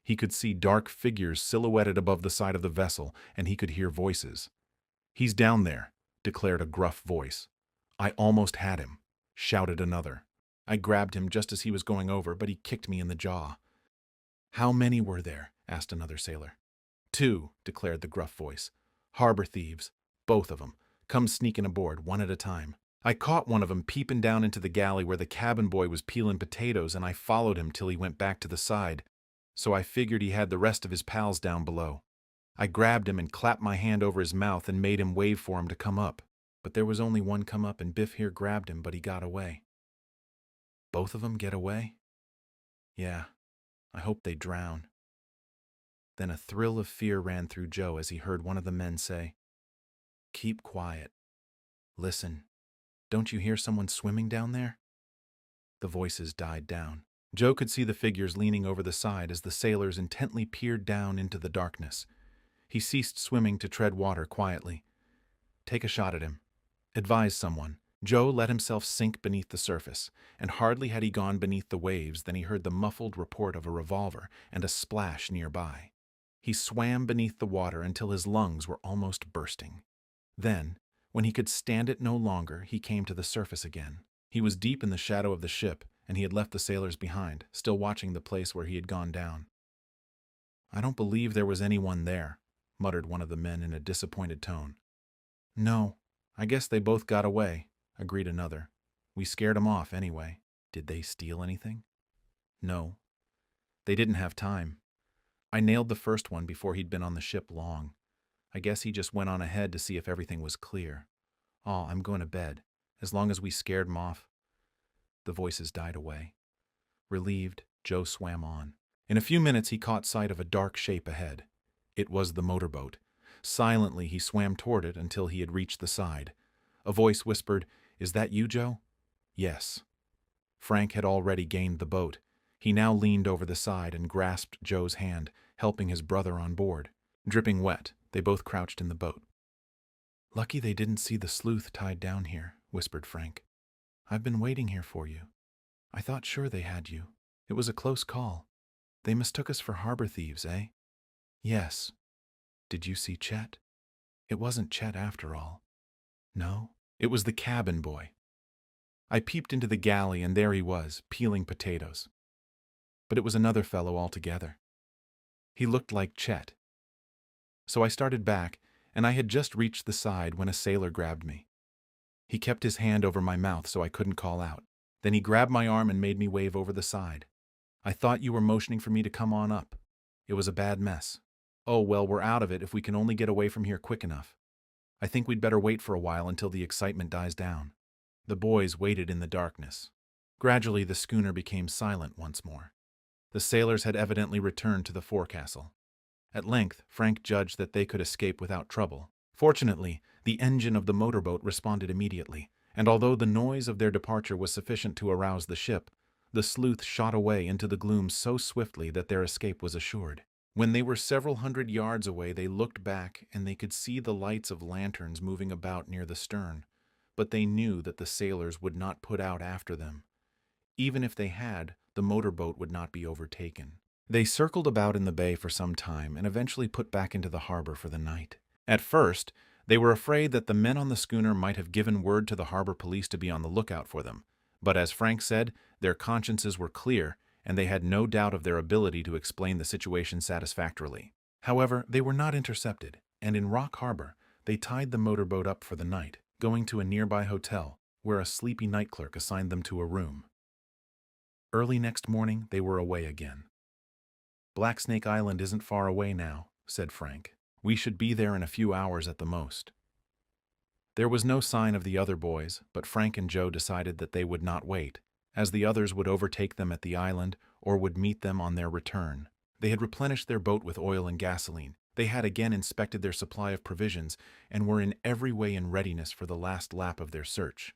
He could see dark figures silhouetted above the side of the vessel, and he could hear voices. "He's down there," declared a gruff voice. "I almost had him," shouted another. "I grabbed him just as he was going over, but he kicked me in the jaw." "How many were there?" asked another sailor. "2," declared the gruff voice. "Harbor thieves, both of 'em. Come sneaking aboard, one at a time. I caught one of 'em peeping down into the galley where the cabin boy was peeling potatoes, and I followed him till he went back to the side. So I figured he had the rest of his pals down below. I grabbed him and clapped my hand over his mouth and made him wave for him to come up. But there was only one come up, and Biff here grabbed him, but he got away." "Both of 'em get away?" "Yeah, I hope they drown." Then a thrill of fear ran through Joe as he heard one of the men say, "Keep quiet. Listen, don't you hear someone swimming down there?" The voices died down. Joe could see the figures leaning over the side as the sailors intently peered down into the darkness. He ceased swimming to tread water quietly. "Take a shot at him. Advise someone." Joe let himself sink beneath the surface, and hardly had he gone beneath the waves than he heard the muffled report of a revolver and a splash nearby. He swam beneath the water until his lungs were almost bursting. Then, when he could stand it no longer, he came to the surface again. He was deep in the shadow of the ship, and he had left the sailors behind, still watching the place where he had gone down. "I don't believe there was anyone there," muttered one of the men in a disappointed tone. "No, I guess they both got away," agreed another. "We scared 'em off anyway." "Did they steal anything?" No, they didn't have time. I nailed the first one before he'd been on the ship long. I guess he just went on ahead to see if everything was clear. Oh, I'm going to bed. As long as we scared him off. The voices died away. Relieved, Joe swam on. In a few minutes, he caught sight of a dark shape ahead. It was the motorboat. Silently, he swam toward it until he had reached the side. A voice whispered, "Is that you, Joe?" Yes. Frank had already gained the boat. He now leaned over the side and grasped Joe's hand, helping his brother on board. Dripping wet, they both crouched in the boat. "Lucky they didn't see the sleuth tied down here," whispered Frank. "I've been waiting here for you. I thought sure they had you. It was a close call. They mistook us for harbor thieves, eh?" "Yes." "Did you see Chet?" "It wasn't Chet after all." "No, it was the cabin boy." I peeped into the galley, and there he was, peeling potatoes. But it was another fellow altogether. He looked like Chet. So I started back, and I had just reached the side when a sailor grabbed me. He kept his hand over my mouth so I couldn't call out. Then he grabbed my arm and made me wave over the side. "I thought you were motioning for me to come on up. It was a bad mess. Oh, well, we're out of it if we can only get away from here quick enough. I think we'd better wait for a while until the excitement dies down." The boys waited in the darkness. Gradually, the schooner became silent once more. The sailors had evidently returned to the forecastle. At length, Frank judged that they could escape without trouble. Fortunately, the engine of the motorboat responded immediately, and although the noise of their departure was sufficient to arouse the ship, the sleuth shot away into the gloom so swiftly that their escape was assured. When they were several hundred yards away, they looked back and they could see the lights of lanterns moving about near the stern, but they knew that the sailors would not put out after them. Even if they had, the motorboat would not be overtaken. They circled about in the bay for some time and eventually put back into the harbor for the night. At first, they were afraid that the men on the schooner might have given word to the harbor police to be on the lookout for them, but as Frank said, their consciences were clear and they had no doubt of their ability to explain the situation satisfactorily. However, they were not intercepted, and in Rock Harbor, they tied the motorboat up for the night, going to a nearby hotel, where a sleepy night clerk assigned them to a room. Early next morning, they were away again. "Blacksnake Island isn't far away now," said Frank. "We should be there in a few hours at the most." There was no sign of the other boys, but Frank and Joe decided that they would not wait, as the others would overtake them at the island or would meet them on their return. They had replenished their boat with oil and gasoline. They had again inspected their supply of provisions and were in every way in readiness for the last lap of their search.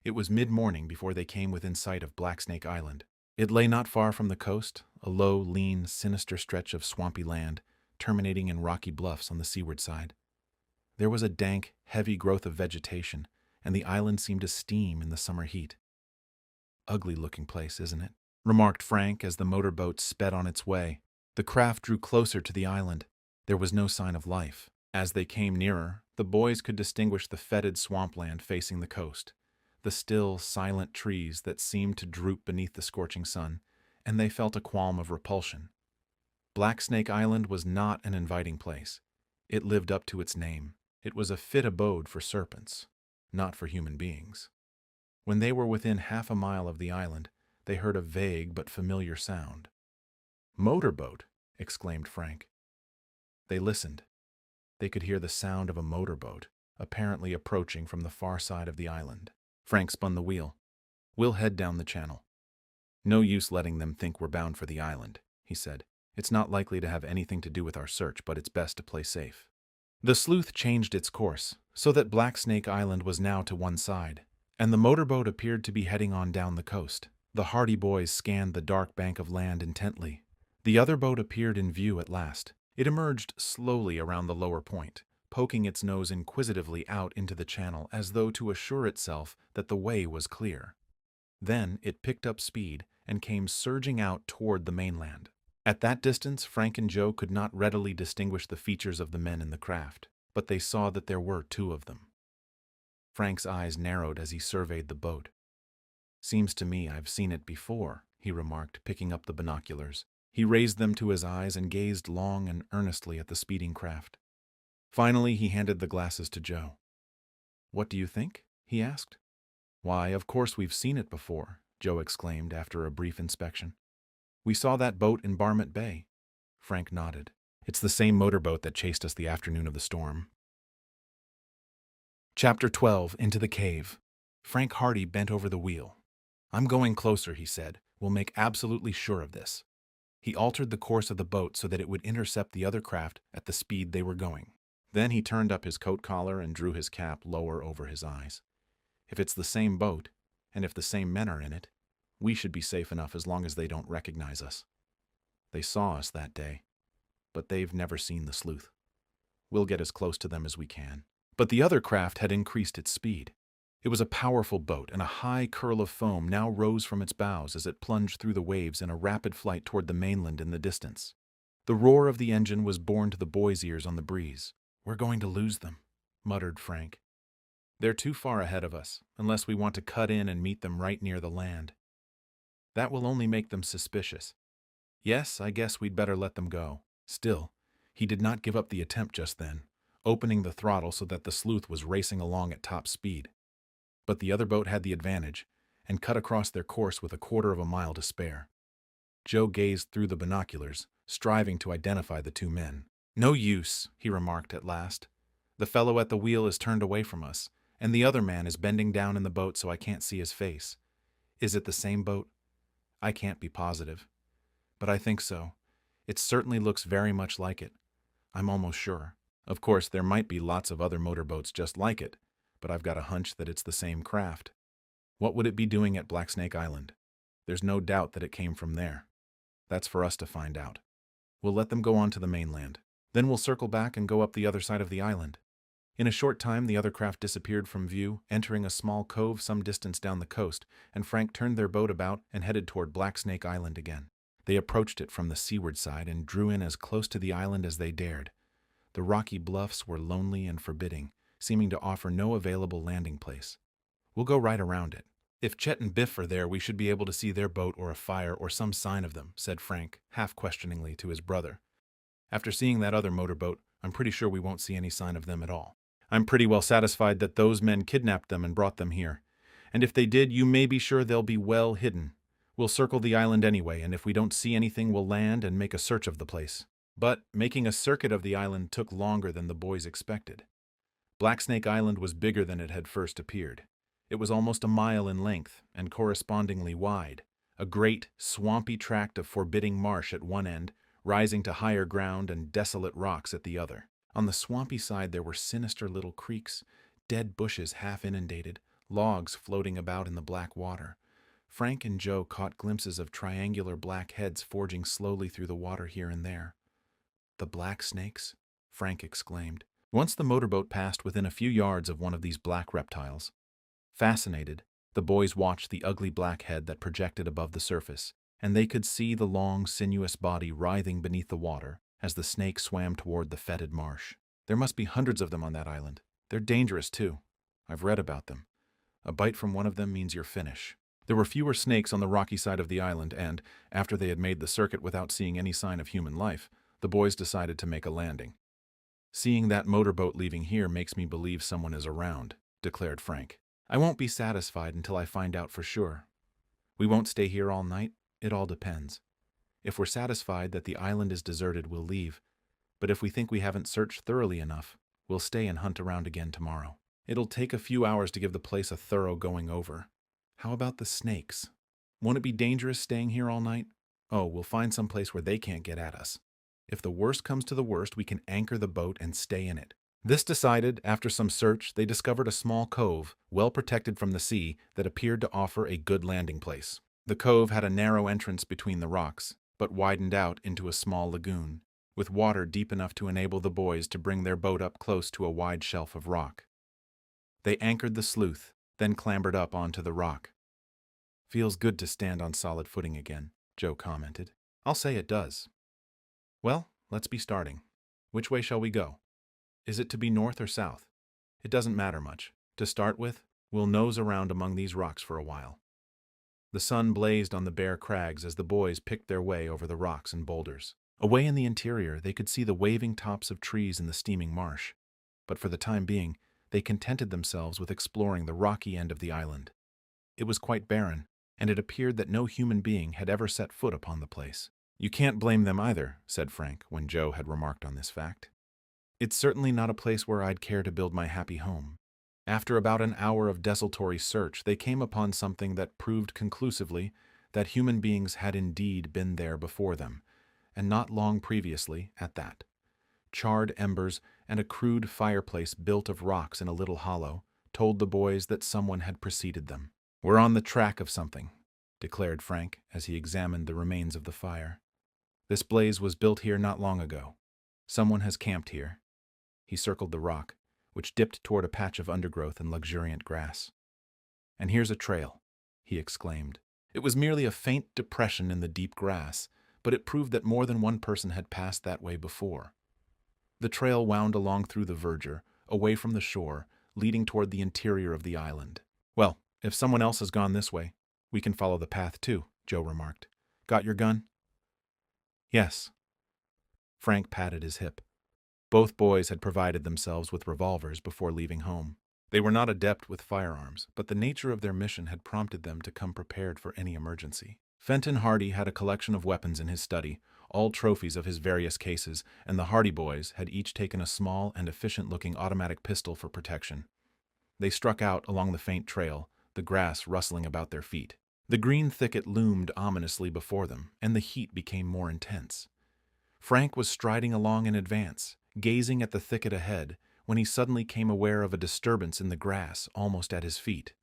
It was mid-morning before they came within sight of Blacksnake Island. It lay not far from the coast, a low, lean, sinister stretch of swampy land, terminating in rocky bluffs on the seaward side. There was a dank, heavy growth of vegetation, and the island seemed to steam in the summer heat. "Ugly-looking place, isn't it?" remarked Frank as the motorboat sped on its way. The craft drew closer to the island. There was no sign of life. As they came nearer, the boys could distinguish the fetid swampland facing the coast, the still, silent trees that seemed to droop beneath the scorching sun, and they felt a qualm of repulsion. Blacksnake Island was not an inviting place. It lived up to its name. It was a fit abode for serpents, not for human beings. When they were within half a mile of the island, they heard a vague but familiar sound. "Motorboat!" exclaimed Frank. They listened. They could hear the sound of a motorboat, apparently approaching from the far side of the island. Frank spun the wheel. "We'll head down the channel." "No use letting them think we're bound for the island," he said. "It's not likely to have anything to do with our search, but it's best to play safe." The sleuth changed its course, so that Blacksnake Island was now to one side, and the motorboat appeared to be heading on down the coast. The hardy boys scanned the dark bank of land intently. The other boat appeared in view at last. It emerged slowly around the lower point, poking its nose inquisitively out into the channel as though to assure itself that the way was clear. Then it picked up speed and came surging out toward the mainland. At that distance, Frank and Joe could not readily distinguish the features of the men in the craft, but they saw that there were two of them. Frank's eyes narrowed as he surveyed the boat. "Seems to me I've seen it before," he remarked, picking up the binoculars. He raised them to his eyes and gazed long and earnestly at the speeding craft. Finally, he handed the glasses to Joe. "What do you think?" he asked. "Why, of course we've seen it before," Joe exclaimed after a brief inspection. We saw that boat in Barmouth Bay. Frank nodded. It's the same motorboat that chased us the afternoon of the storm. Chapter 12. Into the Cave. Frank Hardy bent over the wheel. I'm going closer, he said. We'll make absolutely sure of this. He altered the course of the boat so that it would intercept the other craft at the speed they were going. Then he turned up his coat collar and drew his cap lower over his eyes. If it's the same boat, and if the same men are in it, we should be safe enough as long as they don't recognize us. They saw us that day, but they've never seen the sleuth. We'll get as close to them as we can. But the other craft had increased its speed. It was a powerful boat, and a high curl of foam now rose from its bows as it plunged through the waves in a rapid flight toward the mainland in the distance. The roar of the engine was borne to the boys' ears on the breeze. We're going to lose them, muttered Frank. They're too far ahead of us, unless we want to cut in and meet them right near the land. That will only make them suspicious. Yes, I guess we'd better let them go. Still, he did not give up the attempt just then, opening the throttle so that the sleuth was racing along at top speed. But the other boat had the advantage, and cut across their course with a quarter of a mile to spare. Joe gazed through the binoculars, striving to identify the two men. No use, he remarked at last. The fellow at the wheel is turned away from us, and the other man is bending down in the boat so I can't see his face. Is it the same boat? I can't be positive. But I think so. It certainly looks very much like it. I'm almost sure. Of course, there might be lots of other motorboats just like it, but I've got a hunch that it's the same craft. What would it be doing at Blacksnake Island? There's no doubt that it came from there. That's for us to find out. We'll let them go on to the mainland. Then we'll circle back and go up the other side of the island. In a short time, the other craft disappeared from view, entering a small cove some distance down the coast, and Frank turned their boat about and headed toward Blacksnake Island again. They approached it from the seaward side and drew in as close to the island as they dared. The rocky bluffs were lonely and forbidding, seeming to offer no available landing place. We'll go right around it. If Chet and Biff are there, we should be able to see their boat or a fire or some sign of them, said Frank, half-questioningly to his brother. After seeing that other motorboat, I'm pretty sure we won't see any sign of them at all. I'm pretty well satisfied that those men kidnapped them and brought them here. And if they did, you may be sure they'll be well hidden. We'll circle the island anyway, and if we don't see anything, we'll land and make a search of the place. But making a circuit of the island took longer than the boys expected. Blacksnake Island was bigger than it had first appeared. It was almost a mile in length and correspondingly wide, a great, swampy tract of forbidding marsh at one end, rising to higher ground and desolate rocks at the other. On the swampy side there were sinister little creeks, dead bushes half inundated, logs floating about in the black water. Frank and Joe caught glimpses of triangular black heads forging slowly through the water here and there. The black snakes? Frank exclaimed. Once the motorboat passed within a few yards of one of these black reptiles. Fascinated, the boys watched the ugly black head that projected above the surface, and they could see the long, sinuous body writhing beneath the water as the snake swam toward the fetid marsh. There must be hundreds of them on that island. They're dangerous, too. I've read about them. A bite from one of them means you're finished. There were fewer snakes on the rocky side of the island, and, after they had made the circuit without seeing any sign of human life, the boys decided to make a landing. Seeing that motorboat leaving here makes me believe someone is around, declared Frank. I won't be satisfied until I find out for sure. We won't stay here all night. It all depends. If we're satisfied that the island is deserted, we'll leave. But if we think we haven't searched thoroughly enough, we'll stay and hunt around again tomorrow. It'll take a few hours to give the place a thorough going over. How about the snakes? Won't it be dangerous staying here all night? Oh, we'll find some place where they can't get at us. If the worst comes to the worst, we can anchor the boat and stay in it. This decided, after some search, they discovered a small cove, well protected from the sea, that appeared to offer a good landing place. The cove had a narrow entrance between the rocks, but widened out into a small lagoon, with water deep enough to enable the boys to bring their boat up close to a wide shelf of rock. They anchored the sleuth, then clambered up onto the rock. Feels good to stand on solid footing again, Joe commented. I'll say it does. Well, let's be starting. Which way shall we go? Is it to be north or south? It doesn't matter much. To start with, we'll nose around among these rocks for a while. The sun blazed on the bare crags as the boys picked their way over the rocks and boulders. Away in the interior, they could see the waving tops of trees in the steaming marsh. But for the time being, they contented themselves with exploring the rocky end of the island. It was quite barren, and it appeared that no human being had ever set foot upon the place. "You can't blame them either," said Frank, when Joe had remarked on this fact. "It's certainly not a place where I'd care to build my happy home." After about an hour of desultory search, they came upon something that proved conclusively that human beings had indeed been there before them, and not long previously at that. Charred embers and a crude fireplace built of rocks in a little hollow told the boys that someone had preceded them. "We're on the track of something," declared Frank as he examined the remains of the fire. "This blaze was built here not long ago. Someone has camped here." He circled the rock, which dipped toward a patch of undergrowth and luxuriant grass. "And here's a trail," he exclaimed. It was merely a faint depression in the deep grass, but it proved that more than one person had passed that way before. The trail wound along through the verdure, away from the shore, leading toward the interior of the island. "Well, if someone else has gone this way, we can follow the path too," Joe remarked. "Got your gun?" "Yes." Frank patted his hip. Both boys had provided themselves with revolvers before leaving home. They were not adept with firearms, but the nature of their mission had prompted them to come prepared for any emergency. Fenton Hardy had a collection of weapons in his study, all trophies of his various cases, and the Hardy boys had each taken a small and efficient-looking automatic pistol for protection. They struck out along the faint trail, the grass rustling about their feet. The green thicket loomed ominously before them, and the heat became more intense. Frank was striding along in advance, gazing at the thicket ahead, when he suddenly came aware of a disturbance in the grass almost at his feet.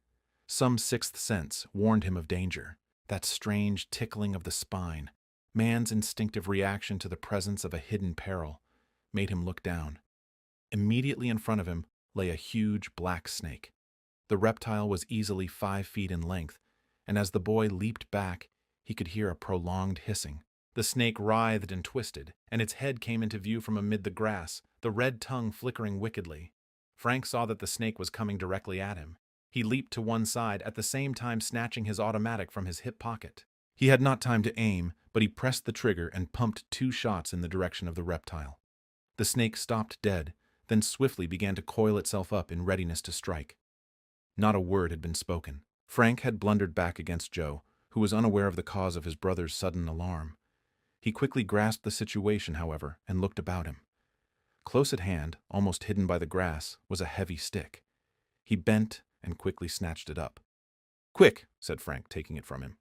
Some sixth sense warned him of danger, that strange tickling of the spine. Man's instinctive reaction to the presence of a hidden peril made him look down. Immediately in front of him lay a huge black snake. The reptile was easily 5 feet in length, and as the boy leaped back, he could hear a prolonged hissing. The snake writhed and twisted, and its head came into view from amid the grass, the red tongue flickering wickedly. Frank saw that the snake was coming directly at him. He leaped to one side, at the same time snatching his automatic from his hip pocket. He had not time to aim, but he pressed the trigger and pumped 2 shots in the direction of the reptile. The snake stopped dead, then swiftly began to coil itself up in readiness to strike. Not a word had been spoken. Frank had blundered back against Joe, who was unaware of the cause of his brother's sudden alarm. He quickly grasped the situation, however, and looked about him. Close at hand, almost hidden by the grass, was a heavy stick. He bent and quickly snatched it up. "Quick," said Frank, taking it from him.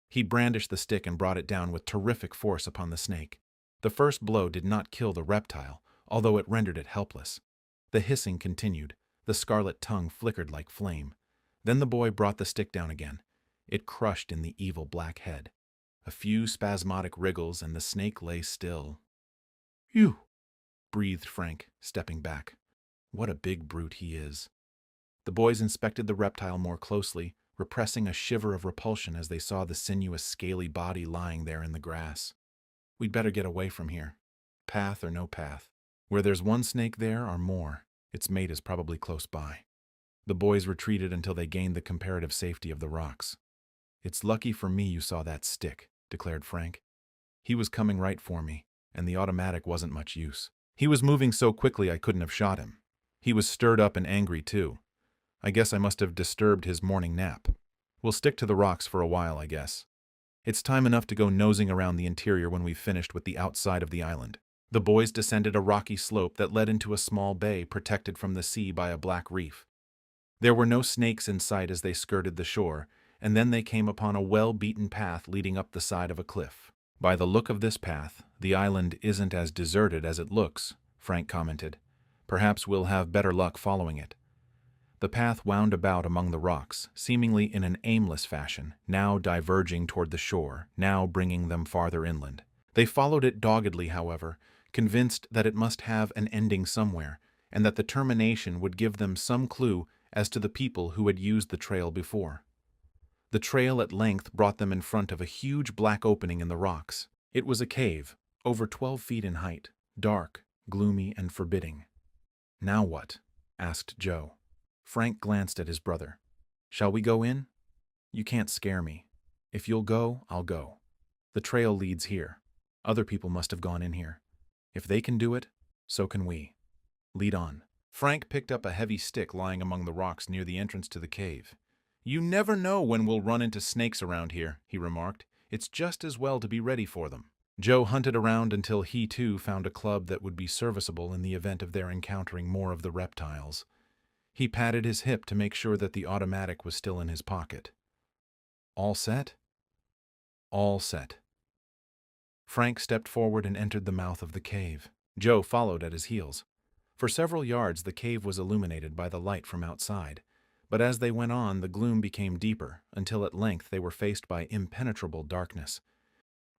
He brandished the stick and brought it down with terrific force upon the snake. The first blow did not kill the reptile, although it rendered it helpless. The hissing continued. The scarlet tongue flickered like flame. Then the boy brought the stick down again. It crushed in the evil black head. A few spasmodic wriggles, and the snake lay still. "You," breathed Frank, stepping back. "What a big brute he is." The boys inspected the reptile more closely, repressing a shiver of repulsion as they saw the sinuous, scaly body lying there in the grass. "We'd better get away from here. Path or no path. Where there's one snake there are more. Its mate is probably close by." The boys retreated until they gained the comparative safety of the rocks. "It's lucky for me you saw that stick," declared Frank. "He was coming right for me, and the automatic wasn't much use. He was moving so quickly I couldn't have shot him. He was stirred up and angry too. I guess I must have disturbed his morning nap. We'll stick to the rocks for a while, I guess. It's time enough to go nosing around the interior when we've finished with the outside of the island." The boys descended a rocky slope that led into a small bay protected from the sea by a black reef. There were no snakes in sight as they skirted the shore, and then they came upon a well-beaten path leading up the side of a cliff. "By the look of this path, the island isn't as deserted as it looks," Frank commented. "Perhaps we'll have better luck following it." The path wound about among the rocks, seemingly in an aimless fashion, now diverging toward the shore, now bringing them farther inland. They followed it doggedly, however, convinced that it must have an ending somewhere, and that the termination would give them some clue as to the people who had used the trail before. The trail at length brought them in front of a huge black opening in the rocks. It was a cave, over 12 feet in height, dark, gloomy, and forbidding. "Now what?" asked Joe. Frank glanced at his brother. "Shall we go in? You can't scare me. If you'll go, I'll go. The trail leads here. Other people must have gone in here. If they can do it, so can we. Lead on." Frank picked up a heavy stick lying among the rocks near the entrance to the cave. "You never know when we'll run into snakes around here," he remarked. "It's just as well to be ready for them." Joe hunted around until he, too, found a club that would be serviceable in the event of their encountering more of the reptiles. He patted his hip to make sure that the automatic was still in his pocket. All set? All set. Frank stepped forward and entered the mouth of the cave. Joe followed at his heels. For several yards the cave was illuminated by the light from outside, but as they went on the gloom became deeper, until at length they were faced by impenetrable darkness.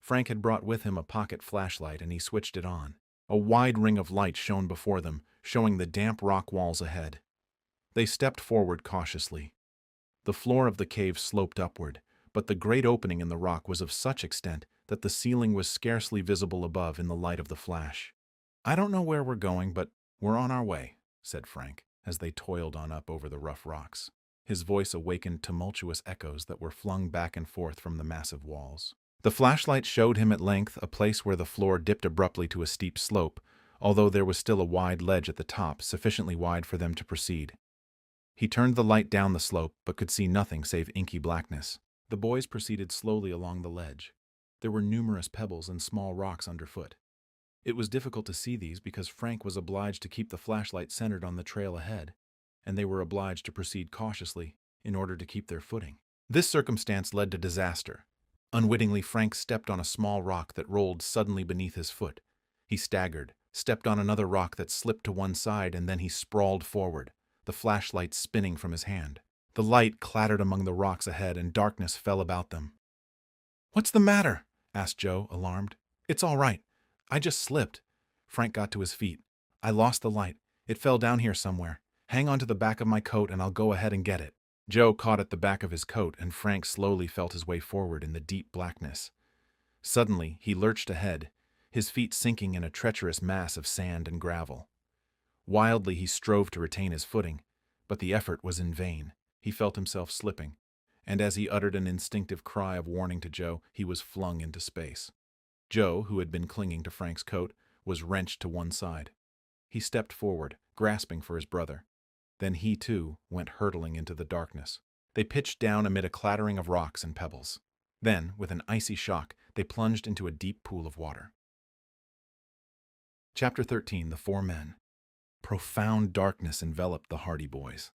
Frank had brought with him a pocket flashlight and he switched it on. A wide ring of light shone before them, showing the damp rock walls ahead. They stepped forward cautiously. The floor of the cave sloped upward, but the great opening in the rock was of such extent that the ceiling was scarcely visible above in the light of the flash. "I don't know where we're going, but we're on our way," said Frank, as they toiled on up over the rough rocks. His voice awakened tumultuous echoes that were flung back and forth from the massive walls. The flashlight showed him at length a place where the floor dipped abruptly to a steep slope, although there was still a wide ledge at the top, sufficiently wide for them to proceed. He turned the light down the slope, but could see nothing save inky blackness. The boys proceeded slowly along the ledge. There were numerous pebbles and small rocks underfoot. It was difficult to see these because Frank was obliged to keep the flashlight centered on the trail ahead, and they were obliged to proceed cautiously in order to keep their footing. This circumstance led to disaster. Unwittingly, Frank stepped on a small rock that rolled suddenly beneath his foot. He staggered, stepped on another rock that slipped to one side, and then he sprawled forward, the flashlight spinning from his hand. The light clattered among the rocks ahead, and darkness fell about them. "What's the matter?" asked Joe, alarmed. "It's all right. I just slipped." Frank got to his feet. "I lost the light. It fell down here somewhere. Hang on to the back of my coat and I'll go ahead and get it." Joe caught at the back of his coat, and Frank slowly felt his way forward in the deep blackness. Suddenly, he lurched ahead, his feet sinking in a treacherous mass of sand and gravel. Wildly, he strove to retain his footing, but the effort was in vain. He felt himself slipping, and as he uttered an instinctive cry of warning to Joe, he was flung into space. Joe, who had been clinging to Frank's coat, was wrenched to one side. He stepped forward, grasping for his brother. Then he, too, went hurtling into the darkness. They pitched down amid a clattering of rocks and pebbles. Then, with an icy shock, they plunged into a deep pool of water. Chapter 13. The Four Men. Profound darkness enveloped the Hardy Boys.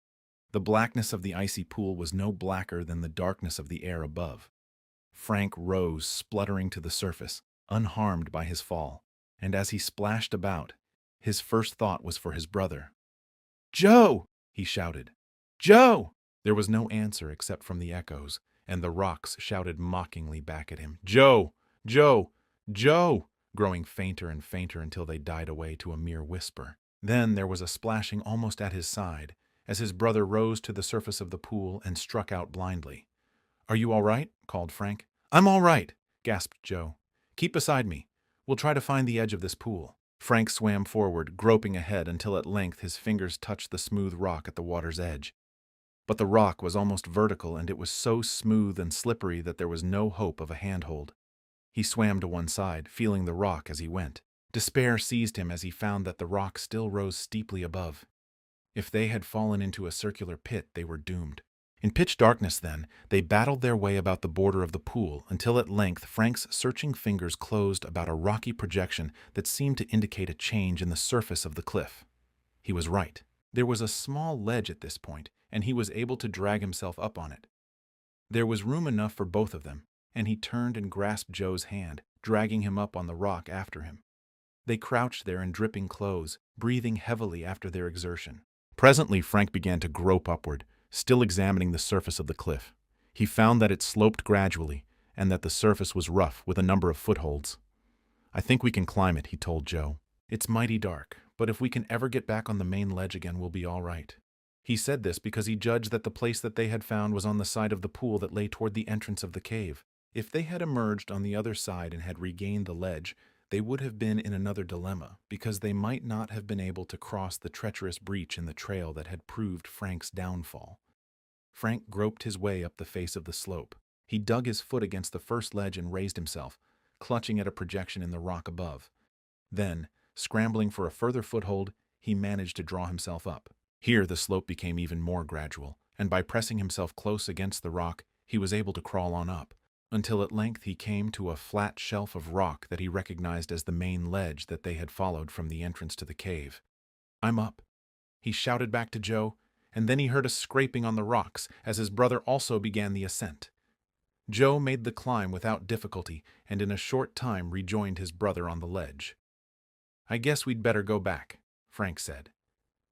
The blackness of the icy pool was no blacker than the darkness of the air above. Frank rose, spluttering to the surface, unharmed by his fall, and as he splashed about, his first thought was for his brother. "Joe!" he shouted. "Joe!" There was no answer except from the echoes, and the rocks shouted mockingly back at him. "Joe! Joe! Joe!" growing fainter and fainter until they died away to a mere whisper. Then there was a splashing almost at his side, as his brother rose to the surface of the pool and struck out blindly. "Are you all right?" called Frank. "I'm all right," gasped Joe. "Keep beside me. We'll try to find the edge of this pool." Frank swam forward, groping ahead until at length his fingers touched the smooth rock at the water's edge. But the rock was almost vertical, and it was so smooth and slippery that there was no hope of a handhold. He swam to one side, feeling the rock as he went. Despair seized him as he found that the rock still rose steeply above. If they had fallen into a circular pit, they were doomed. In pitch darkness, then, they battled their way about the border of the pool until at length Frank's searching fingers closed about a rocky projection that seemed to indicate a change in the surface of the cliff. He was right. There was a small ledge at this point, and he was able to drag himself up on it. There was room enough for both of them, and he turned and grasped Joe's hand, dragging him up on the rock after him. They crouched there in dripping clothes, breathing heavily after their exertion. Presently Frank began to grope upward, still examining the surface of the cliff. He found that it sloped gradually, and that the surface was rough with a number of footholds. "I think we can climb it," he told Joe. "It's mighty dark, but if we can ever get back on the main ledge again, we'll be all right." He said this because he judged that the place that they had found was on the side of the pool that lay toward the entrance of the cave. If they had emerged on the other side and had regained the ledge, they would have been in another dilemma, because they might not have been able to cross the treacherous breach in the trail that had proved Frank's downfall. Frank groped his way up the face of the slope. He dug his foot against the first ledge and raised himself, clutching at a projection in the rock above. Then, scrambling for a further foothold, he managed to draw himself up. Here the slope became even more gradual, and by pressing himself close against the rock, he was able to crawl on up, until at length he came to a flat shelf of rock that he recognized as the main ledge that they had followed from the entrance to the cave. "I'm up," he shouted back to Joe, and then he heard a scraping on the rocks as his brother also began the ascent. Joe made the climb without difficulty and in a short time rejoined his brother on the ledge. "I guess we'd better go back," Frank said.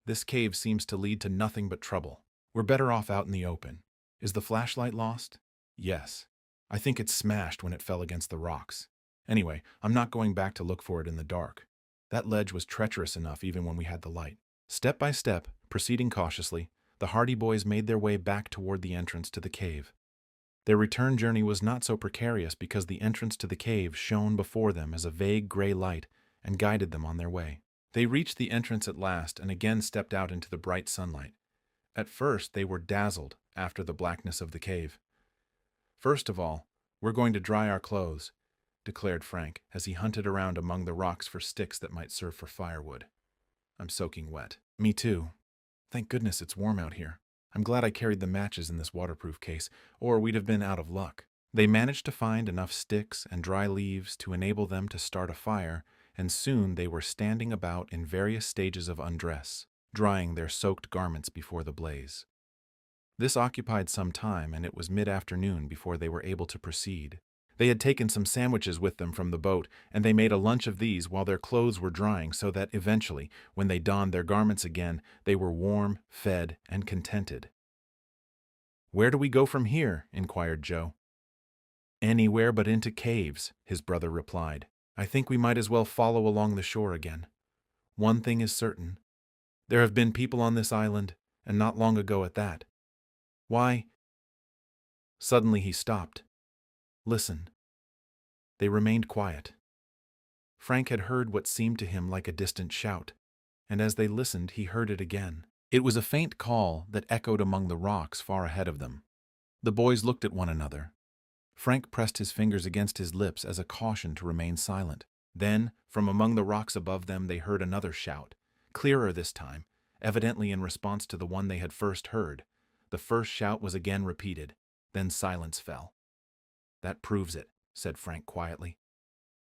"This cave seems to lead to nothing but trouble. We're better off out in the open. Is the flashlight lost?" "Yes. I think it smashed when it fell against the rocks. Anyway, I'm not going back to look for it in the dark. That ledge was treacherous enough even when we had the light." Step by step, proceeding cautiously, the Hardy Boys made their way back toward the entrance to the cave. Their return journey was not so precarious because the entrance to the cave shone before them as a vague gray light and guided them on their way. They reached the entrance at last and again stepped out into the bright sunlight. At first, they were dazzled after the blackness of the cave. "First of all, we're going to dry our clothes," declared Frank as he hunted around among the rocks for sticks that might serve for firewood. "I'm soaking wet." "Me too. Thank goodness it's warm out here. I'm glad I carried the matches in this waterproof case, or we'd have been out of luck." They managed to find enough sticks and dry leaves to enable them to start a fire, and soon they were standing about in various stages of undress, drying their soaked garments before the blaze. This occupied some time, and it was mid-afternoon before they were able to proceed. They had taken some sandwiches with them from the boat, and they made a lunch of these while their clothes were drying so that eventually, when they donned their garments again, they were warm, fed, and contented. "Where do we go from here?" inquired Joe. "Anywhere but into caves," his brother replied. "I think we might as well follow along the shore again. One thing is certain. There have been people on this island, and not long ago at that. Why—" Suddenly he stopped. "Listen." They remained quiet. Frank had heard what seemed to him like a distant shout, and as they listened he heard it again. It was a faint call that echoed among the rocks far ahead of them. The boys looked at one another. Frank pressed his fingers against his lips as a caution to remain silent. Then, from among the rocks above them, they heard another shout, clearer this time, evidently in response to the one they had first heard. The first shout was again repeated. Then silence fell. "That proves it," said Frank quietly.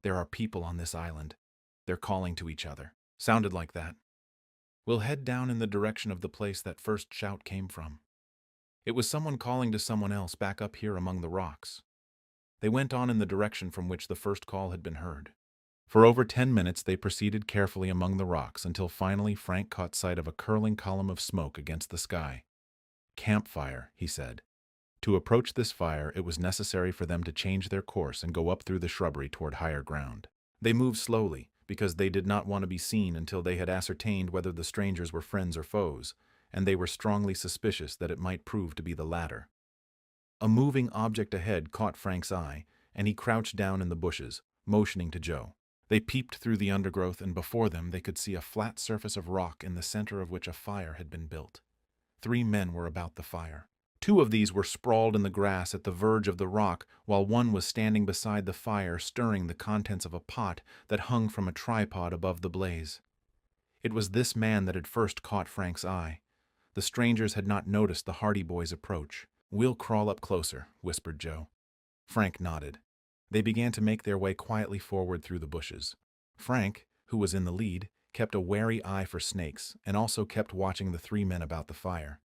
"There are people on this island. They're calling to each other." Sounded like that. "We'll head down in the direction of the place that first shout came from. It was someone calling to someone else back up here among the rocks." They went on in the direction from which the first call had been heard. For over 10 minutes they proceeded carefully among the rocks until finally Frank caught sight of a curling column of smoke against the sky. "Campfire," he said. To approach this fire, it was necessary for them to change their course and go up through the shrubbery toward higher ground. They moved slowly, because they did not want to be seen until they had ascertained whether the strangers were friends or foes, and they were strongly suspicious that it might prove to be the latter. A moving object ahead caught Frank's eye, and he crouched down in the bushes, motioning to Joe. They peeped through the undergrowth, and before them they could see a flat surface of rock in the center of which a fire had been built. 3 men were about the fire. 2 of these were sprawled in the grass at the verge of the rock, while one was standing beside the fire stirring the contents of a pot that hung from a tripod above the blaze. It was this man that had first caught Frank's eye. The strangers had not noticed the Hardy Boys' approach. "We'll crawl up closer," whispered Joe. Frank nodded. They began to make their way quietly forward through the bushes. Frank, who was in the lead, kept a wary eye for snakes and also kept watching the 3 men about the fire.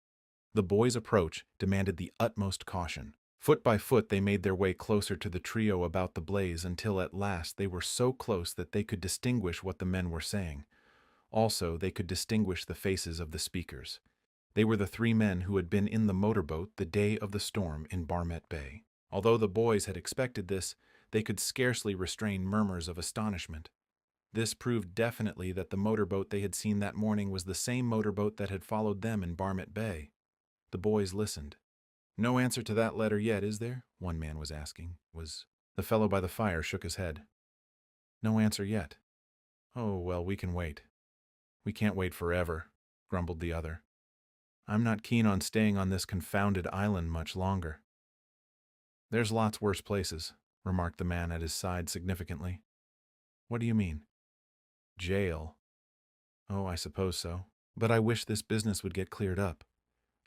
The boys' approach demanded the utmost caution. Foot by foot they made their way closer to the trio about the blaze until at last they were so close that they could distinguish what the men were saying. Also, they could distinguish the faces of the speakers. They were the 3 men who had been in the motorboat the day of the storm in Barmet Bay. Although the boys had expected this, they could scarcely restrain murmurs of astonishment. This proved definitely that the motorboat they had seen that morning was the same motorboat that had followed them in Barmet Bay. The boys listened. "No answer to that letter yet, is there?" one man was asking. The fellow by the fire shook his head. "No answer yet. Oh, well, we can wait." "We can't wait forever," grumbled the other. "I'm not keen on staying on this confounded island much longer." "There's lots worse places," remarked the man at his side significantly. "What do you mean?" "Jail." "Oh, I suppose so. But I wish this business would get cleared up.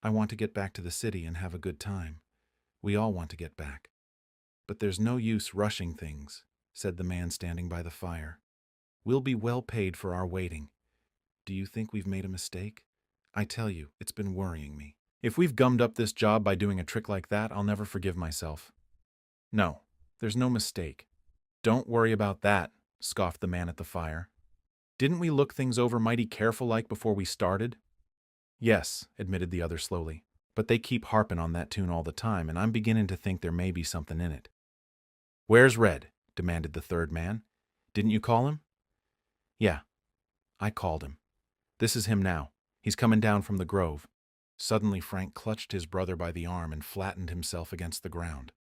I want to get back to the city and have a good time. We all want to get back. But there's no use rushing things, said the man standing by the fire. We'll be well paid for our waiting. Do you think we've made a mistake? I tell you, it's been worrying me. If we've gummed up this job by doing a trick like that, I'll never forgive myself. No, there's no mistake. Don't worry about that, scoffed the man at the fire. Didn't we look things over mighty careful-like before we started? Yes, admitted the other slowly, but they keep harping on that tune all the time, and I'm beginning to think there may be something in it. Where's Red? Demanded the third man. Didn't you call him? Yeah, I called him. This is him now. He's coming down from the grove. Suddenly Frank clutched his brother by the arm and flattened himself against the ground.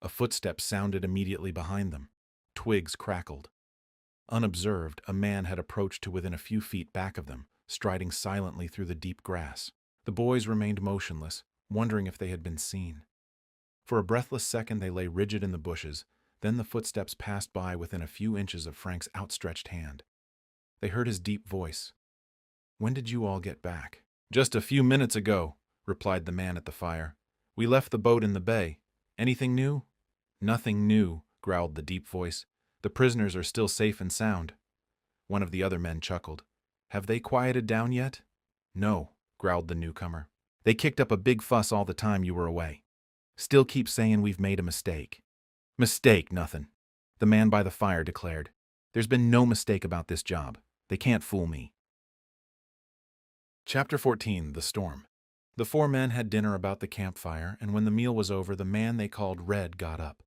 A footstep sounded immediately behind them. Twigs crackled. Unobserved, a man had approached to within a few feet back of them, striding silently through the deep grass. The boys remained motionless, wondering if they had been seen. For a breathless second they lay rigid in the bushes, then the footsteps passed by within a few inches of Frank's outstretched hand. They heard his deep voice. When did you all get back? Just a few minutes ago, replied the man at the fire. We left the boat in the bay. Anything new? Nothing new, growled the deep voice. The prisoners are still safe and sound. One of the other men chuckled. Have they quieted down yet? No, growled the newcomer. They kicked up a big fuss all the time you were away. Still keep saying we've made a mistake. Mistake, nothing, the man by the fire declared. There's been no mistake about this job. They can't fool me. Chapter 14, The Storm. The four men had dinner about the campfire, and when the meal was over, the man they called Red got up.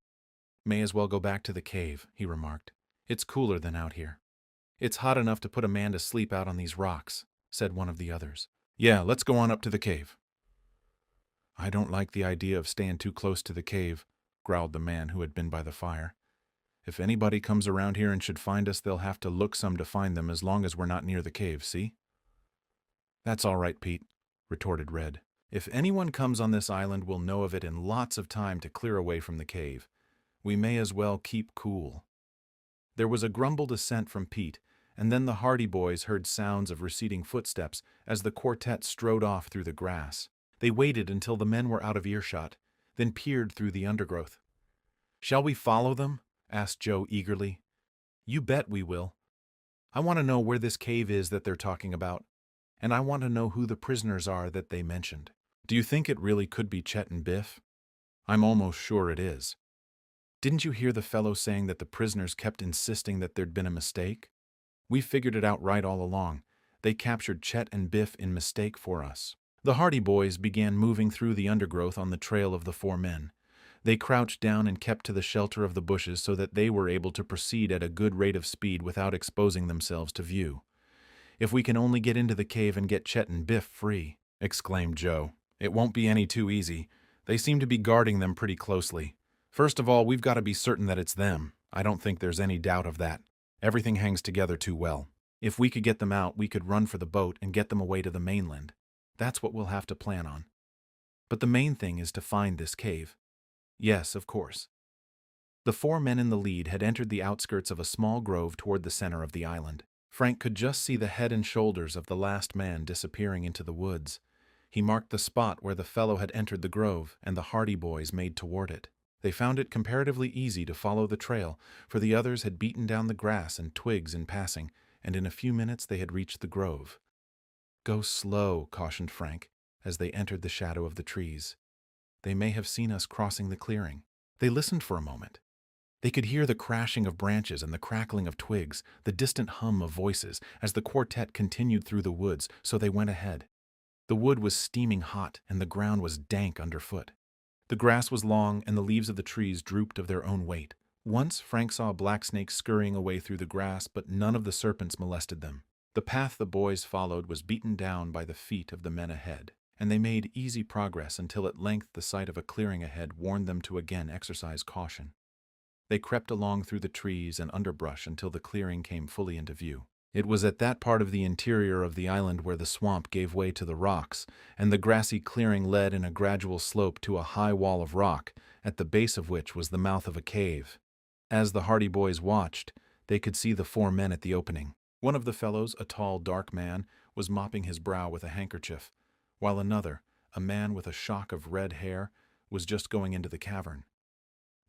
May as well go back to the cave, he remarked. It's cooler than out here. It's hot enough to put a man to sleep out on these rocks, said one of the others. Yeah, let's go on up to the cave. I don't like the idea of staying too close to the cave, growled the man who had been by the fire. If anybody comes around here and should find us, they'll have to look some to find them as long as we're not near the cave, see? That's all right, Pete, retorted Red. If anyone comes on this island, we'll know of it in lots of time to clear away from the cave. We may as well keep cool. There was a grumbled assent from Pete, and then the Hardy boys heard sounds of receding footsteps as the quartet strode off through the grass. They waited until the men were out of earshot, then peered through the undergrowth. Shall we follow them? Asked Joe eagerly. You bet we will. I want to know where this cave is that they're talking about, and I want to know who the prisoners are that they mentioned. Do you think it really could be Chet and Biff? I'm almost sure it is. Didn't you hear the fellow saying that the prisoners kept insisting that there'd been a mistake? We figured it out right all along. They captured Chet and Biff in mistake for us. The Hardy boys began moving through the undergrowth on the trail of the four men. They crouched down and kept to the shelter of the bushes so that they were able to proceed at a good rate of speed without exposing themselves to view. If we can only get into the cave and get Chet and Biff free, exclaimed Joe. It won't be any too easy. They seem to be guarding them pretty closely. First of all, we've got to be certain that it's them. I don't think there's any doubt of that. Everything hangs together too well. If we could get them out, we could run for the boat and get them away to the mainland. That's what we'll have to plan on. But the main thing is to find this cave. Yes, of course. The four men in the lead had entered the outskirts of a small grove toward the center of the island. Frank could just see the head and shoulders of the last man disappearing into the woods. He marked the spot where the fellow had entered the grove, and the Hardy boys made toward it. They found it comparatively easy to follow the trail, for the others had beaten down the grass and twigs in passing, and in a few minutes they had reached the grove. Go slow, cautioned Frank, as they entered the shadow of the trees. They may have seen us crossing the clearing. They listened for a moment. They could hear the crashing of branches and the crackling of twigs, the distant hum of voices, as the quartet continued through the woods, so they went ahead. The wood was steaming hot, and the ground was dank underfoot. The grass was long, and the leaves of the trees drooped of their own weight. Once Frank saw a blacksnake scurrying away through the grass, but none of the serpents molested them. The path the boys followed was beaten down by the feet of the men ahead, and they made easy progress until at length the sight of a clearing ahead warned them to again exercise caution. They crept along through the trees and underbrush until the clearing came fully into view. It was at that part of the interior of the island where the swamp gave way to the rocks, and the grassy clearing led in a gradual slope to a high wall of rock, at the base of which was the mouth of a cave. As the Hardy boys watched, they could see the four men at the opening. One of the fellows, a tall, dark man, was mopping his brow with a handkerchief, while another, a man with a shock of red hair, was just going into the cavern.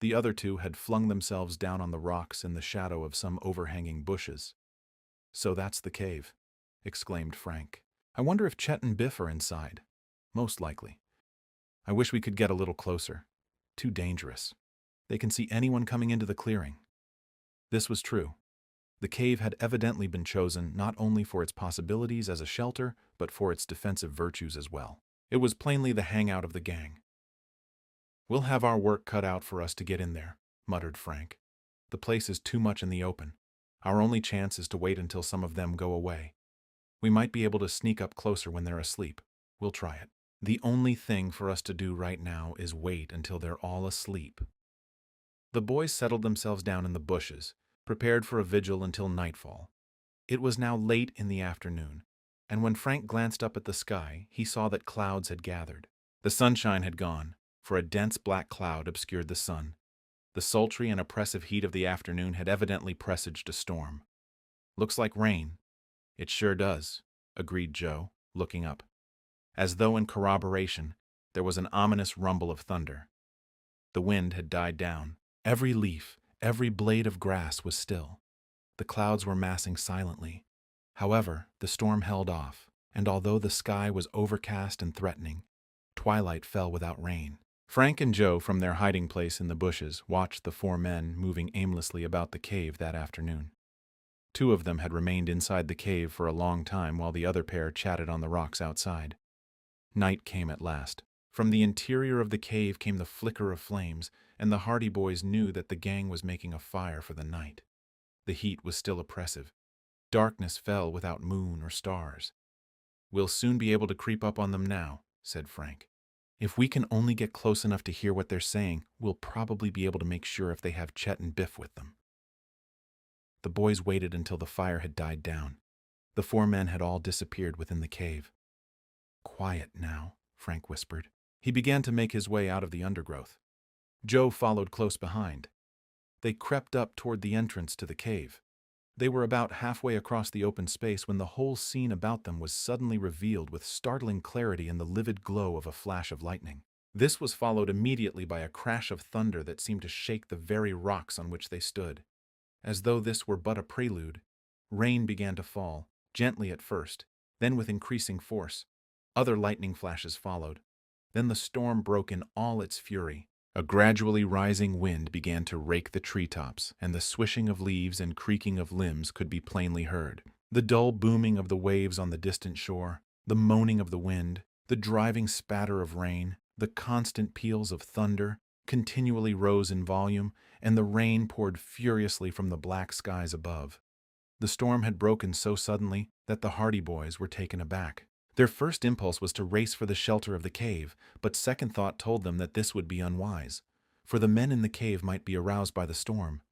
The other two had flung themselves down on the rocks in the shadow of some overhanging bushes. "So that's the cave," exclaimed Frank. "I wonder if Chet and Biff are inside. Most likely. I wish we could get a little closer. Too dangerous. They can see anyone coming into the clearing." This was true. The cave had evidently been chosen not only for its possibilities as a shelter, but for its defensive virtues as well. It was plainly the hangout of the gang. "We'll have our work cut out for us to get in there," muttered Frank. "The place is too much in the open. Our only chance is to wait until some of them go away. We might be able to sneak up closer when they're asleep. We'll try it. The only thing for us to do right now is wait until they're all asleep." The boys settled themselves down in the bushes, prepared for a vigil until nightfall. It was now late in the afternoon, and when Frank glanced up at the sky, he saw that clouds had gathered. The sunshine had gone, for a dense black cloud obscured the sun. The sultry and oppressive heat of the afternoon had evidently presaged a storm. "Looks like rain." "It sure does," agreed Joe, looking up. As though in corroboration, there was an ominous rumble of thunder. The wind had died down. Every leaf, every blade of grass was still. The clouds were massing silently. However, the storm held off, and although the sky was overcast and threatening, twilight fell without rain. Frank and Joe, from their hiding place in the bushes, watched the four men moving aimlessly about the cave that afternoon. Two of them had remained inside the cave for a long time while the other pair chatted on the rocks outside. Night came at last. From the interior of the cave came the flicker of flames, and the Hardy Boys knew that the gang was making a fire for the night. The heat was still oppressive. Darkness fell without moon or stars. "We'll soon be able to creep up on them now," said Frank. "If we can only get close enough to hear what they're saying, we'll probably be able to make sure if they have Chet and Biff with them." The boys waited until the fire had died down. The four men had all disappeared within the cave. "Quiet now," Frank whispered. He began to make his way out of the undergrowth. Joe followed close behind. They crept up toward the entrance to the cave. They were about halfway across the open space when the whole scene about them was suddenly revealed with startling clarity in the livid glow of a flash of lightning. This was followed immediately by a crash of thunder that seemed to shake the very rocks on which they stood. As though this were but a prelude, rain began to fall, gently at first, then with increasing force. Other lightning flashes followed. Then the storm broke in all its fury. A gradually rising wind began to rake the treetops, and the swishing of leaves and creaking of limbs could be plainly heard. The dull booming of the waves on the distant shore, the moaning of the wind, the driving spatter of rain, the constant peals of thunder, continually rose in volume, and the rain poured furiously from the black skies above. The storm had broken so suddenly that the Hardy Boys were taken aback. Their first impulse was to race for the shelter of the cave, but second thought told them that this would be unwise, for the men in the cave might be aroused by the storm.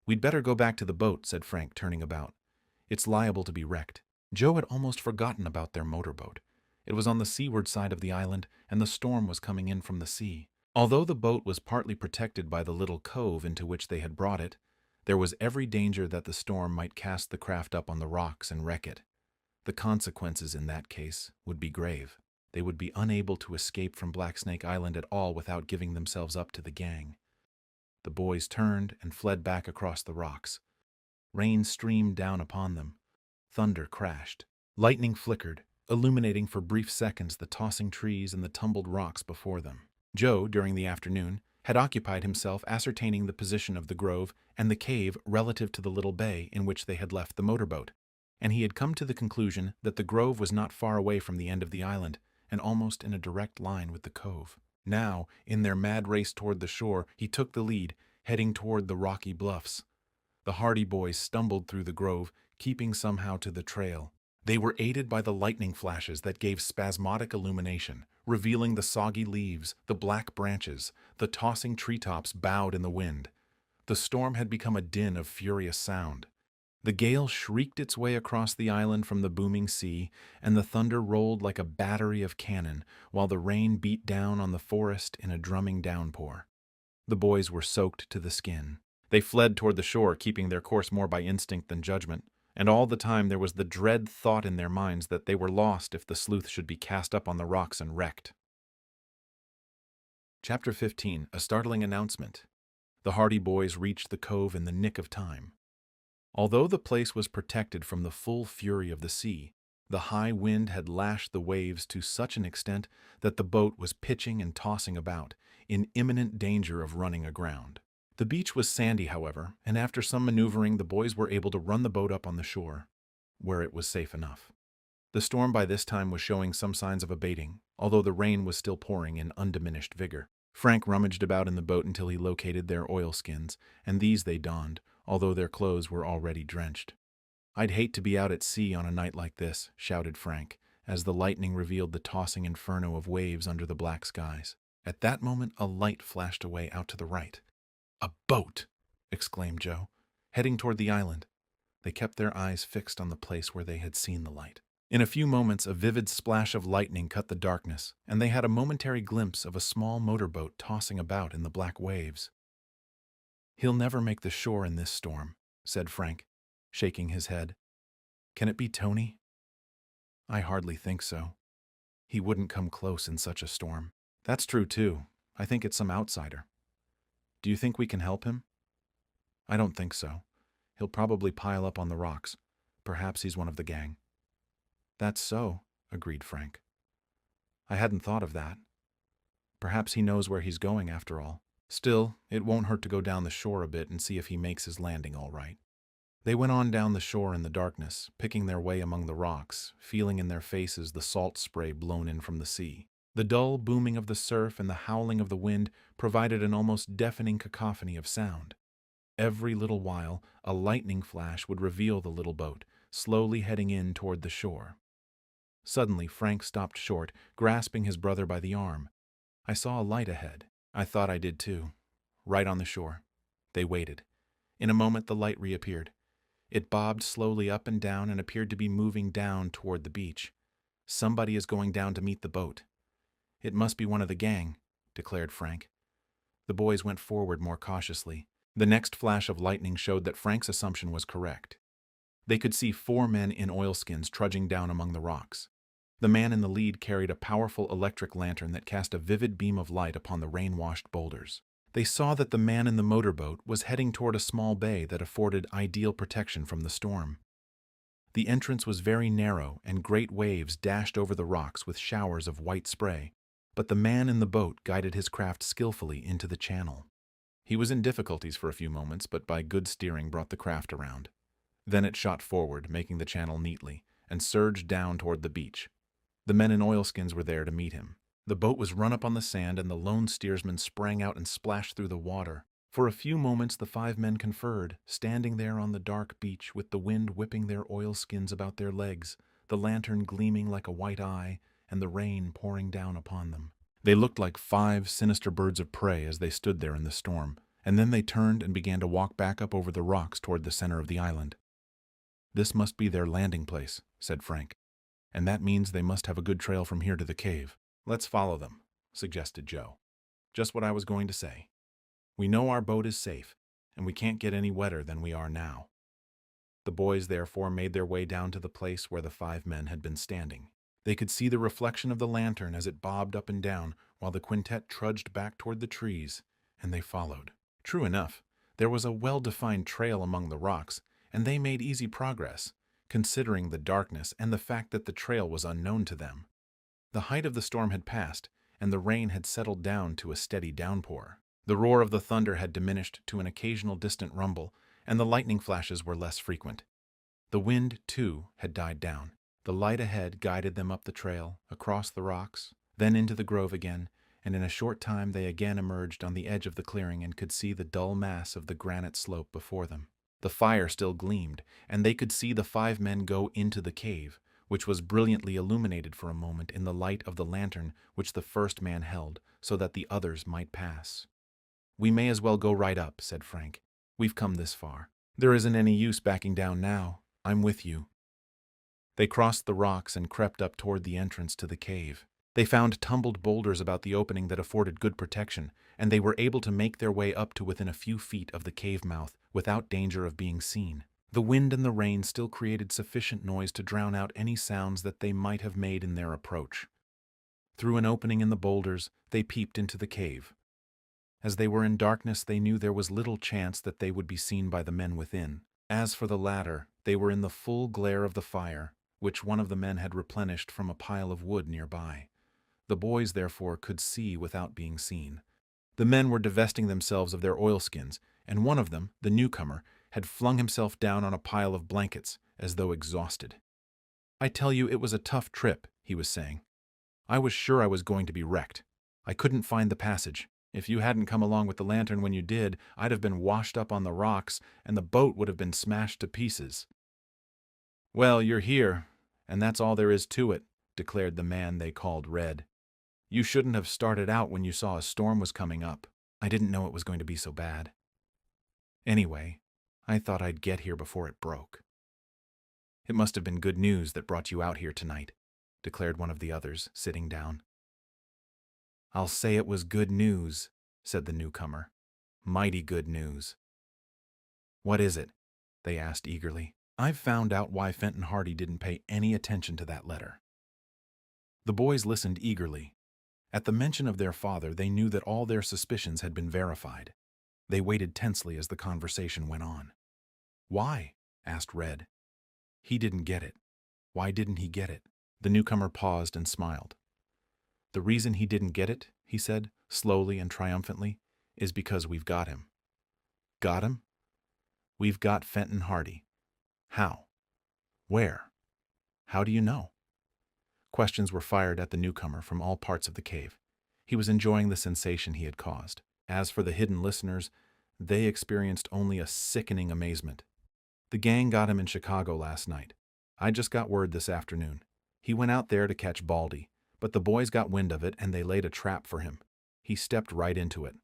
"We'd better go back to the boat," said Frank, turning about. "It's liable to be wrecked." Joe had almost forgotten about their motorboat. It was on the seaward side of the island, and the storm was coming in from the sea. Although the boat was partly protected by the little cove into which they had brought it, there was every danger that the storm might cast the craft up on the rocks and wreck it. The consequences in that case would be grave. They would be unable to escape from Blacksnake Island at all without giving themselves up to the gang. The boys turned and fled back across the rocks. Rain streamed down upon them. Thunder crashed. Lightning flickered, illuminating for brief seconds the tossing trees and the tumbled rocks before them. Joe, during the afternoon, had occupied himself ascertaining the position of the grove and the cave relative to the little bay in which they had left the motorboat, and he had come to the conclusion that the grove was not far away from the end of the island and almost in a direct line with the cove. Now, in their mad race toward the shore, he took the lead, heading toward the rocky bluffs. The Hardy Boys stumbled through the grove, keeping somehow to the trail. They were aided by the lightning flashes that gave spasmodic illumination, revealing the soggy leaves, the black branches, the tossing treetops bowed in the wind. The storm had become a din of furious sound. The gale shrieked its way across the island from the booming sea, and the thunder rolled like a battery of cannon, while the rain beat down on the forest in a drumming downpour. The boys were soaked to the skin. They fled toward the shore, keeping their course more by instinct than judgment, And all the time there was the dread thought in their minds that they were lost if the sleuth should be cast up on the rocks and wrecked. Chapter 15. A Startling Announcement. The Hardy boys reached the cove in the nick of time. Although the place was protected from the full fury of the sea, the high wind had lashed the waves to such an extent that the boat was pitching and tossing about, in imminent danger of running aground. The beach was sandy, however, and after some maneuvering the boys were able to run the boat up on the shore, where it was safe enough. The storm by this time was showing some signs of abating, although the rain was still pouring in undiminished vigor. Frank rummaged about in the boat until he located their oilskins, and these they donned, although their clothes were already drenched. "I'd hate to be out at sea on a night like this," shouted Frank, as the lightning revealed the tossing inferno of waves under the black skies. At that moment a light flashed away out to the right. "A boat!" exclaimed Joe, heading toward the island. They kept their eyes fixed on the place where they had seen the light. In a few moments a vivid splash of lightning cut the darkness, and they had a momentary glimpse of a small motorboat tossing about in the black waves. "He'll never make the shore in this storm," said Frank, shaking his head. "Can it be Tony?" "I hardly think so. He wouldn't come close in such a storm." "That's true, too. I think it's some outsider." "Do you think we can help him?" "I don't think so. He'll probably pile up on the rocks. Perhaps he's one of the gang." "That's so," agreed Frank. "I hadn't thought of that. Perhaps he knows where he's going after all. Still, it won't hurt to go down the shore a bit and see if he makes his landing all right." They went on down the shore in the darkness, picking their way among the rocks, feeling in their faces the salt spray blown in from the sea. The dull booming of the surf and the howling of the wind provided an almost deafening cacophony of sound. Every little while, a lightning flash would reveal the little boat, slowly heading in toward the shore. Suddenly, Frank stopped short, grasping his brother by the arm. "I saw a light ahead." "I thought I did too. Right on the shore." They waited. In a moment the light reappeared. It bobbed slowly up and down and appeared to be moving down toward the beach. "Somebody is going down to meet the boat." "It must be one of the gang," declared Frank. The boys went forward more cautiously. The next flash of lightning showed that Frank's assumption was correct. They could see 4 men in oilskins trudging down among the rocks. The man in the lead carried a powerful electric lantern that cast a vivid beam of light upon the rain-washed boulders. They saw that the man in the motorboat was heading toward a small bay that afforded ideal protection from the storm. The entrance was very narrow, and great waves dashed over the rocks with showers of white spray, but the man in the boat guided his craft skillfully into the channel. He was in difficulties for a few moments, but by good steering brought the craft around. Then it shot forward, making the channel neatly, and surged down toward the beach. The men in oilskins were there to meet him. The boat was run up on the sand, and the lone steersman sprang out and splashed through the water. For a few moments the 5 men conferred, standing there on the dark beach with the wind whipping their oilskins about their legs, the lantern gleaming like a white eye, and the rain pouring down upon them. They looked like 5 sinister birds of prey as they stood there in the storm, and then they turned and began to walk back up over the rocks toward the center of the island. "This must be their landing place," said Frank, "and that means they must have a good trail from here to the cave." "Let's follow them," suggested Joe. "Just what I was going to say. We know our boat is safe, and we can't get any wetter than we are now." The boys therefore made their way down to the place where the 5 men had been standing. They could see the reflection of the lantern as it bobbed up and down, while the quintet trudged back toward the trees, and they followed. True enough, there was a well-defined trail among the rocks, and they made easy progress, considering the darkness and the fact that the trail was unknown to them. The height of the storm had passed, and the rain had settled down to a steady downpour. The roar of the thunder had diminished to an occasional distant rumble, and the lightning flashes were less frequent. The wind, too, had died down. The light ahead guided them up the trail, across the rocks, then into the grove again, and in a short time they again emerged on the edge of the clearing and could see the dull mass of the granite slope before them. The fire still gleamed, and they could see the 5 men go into the cave, which was brilliantly illuminated for a moment in the light of the lantern which the first man held, so that the others might pass. "We may as well go right up," said Frank. "We've come this far. There isn't any use backing down now. I'm with you." They crossed the rocks and crept up toward the entrance to the cave. They found tumbled boulders about the opening that afforded good protection, and they were able to make their way up to within a few feet of the cave mouth without danger of being seen. The wind and the rain still created sufficient noise to drown out any sounds that they might have made in their approach. Through an opening in the boulders, they peeped into the cave. As they were in darkness, they knew there was little chance that they would be seen by the men within. As for the latter, they were in the full glare of the fire, which one of the men had replenished from a pile of wood nearby. The boys, therefore, could see without being seen. The men were divesting themselves of their oilskins, and one of them, the newcomer, had flung himself down on a pile of blankets, as though exhausted. "I tell you, it was a tough trip," he was saying. "I was sure I was going to be wrecked. I couldn't find the passage. If you hadn't come along with the lantern when you did, I'd have been washed up on the rocks, and the boat would have been smashed to pieces." "Well, you're here, and that's all there is to it," declared the man they called Red. "You shouldn't have started out when you saw a storm was coming up. I didn't know it was going to be so bad. Anyway, I thought I'd get here before it broke." "It must have been good news that brought you out here tonight," declared one of the others, sitting down. "I'll say it was good news," said the newcomer. "Mighty good news." "What is it?" they asked eagerly. "I've found out why Fenton Hardy didn't pay any attention to that letter." The boys listened eagerly. At the mention of their father, they knew that all their suspicions had been verified. They waited tensely as the conversation went on. "Why?" asked Red. "He didn't get it. Why didn't he get it?" The newcomer paused and smiled. "The reason he didn't get it," he said, slowly and triumphantly, "is because we've got him." "Got him?" "We've got Fenton Hardy." "How? Where? How do you know?" Questions were fired at the newcomer from all parts of the cave. He was enjoying the sensation he had caused. As for the hidden listeners, they experienced only a sickening amazement. "The gang got him in Chicago last night. I just got word this afternoon. He went out there to catch Baldy, but the boys got wind of it and they laid a trap for him. He stepped right into it."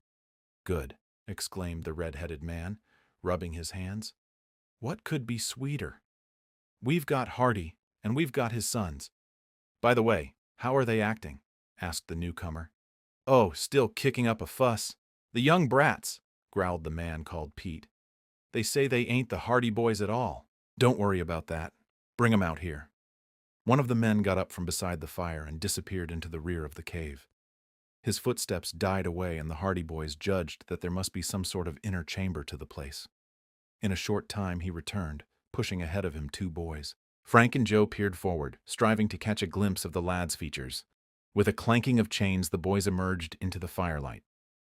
"Good," exclaimed the red-headed man, rubbing his hands. "What could be sweeter? We've got Hardy, and we've got his sons. By the way, how are they acting?" asked the newcomer. "Oh, still kicking up a fuss. The young brats," growled the man called Pete. "They say they ain't the Hardy boys at all." "Don't worry about that. Bring 'em out here." One of the men got up from beside the fire and disappeared into the rear of the cave. His footsteps died away, and the Hardy boys judged that there must be some sort of inner chamber to the place. In a short time he returned, pushing ahead of him 2 boys. Frank and Joe peered forward, striving to catch a glimpse of the lad's features. With a clanking of chains, the boys emerged into the firelight.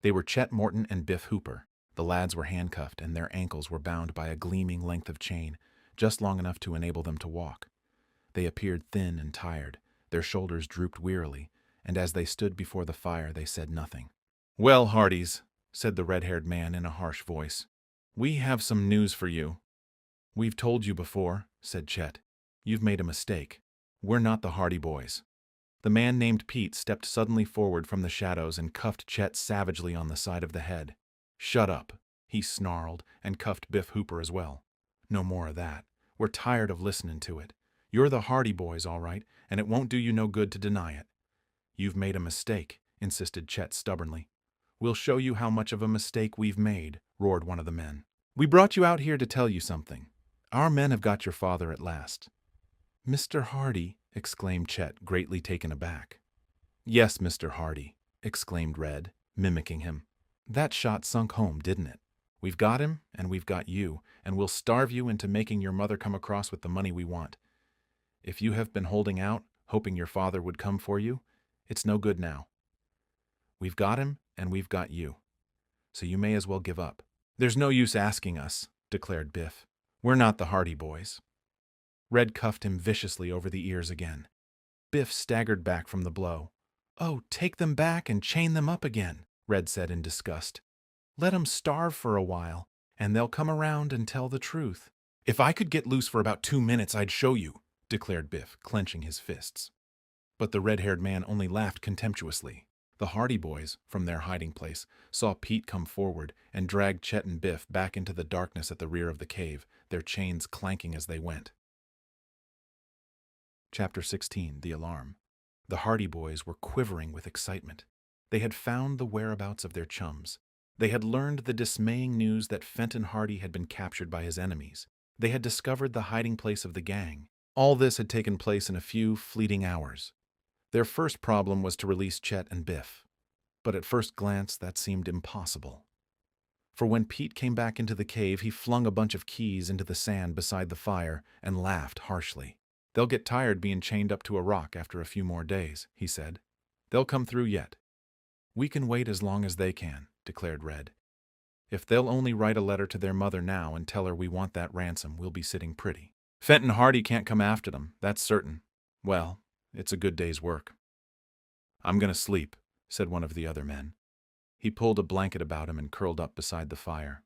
They were Chet, Morton, and Biff Hooper. The lads were handcuffed, and their ankles were bound by a gleaming length of chain, just long enough to enable them to walk. They appeared thin and tired. Their shoulders drooped wearily, and as they stood before the fire, they said nothing. "Well, Hardys," said the red-haired man in a harsh voice, "we have some news for you." "We've told you before," said Chet. "You've made a mistake. We're not the Hardy boys." The man named Pete stepped suddenly forward from the shadows and cuffed Chet savagely on the side of the head. "Shut up," he snarled, and cuffed Biff Hooper as well. "No more of that. We're tired of listening to it. You're the Hardy boys, all right, and it won't do you no good to deny it." "You've made a mistake," insisted Chet stubbornly. "We'll show you how much of a mistake we've made," roared one of the men. "We brought you out here to tell you something. Our men have got your father at last." "Mr. Hardy," exclaimed Chet, greatly taken aback. "Yes, Mr. Hardy," exclaimed Red, mimicking him. "That shot sunk home, didn't it? We've got him, and we've got you, and we'll starve you into making your mother come across with the money we want. If you have been holding out, hoping your father would come for you, it's no good now. We've got him, and we've got you. So you may as well give up." "There's no use asking us," declared Biff. "We're not the Hardy boys." Red cuffed him viciously over the ears again. Biff staggered back from the blow. "Oh, take them back and chain them up again," Red said in disgust. "Let 'em starve for a while, and they'll come around and tell the truth." "If I could get loose for about 2 minutes, I'd show you," declared Biff, clenching his fists. But the red-haired man only laughed contemptuously. The Hardy boys, from their hiding place, saw Pete come forward and drag Chet and Biff back into the darkness at the rear of the cave, their chains clanking as they went. Chapter 16, The Alarm. The Hardy boys were quivering with excitement. They had found the whereabouts of their chums. They had learned the dismaying news that Fenton Hardy had been captured by his enemies. They had discovered the hiding place of the gang. All this had taken place in a few fleeting hours. Their first problem was to release Chet and Biff, but at first glance that seemed impossible. For when Pete came back into the cave, he flung a bunch of keys into the sand beside the fire and laughed harshly. "They'll get tired being chained up to a rock after a few more days," he said. "They'll come through yet." "We can wait as long as they can," declared Red. "If they'll only write a letter to their mother now and tell her we want that ransom, we'll be sitting pretty. Fenton Hardy can't come after them, that's certain. Well, it's a good day's work." "I'm going to sleep," said one of the other men. He pulled a blanket about him and curled up beside the fire.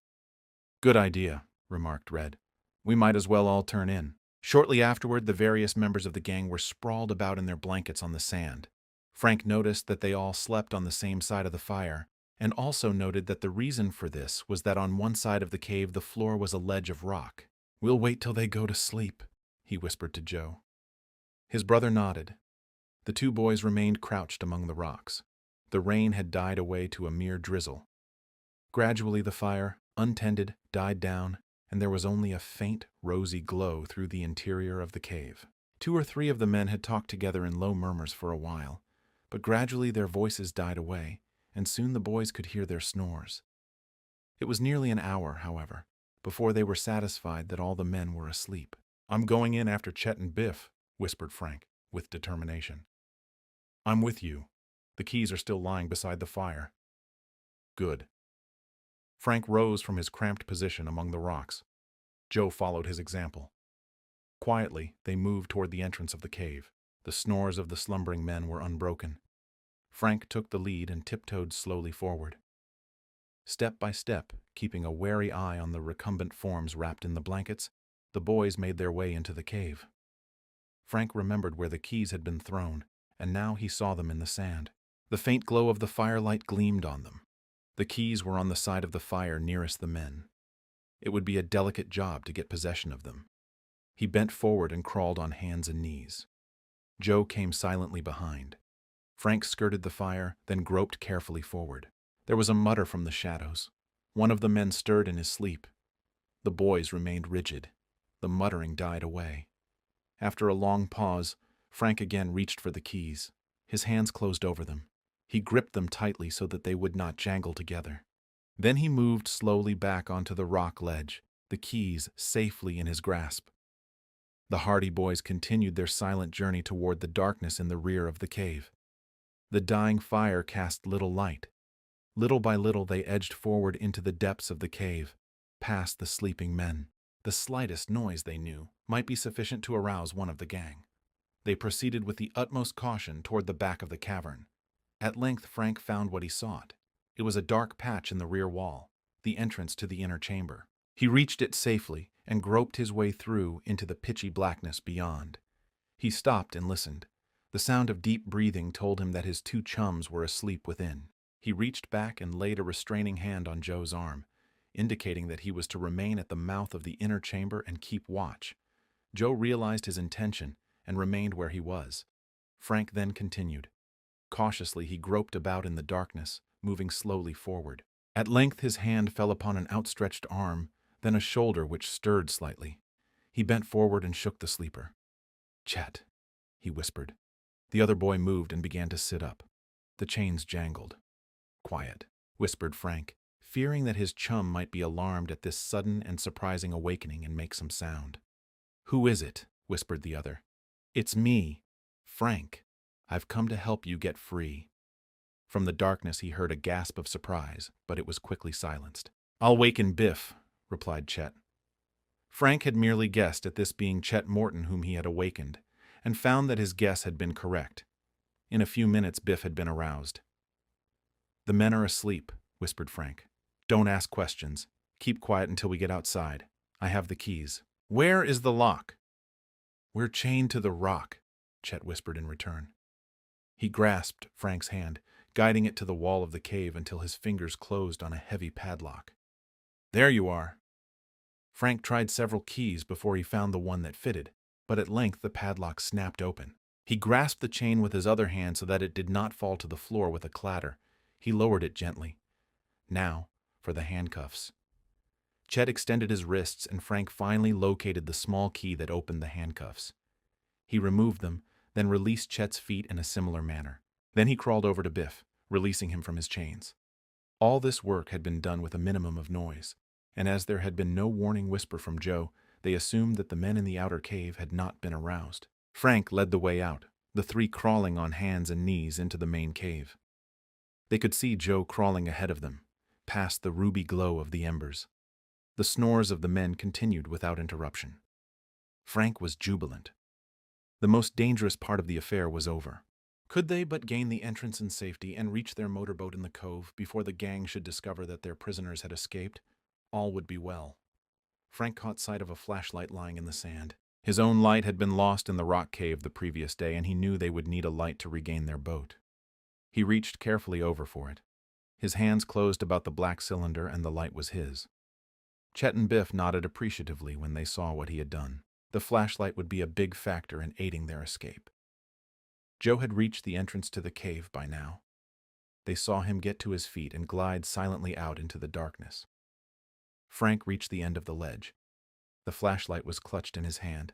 "Good idea," remarked Red. "We might as well all turn in." Shortly afterward, the various members of the gang were sprawled about in their blankets on the sand. Frank noticed that they all slept on the same side of the fire, and also noted that the reason for this was that on one side of the cave the floor was a ledge of rock. "We'll wait till they go to sleep," he whispered to Joe. His brother nodded. The two boys remained crouched among the rocks. The rain had died away to a mere drizzle. Gradually the fire, untended, died down, and there was only a faint, rosy glow through the interior of the cave. 2 or 3 of the men had talked together in low murmurs for a while, but gradually their voices died away, and soon the boys could hear their snores. It was nearly an hour, however, before they were satisfied that all the men were asleep. "I'm going in after Chet and Biff," whispered Frank, with determination. "I'm with you. The keys are still lying beside the fire." "Good." Frank rose from his cramped position among the rocks. Joe followed his example. Quietly, they moved toward the entrance of the cave. The snores of the slumbering men were unbroken. Frank took the lead and tiptoed slowly forward. Step by step, keeping a wary eye on the recumbent forms wrapped in the blankets, the boys made their way into the cave. Frank remembered where the keys had been thrown, and now he saw them in the sand. The faint glow of the firelight gleamed on them. The keys were on the side of the fire nearest the men. It would be a delicate job to get possession of them. He bent forward and crawled on hands and knees. Joe came silently behind. Frank skirted the fire, then groped carefully forward. There was a mutter from the shadows. One of the men stirred in his sleep. The boys remained rigid. The muttering died away. After a long pause, Frank again reached for the keys. His hands closed over them. He gripped them tightly so that they would not jangle together. Then he moved slowly back onto the rock ledge, the keys safely in his grasp. The Hardy boys continued their silent journey toward the darkness in the rear of the cave. The dying fire cast little light. Little by little they edged forward into the depths of the cave, past the sleeping men. The slightest noise, they knew, might be sufficient to arouse one of the gang. They proceeded with the utmost caution toward the back of the cavern. At length Frank found what he sought. It was a dark patch in the rear wall, the entrance to the inner chamber. He reached it safely and groped his way through into the pitchy blackness beyond. He stopped and listened. The sound of deep breathing told him that his 2 chums were asleep within. He reached back and laid a restraining hand on Joe's arm, indicating that he was to remain at the mouth of the inner chamber and keep watch. Joe realized his intention and remained where he was. Frank then continued. Cautiously he groped about in the darkness, moving slowly forward. At length his hand fell upon an outstretched arm, then a shoulder which stirred slightly. He bent forward and shook the sleeper. "Chet," he whispered. The other boy moved and began to sit up. The chains jangled. "Quiet," whispered Frank, fearing that his chum might be alarmed at this sudden and surprising awakening and make some sound. "Who is it?" whispered the other. "It's me, Frank. I've come to help you get free." From the darkness he heard a gasp of surprise, but it was quickly silenced. "I'll waken Biff," replied Chet. Frank had merely guessed at this being Chet Morton whom he had awakened, and found that his guess had been correct. In a few minutes Biff had been aroused. "The men are asleep," whispered Frank. "Don't ask questions. Keep quiet until we get outside. I have the keys." "Where is the lock?" "We're chained to the rock," Chet whispered in return. He grasped Frank's hand, guiding it to the wall of the cave until his fingers closed on a heavy padlock. "There you are." Frank tried several keys before he found the one that fitted, but at length the padlock snapped open. He grasped the chain with his other hand so that it did not fall to the floor with a clatter. He lowered it gently. Now, for the handcuffs. Chet extended his wrists and Frank finally located the small key that opened the handcuffs. He removed them, then released Chet's feet in a similar manner. Then he crawled over to Biff, releasing him from his chains. All this work had been done with a minimum of noise, and as there had been no warning whisper from Joe, they assumed that the men in the outer cave had not been aroused. Frank led the way out, the three crawling on hands and knees into the main cave. They could see Joe crawling ahead of them, past the ruby glow of the embers. The snores of the men continued without interruption. Frank was jubilant. The most dangerous part of the affair was over. Could they but gain the entrance in safety and reach their motorboat in the cove before the gang should discover that their prisoners had escaped, all would be well. Frank caught sight of a flashlight lying in the sand. His own light had been lost in the rock cave the previous day, and he knew they would need a light to regain their boat. He reached carefully over for it. His hands closed about the black cylinder, and the light was his. Chet and Biff nodded appreciatively when they saw what he had done. The flashlight would be a big factor in aiding their escape. Joe had reached the entrance to the cave by now. They saw him get to his feet and glide silently out into the darkness. Frank reached the end of the ledge. The flashlight was clutched in his hand.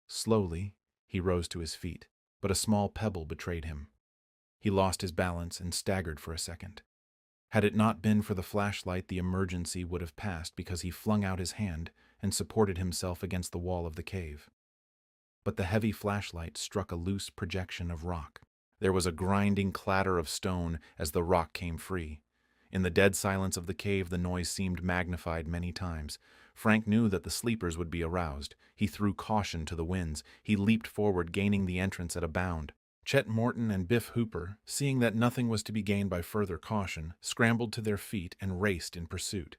Slowly, he rose to his feet, but a small pebble betrayed him. He lost his balance and staggered for a second. Had it not been for the flashlight, the emergency would have passed because he flung out his hand and supported himself against the wall of the cave. But the heavy flashlight struck a loose projection of rock. There was a grinding clatter of stone as the rock came free. In the dead silence of the cave, the noise seemed magnified many times. Frank knew that the sleepers would be aroused. He threw caution to the winds. He leaped forward, gaining the entrance at a bound. Chet, Morton, and Biff Hooper, seeing that nothing was to be gained by further caution, scrambled to their feet and raced in pursuit.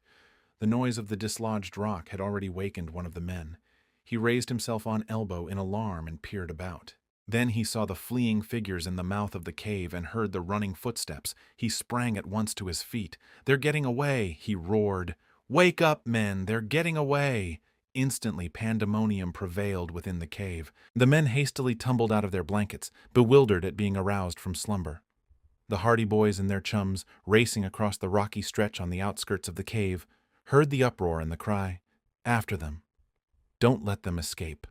The noise of the dislodged rock had already wakened one of the men. He raised himself on elbow in alarm and peered about. Then he saw the fleeing figures in the mouth of the cave and heard the running footsteps. He sprang at once to his feet. "They're getting away!" he roared. "Wake up, men! They're getting away!" Instantly, pandemonium prevailed within the cave. The men hastily tumbled out of their blankets, bewildered at being aroused from slumber. The Hardy Boys and their chums, racing across the rocky stretch on the outskirts of the cave, heard the uproar and the cry, "After them! Don't let them escape!"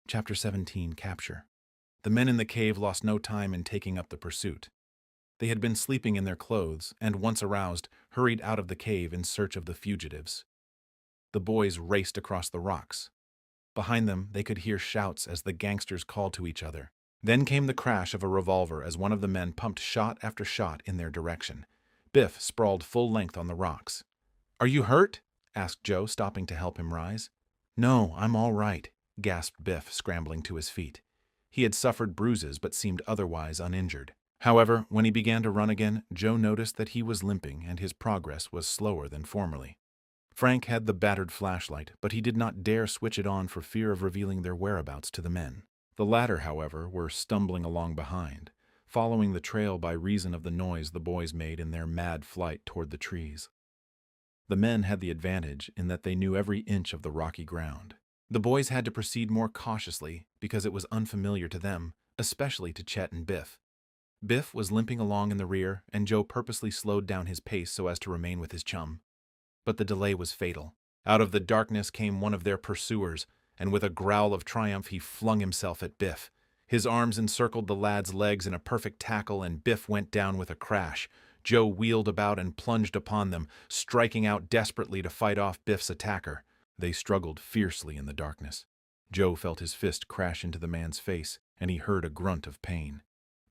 Chapter 17, Capture. The men in the cave lost no time in taking up the pursuit. They had been sleeping in their clothes and, once aroused, hurried out of the cave in search of the fugitives. The boys raced across the rocks. Behind them, they could hear shouts as the gangsters called to each other. Then came the crash of a revolver as one of the men pumped shot after shot in their direction. Biff sprawled full length on the rocks. "Are you hurt?" asked Joe, stopping to help him rise. "No, I'm all right," gasped Biff, scrambling to his feet. He had suffered bruises but seemed otherwise uninjured. However, when he began to run again, Joe noticed that he was limping and his progress was slower than formerly. Frank had the battered flashlight, but he did not dare switch it on for fear of revealing their whereabouts to the men. The latter, however, were stumbling along behind, following the trail by reason of the noise the boys made in their mad flight toward the trees. The men had the advantage in that they knew every inch of the rocky ground. The boys had to proceed more cautiously because it was unfamiliar to them, especially to Chet and Biff. Biff was limping along in the rear, and Joe purposely slowed down his pace so as to remain with his chum. But the delay was fatal. Out of the darkness came one of their pursuers, and with a growl of triumph he flung himself at Biff. His arms encircled the lad's legs in a perfect tackle, and Biff went down with a crash. Joe wheeled about and plunged upon them, striking out desperately to fight off Biff's attacker. They struggled fiercely in the darkness. Joe felt his fist crash into the man's face, and he heard a grunt of pain.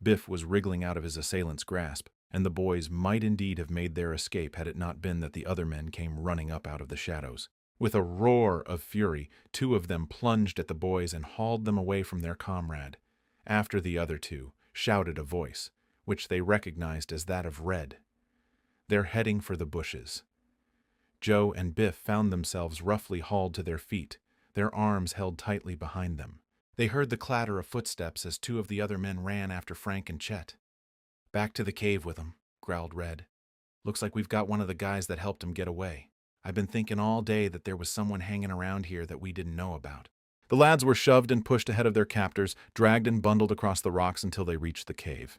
Biff was wriggling out of his assailant's grasp, and the boys might indeed have made their escape had it not been that the other men came running up out of the shadows. With a roar of fury, two of them plunged at the boys and hauled them away from their comrade. After the other two shouted a voice, which they recognized as that of Red. "They're heading for the bushes." Joe and Biff found themselves roughly hauled to their feet, their arms held tightly behind them. They heard the clatter of footsteps as two of the other men ran after Frank and Chet. "Back to the cave with 'em," growled Red. "Looks like we've got one of the guys that helped him get away. I've been thinking all day that there was someone hanging around here that we didn't know about." The lads were shoved and pushed ahead of their captors, dragged and bundled across the rocks until they reached the cave.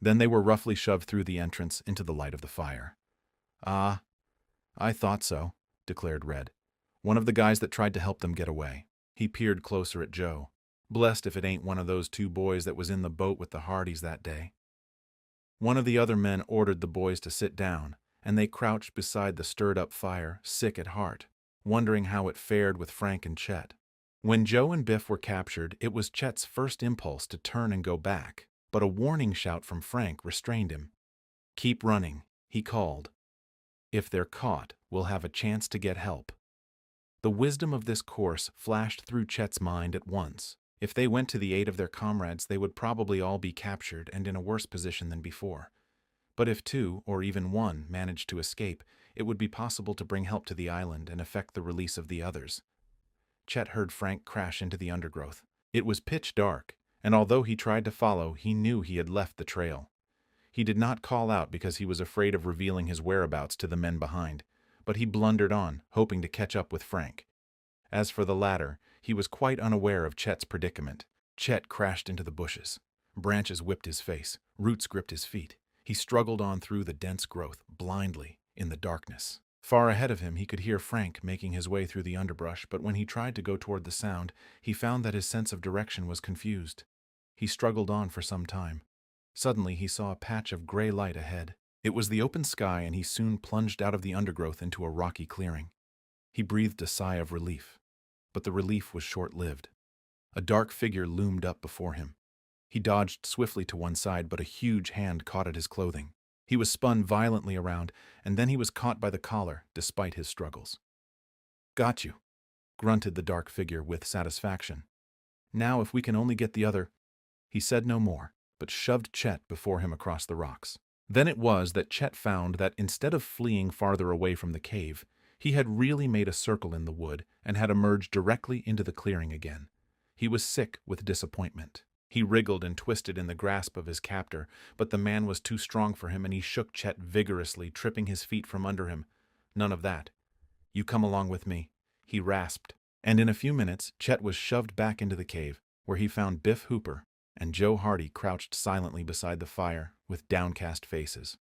Then they were roughly shoved through the entrance into the light of the fire. "Ah, "I thought so," declared Red, one of the guys that tried to help them get away. He peered closer at Joe. "Blessed if it ain't one of those two boys that was in the boat with the Hardys that day." One of the other men ordered the boys to sit down, and they crouched beside the stirred-up fire, sick at heart, wondering how it fared with Frank and Chet. When Joe and Biff were captured, it was Chet's first impulse to turn and go back, but a warning shout from Frank restrained him. "Keep running," he called. "If they're caught, we'll have a chance to get help." The wisdom of this course flashed through Chet's mind at once. If they went to the aid of their comrades, they would probably all be captured and in a worse position than before. But if two, or even one, managed to escape, it would be possible to bring help to the island and effect the release of the others. Chet heard Frank crash into the undergrowth. It was pitch dark, and although he tried to follow, he knew he had left the trail. He did not call out because he was afraid of revealing his whereabouts to the men behind, but he blundered on, hoping to catch up with Frank. As for the latter, he was quite unaware of Chet's predicament. Chet crashed into the bushes. Branches whipped his face, roots gripped his feet. He struggled on through the dense growth, blindly, in the darkness. Far ahead of him, he could hear Frank making his way through the underbrush, but when he tried to go toward the sound, he found that his sense of direction was confused. He struggled on for some time. Suddenly, he saw a patch of gray light ahead. It was the open sky, and he soon plunged out of the undergrowth into a rocky clearing. He breathed a sigh of relief, but the relief was short-lived. A dark figure loomed up before him. He dodged swiftly to one side, but a huge hand caught at his clothing. He was spun violently around, and then he was caught by the collar, despite his struggles. "Got you," grunted the dark figure with satisfaction. "Now if we can only get the other—" He said no more, but shoved Chet before him across the rocks. Then it was that Chet found that instead of fleeing farther away from the cave, he had really made a circle in the wood and had emerged directly into the clearing again. He was sick with disappointment. He wriggled and twisted in the grasp of his captor, but the man was too strong for him, and he shook Chet vigorously, tripping his feet from under him. "None of that. You come along with me," he rasped, and in a few minutes Chet was shoved back into the cave, where he found Biff Hooper and Joe Hardy crouched silently beside the fire, with downcast faces.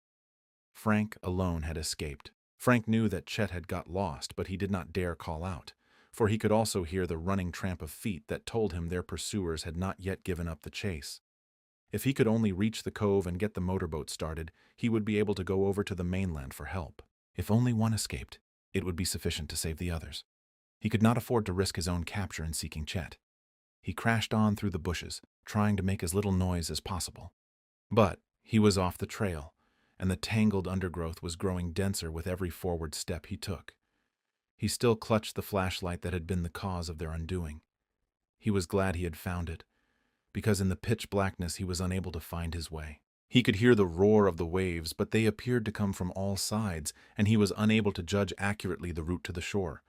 Frank alone had escaped. Frank knew that Chet had got lost, but he did not dare call out, for he could also hear the running tramp of feet that told him their pursuers had not yet given up the chase. If he could only reach the cove and get the motorboat started, he would be able to go over to the mainland for help. If only one escaped, it would be sufficient to save the others. He could not afford to risk his own capture in seeking Chet. He crashed on through the bushes, trying to make as little noise as possible. But he was off the trail, and the tangled undergrowth was growing denser with every forward step he took. He still clutched the flashlight that had been the cause of their undoing. He was glad he had found it, because in the pitch blackness he was unable to find his way. He could hear the roar of the waves, but they appeared to come from all sides, and he was unable to judge accurately the route to the shore.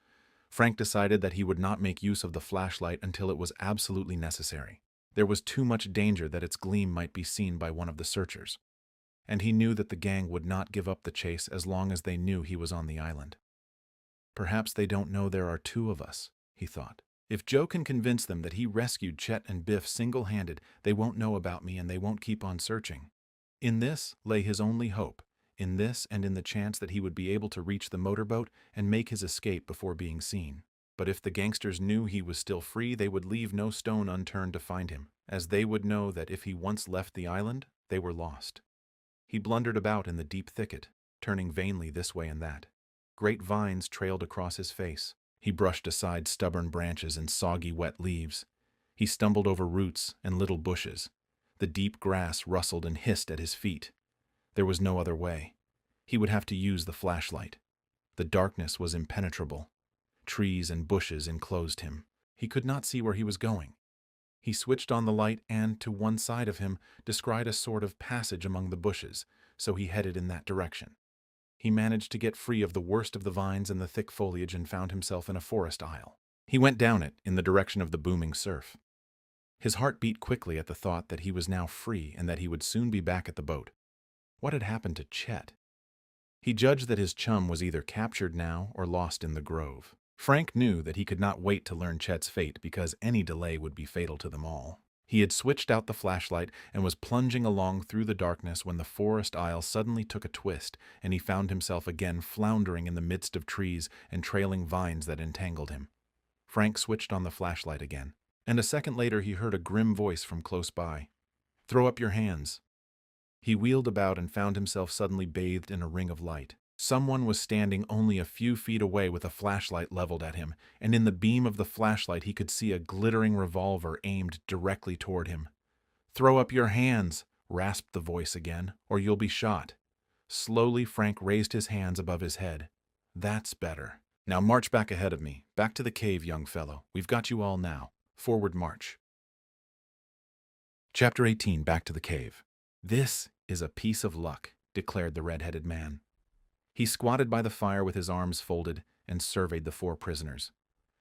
Frank decided that he would not make use of the flashlight until it was absolutely necessary. There was too much danger that its gleam might be seen by one of the searchers, and he knew that the gang would not give up the chase as long as they knew he was on the island. "Perhaps they don't know there are two of us," he thought. "If Joe can convince them that he rescued Chet and Biff single-handed, they won't know about me and they won't keep on searching." In this lay his only hope, in this and in the chance that he would be able to reach the motorboat and make his escape before being seen. But if the gangsters knew he was still free, they would leave no stone unturned to find him, as they would know that if he once left the island, they were lost. He blundered about in the deep thicket, turning vainly this way and that. Great vines trailed across his face. He brushed aside stubborn branches and soggy wet leaves. He stumbled over roots and little bushes. The deep grass rustled and hissed at his feet. There was no other way. He would have to use the flashlight. The darkness was impenetrable. Trees and bushes enclosed him. He could not see where he was going. He switched on the light and, to one side of him, descried a sort of passage among the bushes, so he headed in that direction. He managed to get free of the worst of the vines and the thick foliage and found himself in a forest aisle. He went down it in the direction of the booming surf. His heart beat quickly at the thought that he was now free and that he would soon be back at the boat. What had happened to Chet? He judged that his chum was either captured now or lost in the grove. Frank knew that he could not wait to learn Chet's fate because any delay would be fatal to them all. He had switched out the flashlight and was plunging along through the darkness when the forest aisle suddenly took a twist, and he found himself again floundering in the midst of trees and trailing vines that entangled him. Frank switched on the flashlight again, and a second later he heard a grim voice from close by. "Throw up your hands." He wheeled about and found himself suddenly bathed in a ring of light. Someone was standing only a few feet away with a flashlight leveled at him, and in the beam of the flashlight he could see a glittering revolver aimed directly toward him. "Throw up your hands," rasped the voice again, "or you'll be shot." Slowly Frank raised his hands above his head. "That's better. Now march back ahead of me. Back to the cave, young fellow. We've got you all now. Forward march." Chapter 18. Back to the cave. "This is a piece of luck," declared the red-headed man. He squatted by the fire with his arms folded and surveyed the 4 prisoners.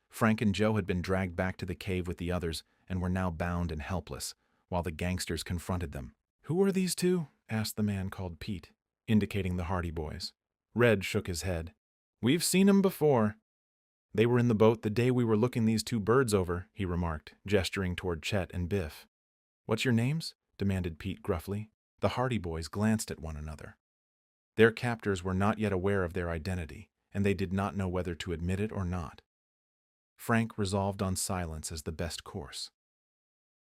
Frank and Joe had been dragged back to the cave with the others and were now bound and helpless, while the gangsters confronted them. "Who are these 2? Asked the man called Pete, indicating the Hardy Boys. Red shook his head. "We've seen 'em before." "They were in the boat the day we were looking these 2 birds over," he remarked, gesturing toward Chet and Biff. "What's your names?" demanded Pete gruffly. The Hardy Boys glanced at one another. Their captors were not yet aware of their identity, and they did not know whether to admit it or not. Frank resolved on silence as the best course.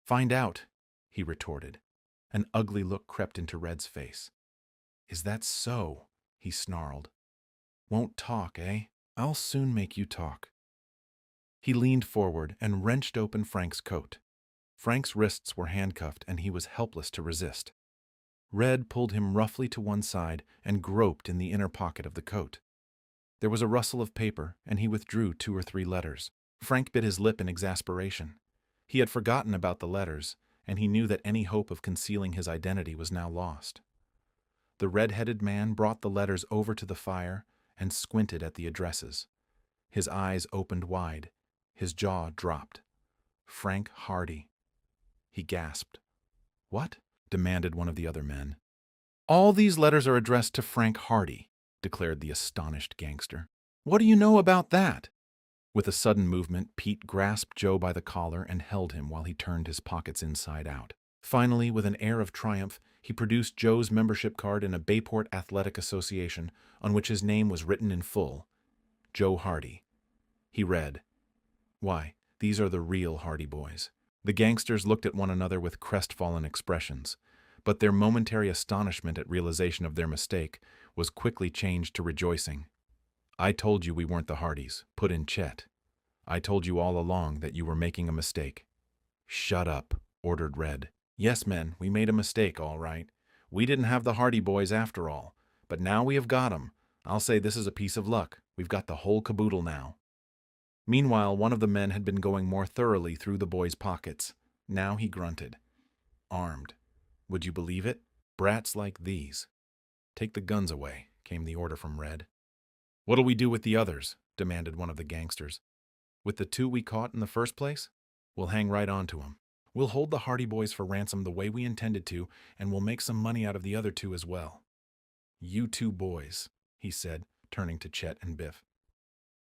"Find out," he retorted. An ugly look crept into Red's face. "Is that so?" he snarled. "Won't talk, eh? I'll soon make you talk." He leaned forward and wrenched open Frank's coat. Frank's wrists were handcuffed and he was helpless to resist. Red pulled him roughly to one side and groped in the inner pocket of the coat. There was a rustle of paper, and he withdrew 2 or 3 letters. Frank bit his lip in exasperation. He had forgotten about the letters, and he knew that any hope of concealing his identity was now lost. The red-headed man brought the letters over to the fire and squinted at the addresses. His eyes opened wide. His jaw dropped. Frank Hardy. He gasped. "What?" demanded one of the other men. "All these letters are addressed to Frank Hardy," declared the astonished gangster. "What do you know about that?" With a sudden movement, Pete grasped Joe by the collar and held him while he turned his pockets inside out. Finally, with an air of triumph, he produced Joe's membership card in a Bayport Athletic Association, on which his name was written in full. Joe Hardy. He read, "Why, these are the real Hardy Boys." The gangsters looked at one another with crestfallen expressions, but their momentary astonishment at realization of their mistake was quickly changed to rejoicing. "I told you we weren't the Hardys," put in Chet. "I told you all along that you were making a mistake." "Shut up," ordered Red. "Yes, men, we made a mistake, all right. We didn't have the Hardy Boys after all, but now we have got 'em. I'll say this is a piece of luck. We've got the whole caboodle now." Meanwhile, one of the men had been going more thoroughly through the boy's pockets. Now he grunted. "Armed. Would you believe it? Brats like these." "Take the guns away," came the order from Red. "What'll we do with the others?" demanded one of the gangsters. "With the 2 we caught in the first place? We'll hang right on to 'em. We'll hold the Hardy Boys for ransom the way we intended to, and we'll make some money out of the other 2 as well." "You 2 boys," he said, turning to Chet and Biff.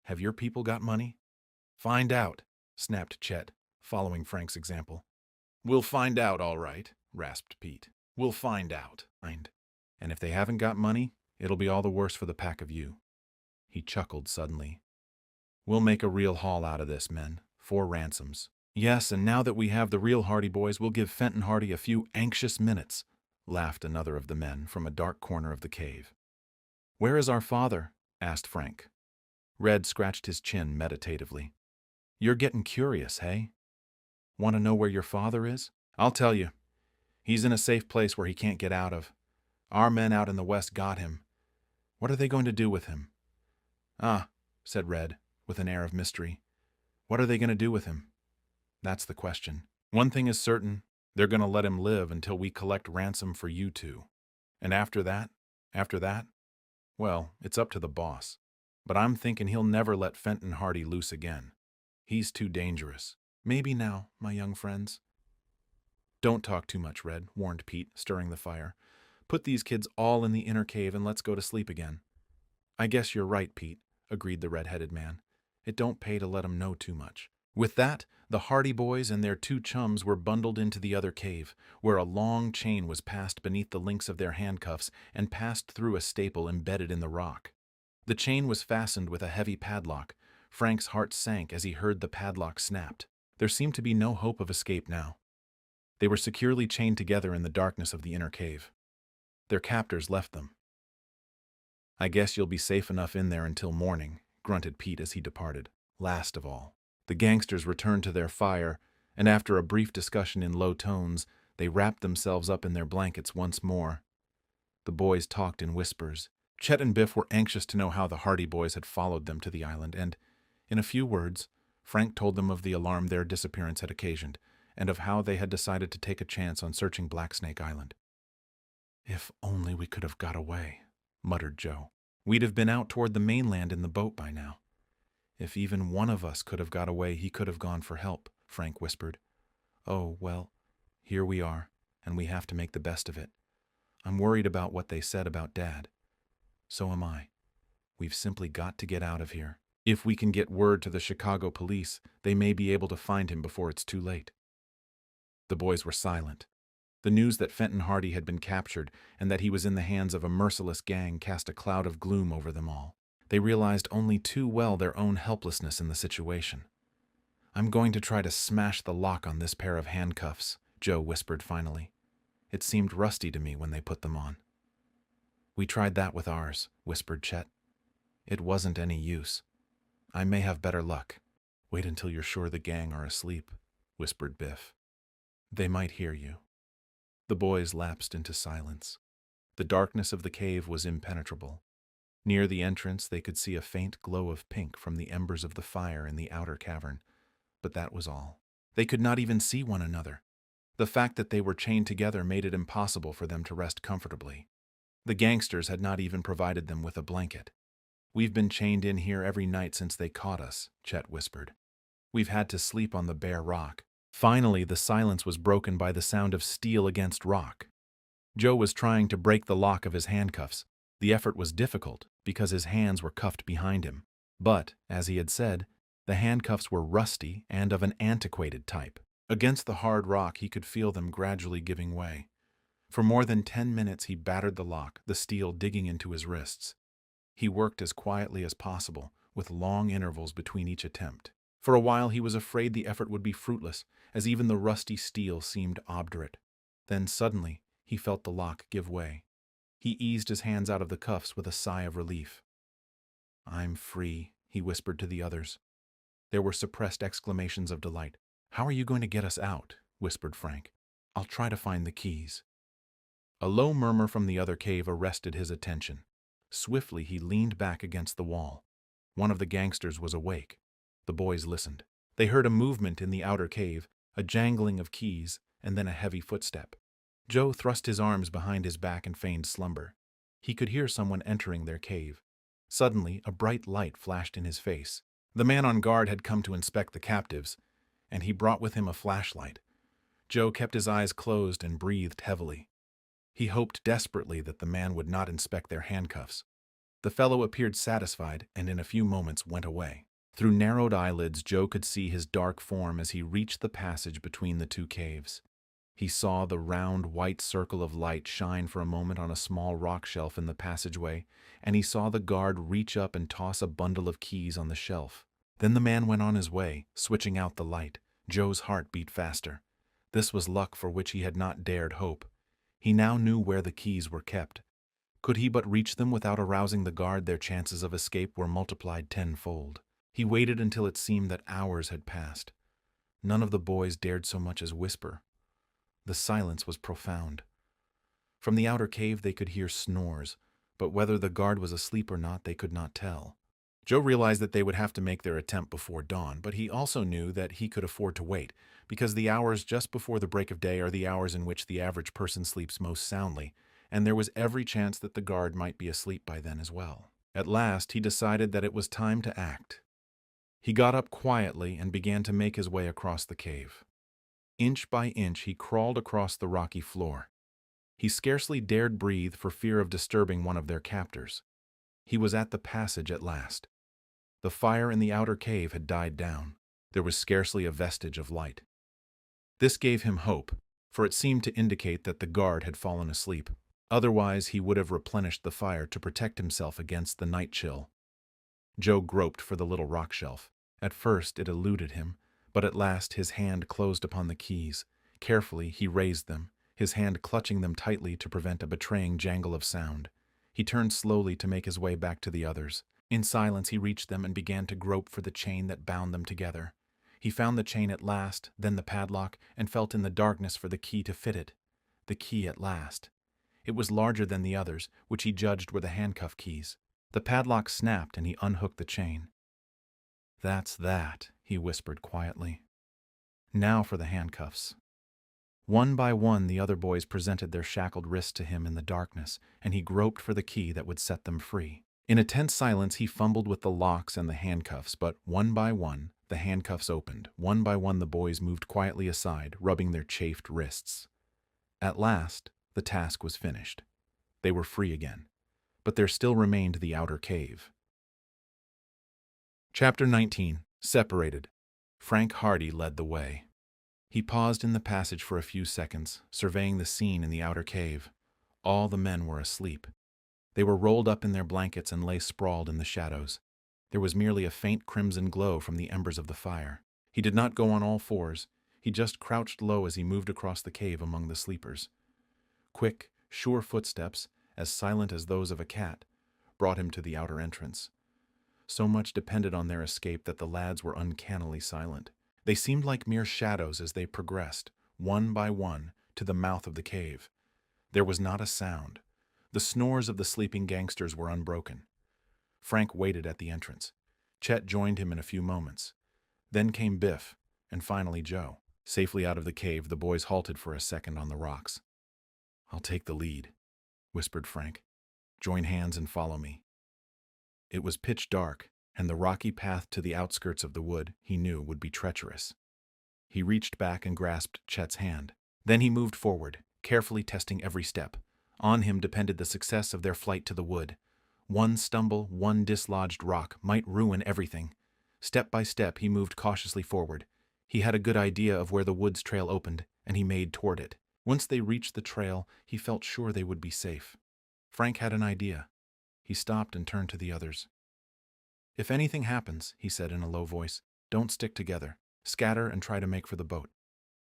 "Have your people got money?" "Find out," snapped Chet, following Frank's example. "We'll find out, all right," rasped Pete. "We'll find out. And if they haven't got money, it'll be all the worse for the pack of you." He chuckled suddenly. "We'll make a real haul out of this, men. 4 ransoms. Yes, and now that we have the real Hardy Boys, we'll give Fenton Hardy a few anxious minutes," laughed another of the men from a dark corner of the cave. "Where is our father?" asked Frank. Red scratched his chin meditatively. "You're getting curious, hey? Want to know where your father is? I'll tell you. He's in a safe place where he can't get out of. Our men out in the west got him. What are they going to do with him?" "Ah," said Red, with an air of mystery. "What are they going to do with him? That's the question. One thing is certain, they're going to let him live until we collect ransom for you 2. And after that, well, it's up to the boss. But I'm thinking he'll never let Fenton Hardy loose again. He's too dangerous. Maybe now, my young friends." "Don't talk too much, Red," warned Pete, stirring the fire. "Put these kids all in the inner cave and let's go to sleep again." "I guess you're right, Pete," agreed the red-headed man. "It don't pay to let 'em know too much. With that, the Hardy Boys and their two chums were bundled into the other cave, where a long chain was passed beneath the links of their handcuffs and passed through a staple embedded in the rock. The chain was fastened with a heavy padlock. Frank's heart sank as he heard the padlock snapped. There seemed to be no hope of escape now. They were securely chained together in the darkness of the inner cave. Their captors left them. "I guess you'll be safe enough in there until morning," grunted Pete as he departed. Last of all, the gangsters returned to their fire, and after a brief discussion in low tones, they wrapped themselves up in their blankets once more. The boys talked in whispers. Chet and Biff were anxious to know how the Hardy Boys had followed them to the island, and, in a few words, Frank told them of the alarm their disappearance had occasioned, and of how they had decided to take a chance on searching Blacksnake Island. "If only we could have got away," muttered Joe. "We'd have been out toward the mainland in the boat by now." "If even one of us could have got away, he could have gone for help," Frank whispered. "Oh, well, here we are, and we have to make the best of it. I'm worried about what they said about Dad. So am I. We've simply got to get out of here. If we can get word to the Chicago police, they may be able to find him before it's too late." The boys were silent. The news that Fenton Hardy had been captured and that he was in the hands of a merciless gang cast a cloud of gloom over them all. They realized only too well their own helplessness in the situation. "I'm going to try to smash the lock on this pair of handcuffs," Joe whispered finally. "It seemed rusty to me when they put them on." "We tried that with ours," whispered Chet. "It wasn't any use. I may have better luck." "Wait until you're sure the gang are asleep," whispered Biff. "They might hear you." The boys lapsed into silence. The darkness of the cave was impenetrable. Near the entrance they could see a faint glow of pink from the embers of the fire in the outer cavern, but that was all. They could not even see one another. The fact that they were chained together made it impossible for them to rest comfortably. The gangsters had not even provided them with a blanket. "We've been chained in here every night since they caught us," Chet whispered. "We've had to sleep on the bare rock." Finally, the silence was broken by the sound of steel against rock. Joe was trying to break the lock of his handcuffs. The effort was difficult because his hands were cuffed behind him. But, as he had said, the handcuffs were rusty and of an antiquated type. Against the hard rock, he could feel them gradually giving way. For more than 10 minutes he battered the lock, the steel digging into his wrists. He worked as quietly as possible, with long intervals between each attempt. For a while he was afraid the effort would be fruitless, as even the rusty steel seemed obdurate. Then suddenly he felt the lock give way. He eased his hands out of the cuffs with a sigh of relief. "I'm free," he whispered to the others. There were suppressed exclamations of delight. "How are you going to get us out?" whispered Frank. "I'll try to find the keys." A low murmur from the other cave arrested his attention. Swiftly he leaned back against the wall. One of the gangsters was awake. The boys listened. They heard a movement in the outer cave, a jangling of keys, and then a heavy footstep. Joe thrust his arms behind his back and feigned slumber. He could hear someone entering their cave. Suddenly, a bright light flashed in his face. The man on guard had come to inspect the captives, and he brought with him a flashlight. Joe kept his eyes closed and breathed heavily. He hoped desperately that the man would not inspect their handcuffs. The fellow appeared satisfied and in a few moments went away. Through narrowed eyelids, Joe could see his dark form as he reached the passage between the two caves. He saw the round, white circle of light shine for a moment on a small rock shelf in the passageway, and he saw the guard reach up and toss a bundle of keys on the shelf. Then the man went on his way, switching out the light. Joe's heart beat faster. This was luck for which he had not dared hope. He now knew where the keys were kept. Could he but reach them without arousing the guard, their chances of escape were multiplied tenfold. He waited until it seemed that hours had passed. None of the boys dared so much as whisper. The silence was profound. From the outer cave they could hear snores, but whether the guard was asleep or not they could not tell. Joe realized that they would have to make their attempt before dawn, but he also knew that he could afford to wait, because the hours just before the break of day are the hours in which the average person sleeps most soundly, and there was every chance that the guard might be asleep by then as well. At last he decided that it was time to act. He got up quietly and began to make his way across the cave. Inch by inch he crawled across the rocky floor. He scarcely dared breathe for fear of disturbing one of their captors. He was at the passage at last. The fire in the outer cave had died down. There was scarcely a vestige of light. This gave him hope, for it seemed to indicate that the guard had fallen asleep. Otherwise, he would have replenished the fire to protect himself against the night chill. Joe groped for the little rock shelf. At first it eluded him, but at last his hand closed upon the keys. Carefully he raised them, his hand clutching them tightly to prevent a betraying jangle of sound. He turned slowly to make his way back to the others. In silence he reached them and began to grope for the chain that bound them together. He found the chain at last, then the padlock, and felt in the darkness for the key to fit it. The key at last. It was larger than the others, which he judged were the handcuff keys. The padlock snapped and he unhooked the chain. "That's that," he whispered quietly. "Now for the handcuffs." One by one the other boys presented their shackled wrists to him in the darkness, and he groped for the key that would set them free. In a tense silence he fumbled with the locks and the handcuffs, but one by one the handcuffs opened. One by one the boys moved quietly aside, rubbing their chafed wrists. At last the task was finished. They were free again, but there still remained the outer cave. Chapter 19. Separated. Frank Hardy led the way. He paused in the passage for a few seconds, surveying the scene in the outer cave. All the men were asleep. They were rolled up in their blankets and lay sprawled in the shadows. There was merely a faint crimson glow from the embers of the fire. He did not go on all fours. He just crouched low as he moved across the cave among the sleepers. Quick, sure footsteps, as silent as those of a cat, brought him to the outer entrance. So much depended on their escape that the lads were uncannily silent. They seemed like mere shadows as they progressed, one by one, to the mouth of the cave. There was not a sound. The snores of the sleeping gangsters were unbroken. Frank waited at the entrance. Chet joined him in a few moments. Then came Biff, and finally Joe. Safely out of the cave, the boys halted for a second on the rocks. "I'll take the lead," whispered Frank. "Join hands and follow me." It was pitch dark, and the rocky path to the outskirts of the wood, he knew, would be treacherous. He reached back and grasped Chet's hand. Then he moved forward, carefully testing every step. On him depended the success of their flight to the wood. One stumble, one dislodged rock might ruin everything. Step by step, he moved cautiously forward. He had a good idea of where the woods trail opened, and he made toward it. Once they reached the trail, he felt sure they would be safe. Frank had an idea. He stopped and turned to the others. "If anything happens," he said in a low voice, "don't stick together. Scatter and try to make for the boat.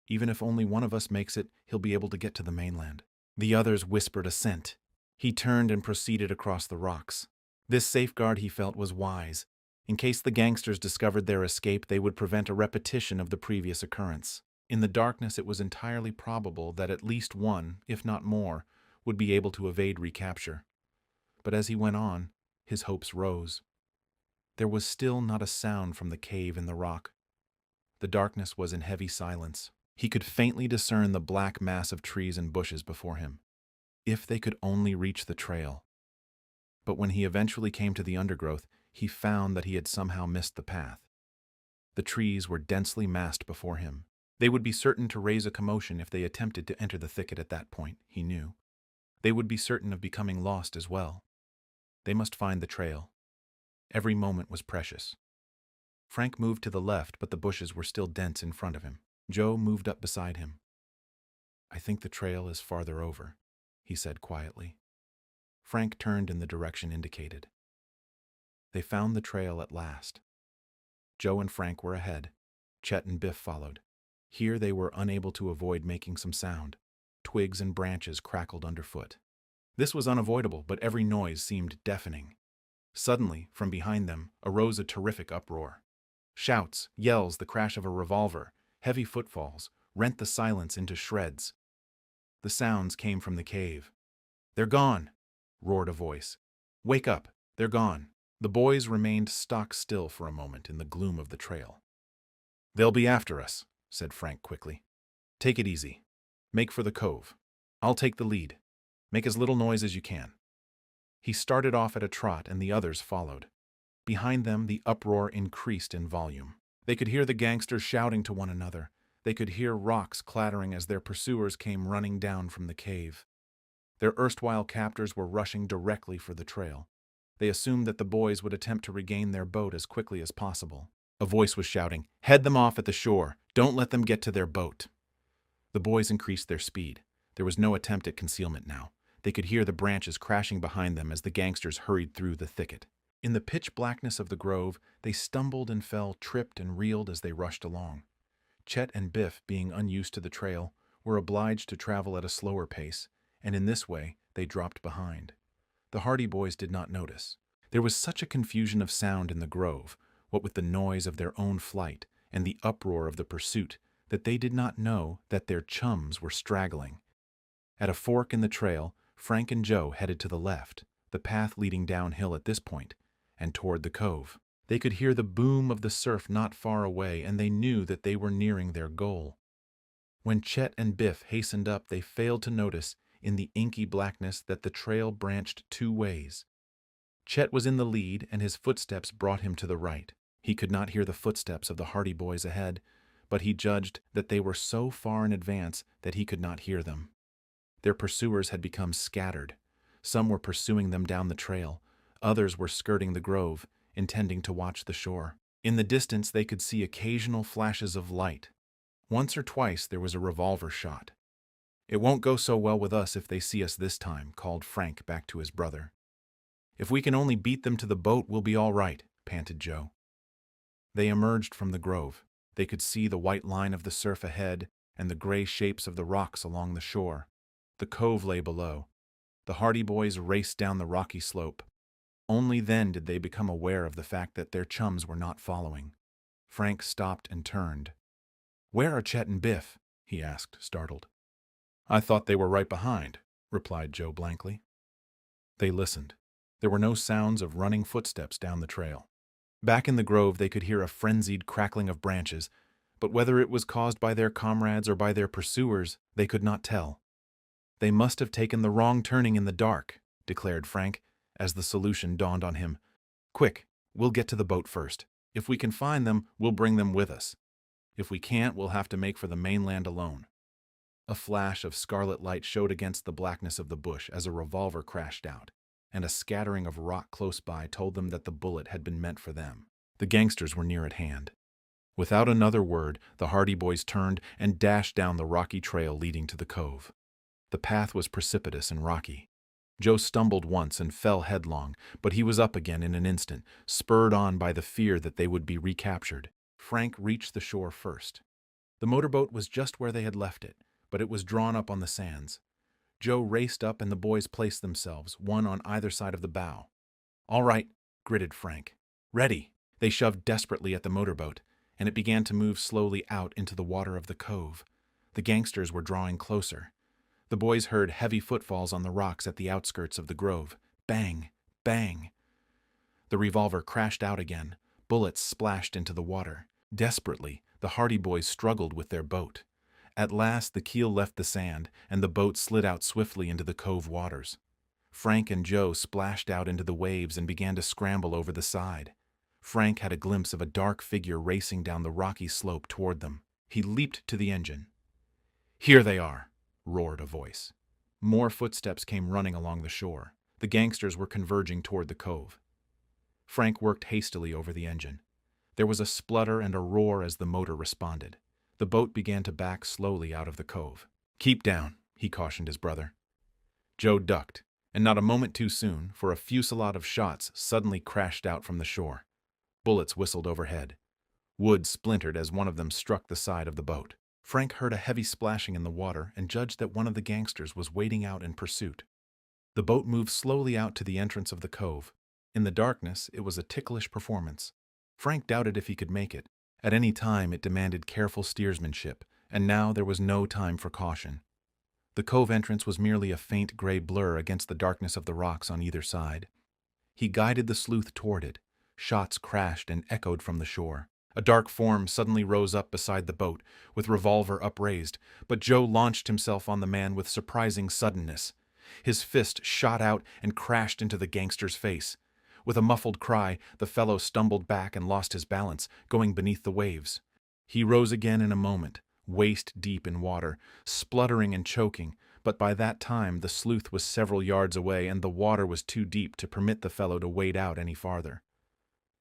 Even if only one of us makes it, he'll be able to get to the mainland." The others whispered assent. He turned and proceeded across the rocks. This safeguard, he felt, was wise. In case the gangsters discovered their escape, they would prevent a repetition of the previous occurrence. In the darkness, it was entirely probable that at least one, if not more, would be able to evade recapture. But as he went on, his hopes rose. There was still not a sound from the cave in the rock. The darkness was in heavy silence. He could faintly discern the black mass of trees and bushes before him. If they could only reach the trail. But when he eventually came to the undergrowth, he found that he had somehow missed the path. The trees were densely massed before him. They would be certain to raise a commotion if they attempted to enter the thicket at that point, he knew. They would be certain of becoming lost as well. They must find the trail. Every moment was precious. Frank moved to the left, but the bushes were still dense in front of him. Joe moved up beside him. "I think the trail is farther over," he said quietly. Frank turned in the direction indicated. They found the trail at last. Joe and Frank were ahead. Chet and Biff followed. Here they were unable to avoid making some sound. Twigs and branches crackled underfoot. This was unavoidable, but every noise seemed deafening. Suddenly, from behind them, arose a terrific uproar. Shouts, yells, the crash of a revolver, heavy footfalls, rent the silence into shreds. The sounds came from the cave. "They're gone!" roared a voice. "Wake up! They're gone!" The boys remained stock still for a moment in the gloom of the trail. "They'll be after us," said Frank quickly. "Take it easy. Make for the cove. I'll take the lead. Make as little noise as you can." He started off at a trot, and the others followed. Behind them, the uproar increased in volume. They could hear the gangsters shouting to one another. They could hear rocks clattering as their pursuers came running down from the cave. Their erstwhile captors were rushing directly for the trail. They assumed that the boys would attempt to regain their boat as quickly as possible. A voice was shouting, "Head them off at the shore. Don't let them get to their boat." The boys increased their speed. There was no attempt at concealment now. They could hear the branches crashing behind them as the gangsters hurried through the thicket. In the pitch blackness of the grove, they stumbled and fell, tripped and reeled as they rushed along. Chet and Biff, being unused to the trail, were obliged to travel at a slower pace, and in this way they dropped behind. The Hardy Boys did not notice. There was such a confusion of sound in the grove, what with the noise of their own flight and the uproar of the pursuit, that they did not know that their chums were straggling. At a fork in the trail, Frank and Joe headed to the left, the path leading downhill at this point, and toward the cove. They could hear the boom of the surf not far away, and they knew that they were nearing their goal. When Chet and Biff hastened up, they failed to notice, in the inky blackness, that the trail branched two ways. Chet was in the lead, and his footsteps brought him to the right. He could not hear the footsteps of the Hardy Boys ahead, but he judged that they were so far in advance that he could not hear them. Their pursuers had become scattered. Some were pursuing them down the trail. Others were skirting the grove, intending to watch the shore. In the distance, they could see occasional flashes of light. Once or twice there was a revolver shot. "It won't go so well with us if they see us this time," called Frank back to his brother. "If we can only beat them to the boat, we'll be all right," panted Joe. They emerged from the grove. They could see the white line of the surf ahead and the gray shapes of the rocks along the shore. The cove lay below. The Hardy Boys raced down the rocky slope. Only then did they become aware of the fact that their chums were not following. Frank stopped and turned. "Where are Chet and Biff?" he asked, startled. "I thought they were right behind," replied Joe blankly. They listened. There were no sounds of running footsteps down the trail. Back in the grove they could hear a frenzied crackling of branches, but whether it was caused by their comrades or by their pursuers, they could not tell. "They must have taken the wrong turning in the dark," declared Frank, as the solution dawned on him. "Quick, we'll get to the boat first. If we can find them, we'll bring them with us. If we can't, we'll have to make for the mainland alone." A flash of scarlet light showed against the blackness of the bush as a revolver crashed out, and a scattering of rock close by told them that the bullet had been meant for them. The gangsters were near at hand. Without another word, the Hardy Boys turned and dashed down the rocky trail leading to the cove. The path was precipitous and rocky. Joe stumbled once and fell headlong, but he was up again in an instant, spurred on by the fear that they would be recaptured. Frank reached the shore first. The motorboat was just where they had left it, but it was drawn up on the sands. Joe raced up and the boys placed themselves, one on either side of the bow. "All right," gritted Frank. "Ready." They shoved desperately at the motorboat, and it began to move slowly out into the water of the cove. The gangsters were drawing closer. The boys heard heavy footfalls on the rocks at the outskirts of the grove. Bang! Bang! The revolver crashed out again. Bullets splashed into the water. Desperately, the Hardy Boys struggled with their boat. At last, the keel left the sand, and the boat slid out swiftly into the cove waters. Frank and Joe splashed out into the waves and began to scramble over the side. Frank had a glimpse of a dark figure racing down the rocky slope toward them. He leaped to the engine. "Here they are!" roared a voice. More footsteps came running along the shore. The gangsters were converging toward the cove. Frank worked hastily over the engine. There was a splutter and a roar as the motor responded. The boat began to back slowly out of the cove. "Keep down," he cautioned his brother. Joe ducked, and not a moment too soon, for a fusillade of shots suddenly crashed out from the shore. Bullets whistled overhead. Wood splintered as one of them struck the side of the boat. Frank heard a heavy splashing in the water and judged that one of the gangsters was wading out in pursuit. The boat moved slowly out to the entrance of the cove. In the darkness, it was a ticklish performance. Frank doubted if he could make it. At any time, it demanded careful steersmanship, and now there was no time for caution. The cove entrance was merely a faint gray blur against the darkness of the rocks on either side. He guided the sleuth toward it. Shots crashed and echoed from the shore. A dark form suddenly rose up beside the boat, with revolver upraised, but Joe launched himself on the man with surprising suddenness. His fist shot out and crashed into the gangster's face. With a muffled cry, the fellow stumbled back and lost his balance, going beneath the waves. He rose again in a moment, waist deep in water, spluttering and choking, but by that time the sleuth was several yards away and the water was too deep to permit the fellow to wade out any farther.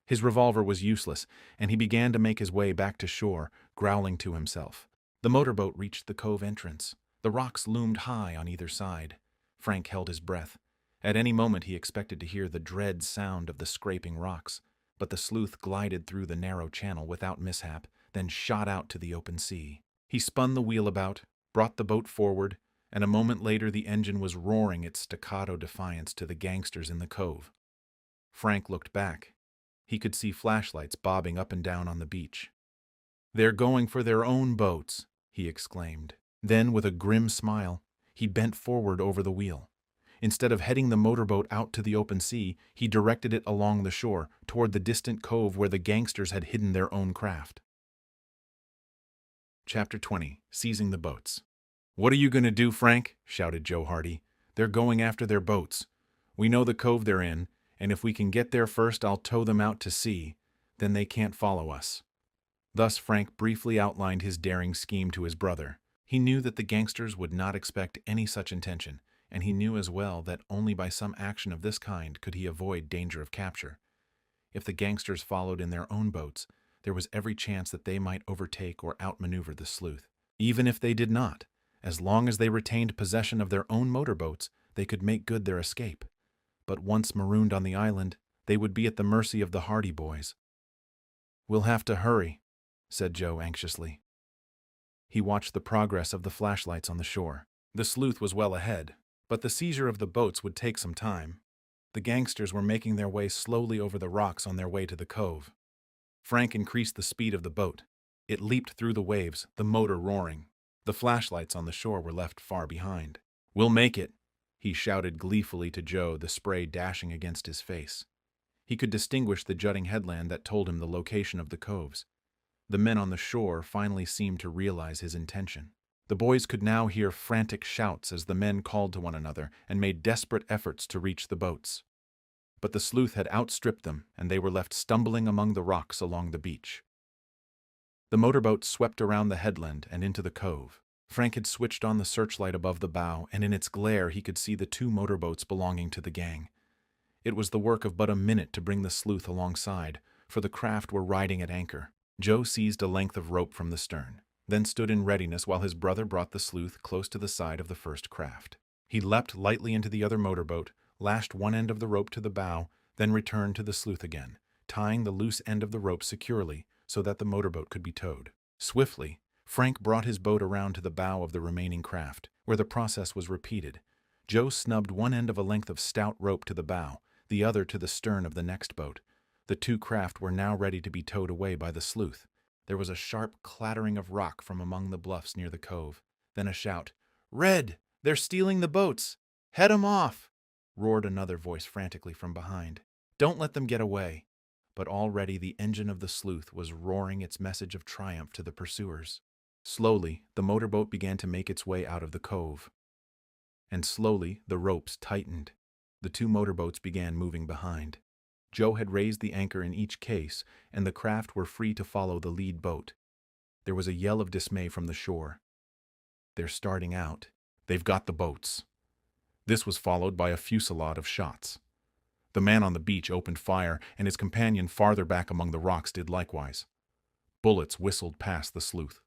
His revolver was useless, and he began to make his way back to shore, growling to himself. The motorboat reached the cove entrance. The rocks loomed high on either side. Frank held his breath. At any moment he expected to hear the dread sound of the scraping rocks, but the sleuth glided through the narrow channel without mishap, then shot out to the open sea. He spun the wheel about, brought the boat forward, and a moment later the engine was roaring its staccato defiance to the gangsters in the cove. Frank looked back. He could see flashlights bobbing up and down on the beach. "They're going for their own boats," he exclaimed. Then, with a grim smile, he bent forward over the wheel. Instead of heading the motorboat out to the open sea, he directed it along the shore, toward the distant cove where the gangsters had hidden their own craft. Chapter 20. Seizing the Boats. "What are you going to do, Frank?" shouted Joe Hardy. "They're going after their boats. We know the cove they're in, and if we can get there first, I'll tow them out to sea. Then they can't follow us." Thus Frank briefly outlined his daring scheme to his brother. He knew that the gangsters would not expect any such intention, and he knew as well that only by some action of this kind could he avoid danger of capture. If the gangsters followed in their own boats, there was every chance that they might overtake or outmaneuver the sleuth. Even if they did not, as long as they retained possession of their own motorboats, they could make good their escape. But once marooned on the island, they would be at the mercy of the Hardy boys. "We'll have to hurry," said Joe anxiously. He watched the progress of the flashlights on the shore. The sleuth was well ahead, but the seizure of the boats would take some time. The gangsters were making their way slowly over the rocks on their way to the cove. Frank increased the speed of the boat. It leaped through the waves, the motor roaring. The flashlights on the shore were left far behind. "We'll make it," he shouted gleefully to Joe, the spray dashing against his face. He could distinguish the jutting headland that told him the location of the coves. The men on the shore finally seemed to realize his intention. The boys could now hear frantic shouts as the men called to one another and made desperate efforts to reach the boats. But the sleuth had outstripped them, and they were left stumbling among the rocks along the beach. The motorboat swept around the headland and into the cove. Frank had switched on the searchlight above the bow, and in its glare he could see the two motorboats belonging to the gang. It was the work of but a minute to bring the sleuth alongside, for the craft were riding at anchor. Joe seized a length of rope from the stern, then stood in readiness while his brother brought the sleuth close to the side of the first craft. He leapt lightly into the other motorboat, lashed one end of the rope to the bow, then returned to the sleuth again, tying the loose end of the rope securely so that the motorboat could be towed. Swiftly, Frank brought his boat around to the bow of the remaining craft, where the process was repeated. Joe snubbed one end of a length of stout rope to the bow, the other to the stern of the next boat. The two craft were now ready to be towed away by the sleuth. There was a sharp clattering of rock from among the bluffs near the cove, then a shout. "Red! They're stealing the boats! Head 'em off!" roared another voice frantically from behind. "Don't let them get away." But already the engine of the sleuth was roaring its message of triumph to the pursuers. Slowly, the motorboat began to make its way out of the cove. And slowly, the ropes tightened. The two motorboats began moving behind. Joe had raised the anchor in each case, and the craft were free to follow the lead boat. There was a yell of dismay from the shore. "They're starting out. They've got the boats." This was followed by a fusillade of shots. The man on the beach opened fire, and his companion farther back among the rocks did likewise. Bullets whistled past the sleuth.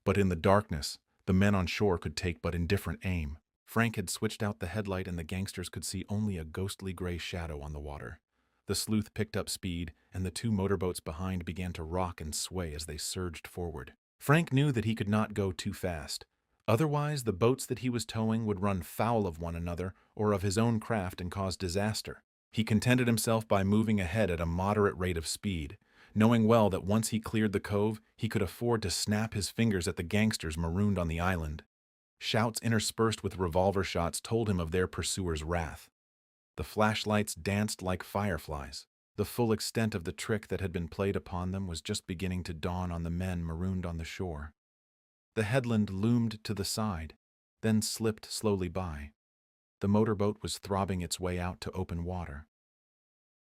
But in the darkness, the men on shore could take but indifferent aim. Frank had switched out the headlight, and the gangsters could see only a ghostly gray shadow on the water. The sleuth picked up speed, and the two motorboats behind began to rock and sway as they surged forward. Frank knew that he could not go too fast. Otherwise, the boats that he was towing would run foul of one another or of his own craft and cause disaster. He contented himself by moving ahead at a moderate rate of speed, knowing well that once he cleared the cove, he could afford to snap his fingers at the gangsters marooned on the island. Shouts interspersed with revolver shots told him of their pursuers' wrath. The flashlights danced like fireflies. The full extent of the trick that had been played upon them was just beginning to dawn on the men marooned on the shore. The headland loomed to the side, then slipped slowly by. The motorboat was throbbing its way out to open water.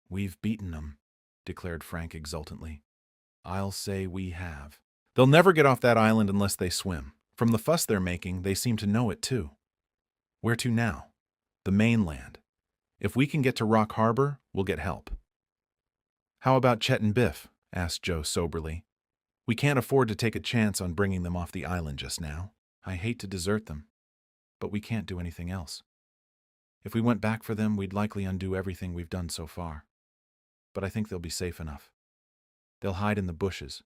"We've beaten them," declared Frank exultantly. "I'll say we have. They'll never get off that island unless they swim. From the fuss they're making, they seem to know it too. Where to now? The mainland. If we can get to Rock Harbor, we'll get help." "How about Chet and Biff?" asked Joe soberly. "We can't afford to take a chance on bringing them off the island just now. I hate to desert them, but we can't do anything else. If we went back for them, we'd likely undo everything we've done so far. But I think they'll be safe enough. They'll hide in the bushes.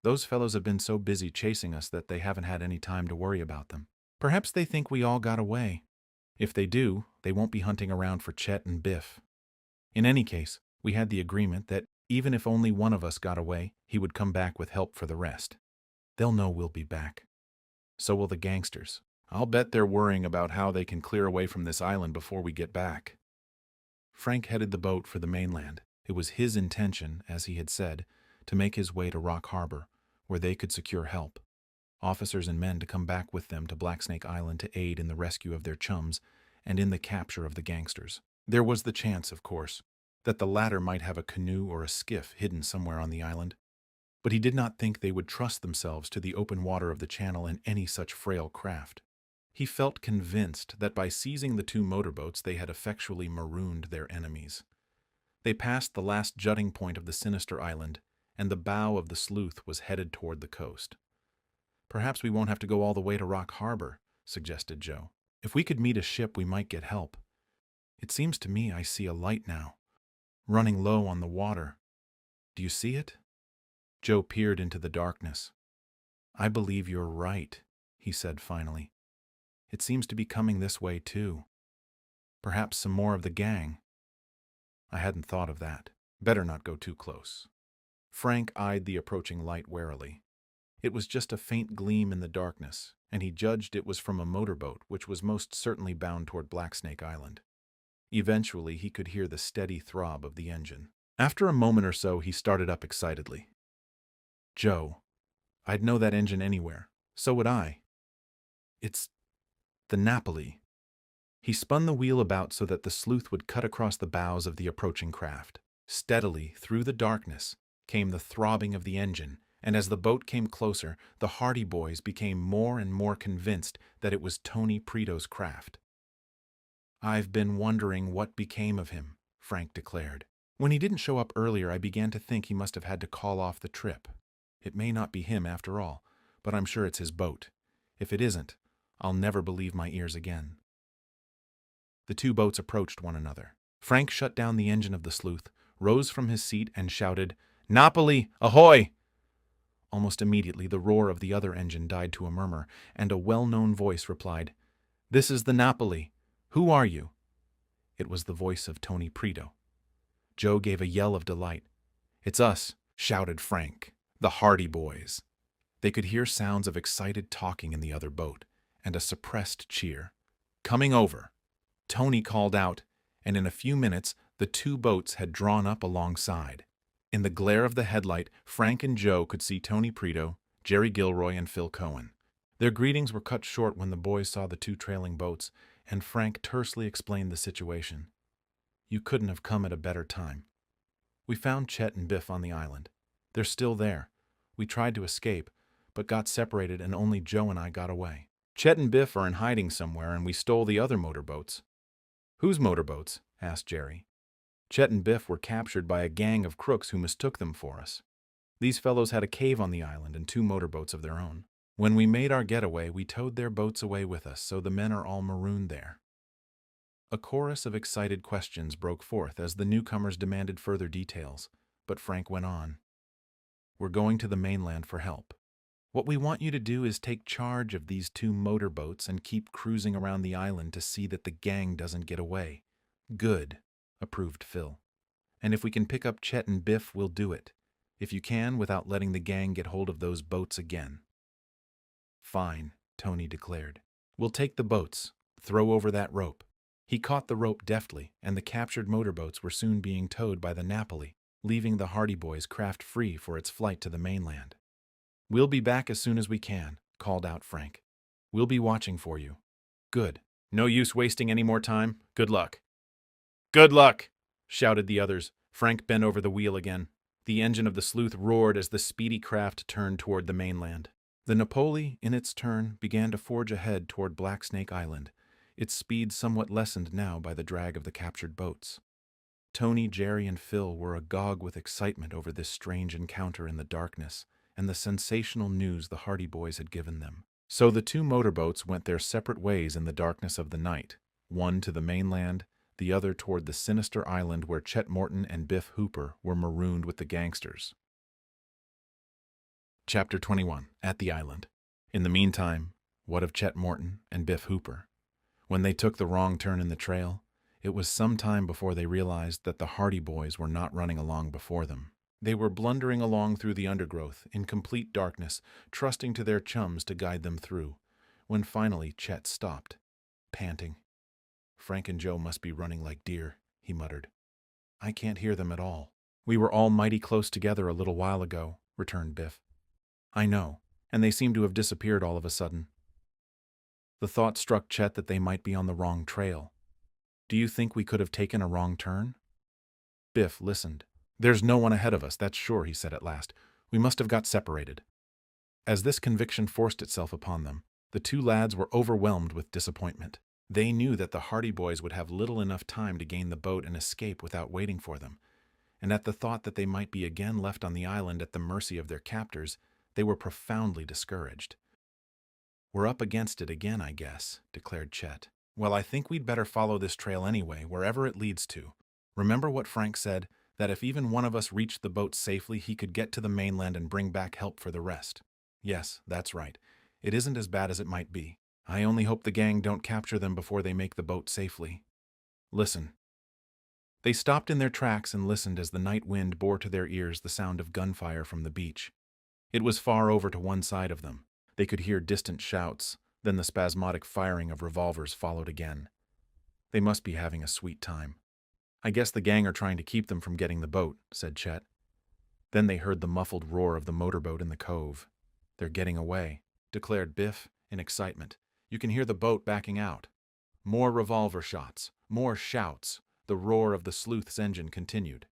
Those fellows have been so busy chasing us that they haven't had any time to worry about them. Perhaps they think we all got away. If they do, they won't be hunting around for Chet and Biff. In any case, we had the agreement that even if only one of us got away, he would come back with help for the rest. They'll know we'll be back. So will the gangsters. I'll bet they're worrying about how they can clear away from this island before we get back." Frank headed the boat for the mainland. It was his intention, as he had said, to make his way to Rock Harbor, where they could secure help. Officers and men to come back with them to Blacksnake Island to aid in the rescue of their chums and in the capture of the gangsters. There was the chance, of course, that the latter might have a canoe or a skiff hidden somewhere on the island, but he did not think they would trust themselves to the open water of the channel in any such frail craft. He felt convinced that by seizing the 2 motorboats they had effectually marooned their enemies. They passed the last jutting point of the sinister island, and the bow of the Sleuth was headed toward the coast. "Perhaps we won't have to go all the way to Rock Harbor," suggested Joe. "If we could meet a ship, we might get help. It seems to me I see a light now, running low on the water. Do you see it?" Joe peered into the darkness. "I believe you're right," he said finally. "It seems to be coming this way, too. Perhaps some more of the gang." "I hadn't thought of that. Better not go too close." Frank eyed the approaching light warily. It was just a faint gleam in the darkness, and he judged it was from a motorboat which was most certainly bound toward Blacksnake Island. Eventually, he could hear the steady throb of the engine. After a moment or so, he started up excitedly. "Joe, I'd know that engine anywhere. So would I. It's the Napoli." He spun the wheel about so that the Sleuth would cut across the bows of the approaching craft. Steadily, through the darkness, came the throbbing of the engine, and as the boat came closer, the Hardy Boys became more and more convinced that it was Tony Preto's craft. "I've been wondering what became of him," Frank declared. "When he didn't show up earlier, I began to think he must have had to call off the trip. It may not be him after all, but I'm sure it's his boat. If it isn't, I'll never believe my ears again." The 2 boats approached one another. Frank shut down the engine of the Sleuth, rose from his seat, and shouted, "Napoli, ahoy!" Almost immediately, the roar of the other engine died to a murmur, and a well-known voice replied, "This is the Napoli. Who are you?" It was the voice of Tony Preto. Joe gave a yell of delight. "It's us," shouted Frank, "the Hardy Boys." They could hear sounds of excited talking in the other boat, and a suppressed cheer. "Coming over," Tony called out, and in a few minutes the 2 boats had drawn up alongside. In the glare of the headlight, Frank and Joe could see Tony Preto, Jerry Gilroy, and Phil Cohen. Their greetings were cut short when the boys saw the 2 trailing boats, and Frank tersely explained the situation. "You couldn't have come at a better time. We found Chet and Biff on the island. They're still there. We tried to escape, but got separated and only Joe and I got away. Chet and Biff are in hiding somewhere, and we stole the other motorboats." "Whose motorboats?" asked Jerry. "Chet and Biff were captured by a gang of crooks who mistook them for us. These fellows had a cave on the island and 2 motorboats of their own. When we made our getaway, we towed their boats away with us, so the men are all marooned there." A chorus of excited questions broke forth as the newcomers demanded further details, but Frank went on. "We're going to the mainland for help. What we want you to do is take charge of these 2 motorboats and keep cruising around the island to see that the gang doesn't get away." "Good," approved Phil. "And if we can pick up Chet and Biff, we'll do it. If you can, without letting the gang get hold of those boats again." "Fine," Tony declared. "We'll take the boats. Throw over that rope." He caught the rope deftly, and the captured motorboats were soon being towed by the Napoli, leaving the Hardy Boys' craft free for its flight to the mainland. "We'll be back as soon as we can," called out Frank. "We'll be watching for you." "Good. No use wasting any more time. Good luck." "Good luck!" shouted the others. Frank bent over the wheel again. The engine of the Sleuth roared as the speedy craft turned toward the mainland. The Napoli, in its turn, began to forge ahead toward Blacksnake Island, its speed somewhat lessened now by the drag of the captured boats. Tony, Jerry, and Phil were agog with excitement over this strange encounter in the darkness and the sensational news the Hardy Boys had given them. So the two motorboats went their separate ways in the darkness of the night, one to the mainland, the other toward the sinister island where Chet Morton and Biff Hooper were marooned with the gangsters. Chapter 21. At the Island. In the meantime, what of Chet Morton and Biff Hooper? When they took the wrong turn in the trail, it was some time before they realized that the Hardy Boys were not running along before them. They were blundering along through the undergrowth, in complete darkness, trusting to their chums to guide them through, when finally Chet stopped, panting. "Frank and Joe must be running like deer," he muttered. "I can't hear them at all." "We were all mighty close together a little while ago," returned Biff. "I know, and they seem to have disappeared all of a sudden." The thought struck Chet that they might be on the wrong trail. "Do you think we could have taken a wrong turn?" Biff listened. "There's no one ahead of us, that's sure," he said at last. "We must have got separated." As this conviction forced itself upon them, the two lads were overwhelmed with disappointment. They knew that the Hardy Boys would have little enough time to gain the boat and escape without waiting for them, and at the thought that they might be again left on the island at the mercy of their captors, they were profoundly discouraged. "We're up against it again, I guess," declared Chet. "Well, I think we'd better follow this trail anyway, wherever it leads to. Remember what Frank said, that if even one of us reached the boat safely, he could get to the mainland and bring back help for the rest." "Yes, that's right. It isn't as bad as it might be. I only hope the gang don't capture them before they make the boat safely. Listen." They stopped in their tracks and listened as the night wind bore to their ears the sound of gunfire from the beach. It was far over to one side of them. They could hear distant shouts, then the spasmodic firing of revolvers followed again. "They must be having a sweet time. I guess the gang are trying to keep them from getting the boat," said Chet. Then they heard the muffled roar of the motorboat in the cove. "They're getting away," declared Biff in excitement. "You can hear the boat backing out." More revolver shots, more shouts. The roar of the sleuth's engine continued.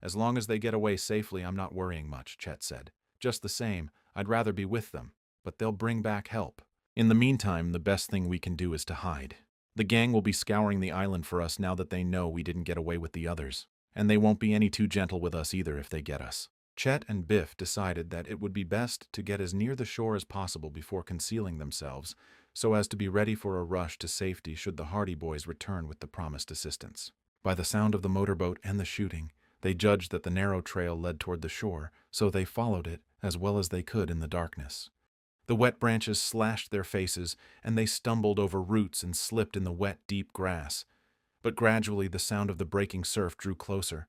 "As long as they get away safely, I'm not worrying much," Chet said. "Just the same, I'd rather be with them, but they'll bring back help. In the meantime, the best thing we can do is to hide. The gang will be scouring the island for us now that they know we didn't get away with the others, and they won't be any too gentle with us either if they get us." Chet and Biff decided that it would be best to get as near the shore as possible before concealing themselves, so as to be ready for a rush to safety should the Hardy Boys return with the promised assistance. By the sound of the motorboat and the shooting, they judged that the narrow trail led toward the shore, so they followed it as well as they could in the darkness. The wet branches slashed their faces, and they stumbled over roots and slipped in the wet, deep grass. But gradually the sound of the breaking surf drew closer,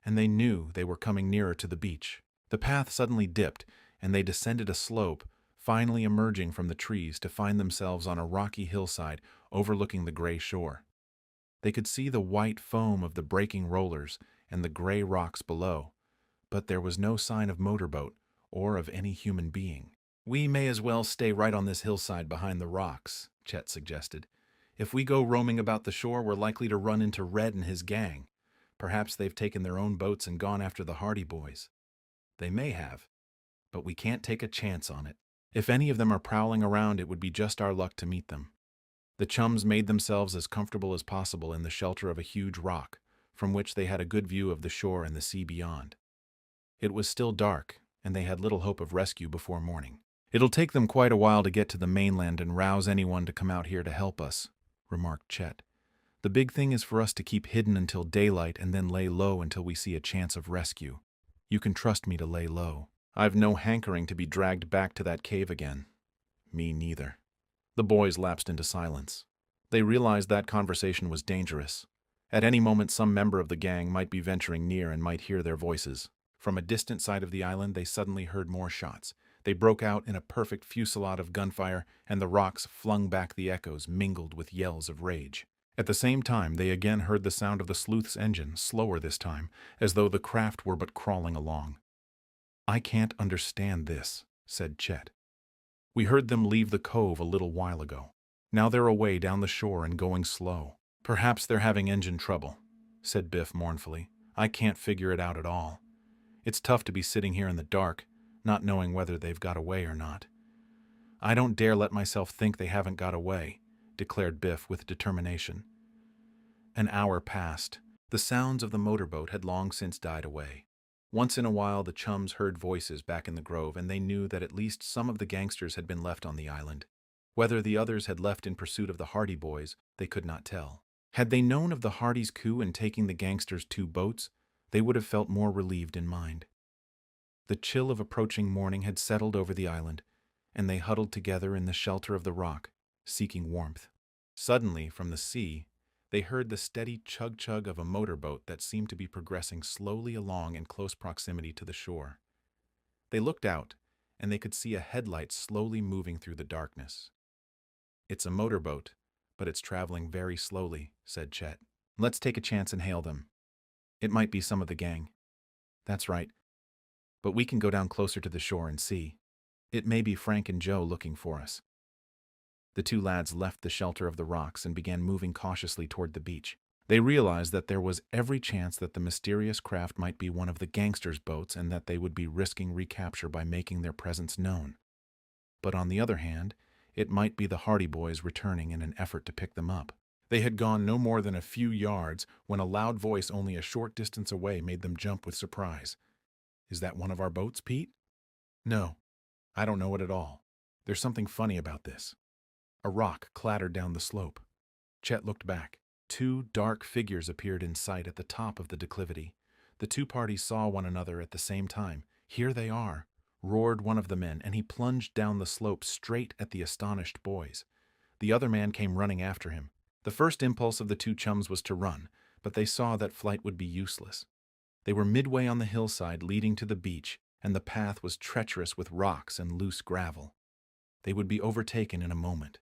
and they knew they were coming nearer to the beach. The path suddenly dipped, and they descended a slope, finally emerging from the trees to find themselves on a rocky hillside overlooking the gray shore. They could see the white foam of the breaking rollers and the gray rocks below, but there was no sign of motorboat or of any human being. "We may as well stay right on this hillside behind the rocks," Chet suggested. "If we go roaming about the shore, we're likely to run into Red and his gang. Perhaps they've taken their own boats and gone after the Hardy Boys." "They may have, but we can't take a chance on it. If any of them are prowling around, it would be just our luck to meet them." The chums made themselves as comfortable as possible in the shelter of a huge rock, from which they had a good view of the shore and the sea beyond. It was still dark, and they had little hope of rescue before morning. "It'll take them quite a while to get to the mainland and rouse anyone to come out here to help us," remarked Chet. "The big thing is for us to keep hidden until daylight and then lay low until we see a chance of rescue. You can trust me to lay low. I've no hankering to be dragged back to that cave again." "Me neither." The boys lapsed into silence. They realized that conversation was dangerous. At any moment some member of the gang might be venturing near and might hear their voices. From a distant side of the island they suddenly heard more shots. They broke out in a perfect fusillade of gunfire, and the rocks flung back the echoes mingled with yells of rage. At the same time they again heard the sound of the sleuth's engine, slower this time, as though the craft were but crawling along. "I can't understand this," said Chet. "We heard them leave the cove a little while ago. Now they're away down the shore and going slow. Perhaps they're having engine trouble," said Biff mournfully. "I can't figure it out at all. It's tough to be sitting here in the dark, not knowing whether they've got away or not." "I don't dare let myself think they haven't got away," declared Biff with determination. An hour passed. The sounds of the motorboat had long since died away. Once in a while, the chums heard voices back in the grove, and they knew that at least some of the gangsters had been left on the island. Whether the others had left in pursuit of the Hardy boys, they could not tell. Had they known of the Hardys' coup in taking the gangsters' 2 boats, they would have felt more relieved in mind. The chill of approaching morning had settled over the island, and they huddled together in the shelter of the rock, seeking warmth. Suddenly, from the sea, they heard the steady chug-chug of a motorboat that seemed to be progressing slowly along in close proximity to the shore. They looked out, and they could see a headlight slowly moving through the darkness. "It's a motorboat, but it's traveling very slowly," said Chet. "Let's take a chance and hail them. It might be some of the gang." "That's right. But we can go down closer to the shore and see. It may be Frank and Joe looking for us." The 2 lads left the shelter of the rocks and began moving cautiously toward the beach. They realized that there was every chance that the mysterious craft might be one of the gangsters' boats and that they would be risking recapture by making their presence known. But on the other hand, it might be the Hardy boys returning in an effort to pick them up. They had gone no more than a few yards when a loud voice only a short distance away made them jump with surprise. "Is that one of our boats, Pete?" "No, I don't know it at all. There's something funny about this." A rock clattered down the slope. Chet looked back. 2 dark figures appeared in sight at the top of the declivity. The 2 parties saw one another at the same time. "Here they are," roared one of the men, and he plunged down the slope straight at the astonished boys. The other man came running after him. The first impulse of the 2 chums was to run, but they saw that flight would be useless. They were midway on the hillside leading to the beach, and the path was treacherous with rocks and loose gravel. They would be overtaken in a moment.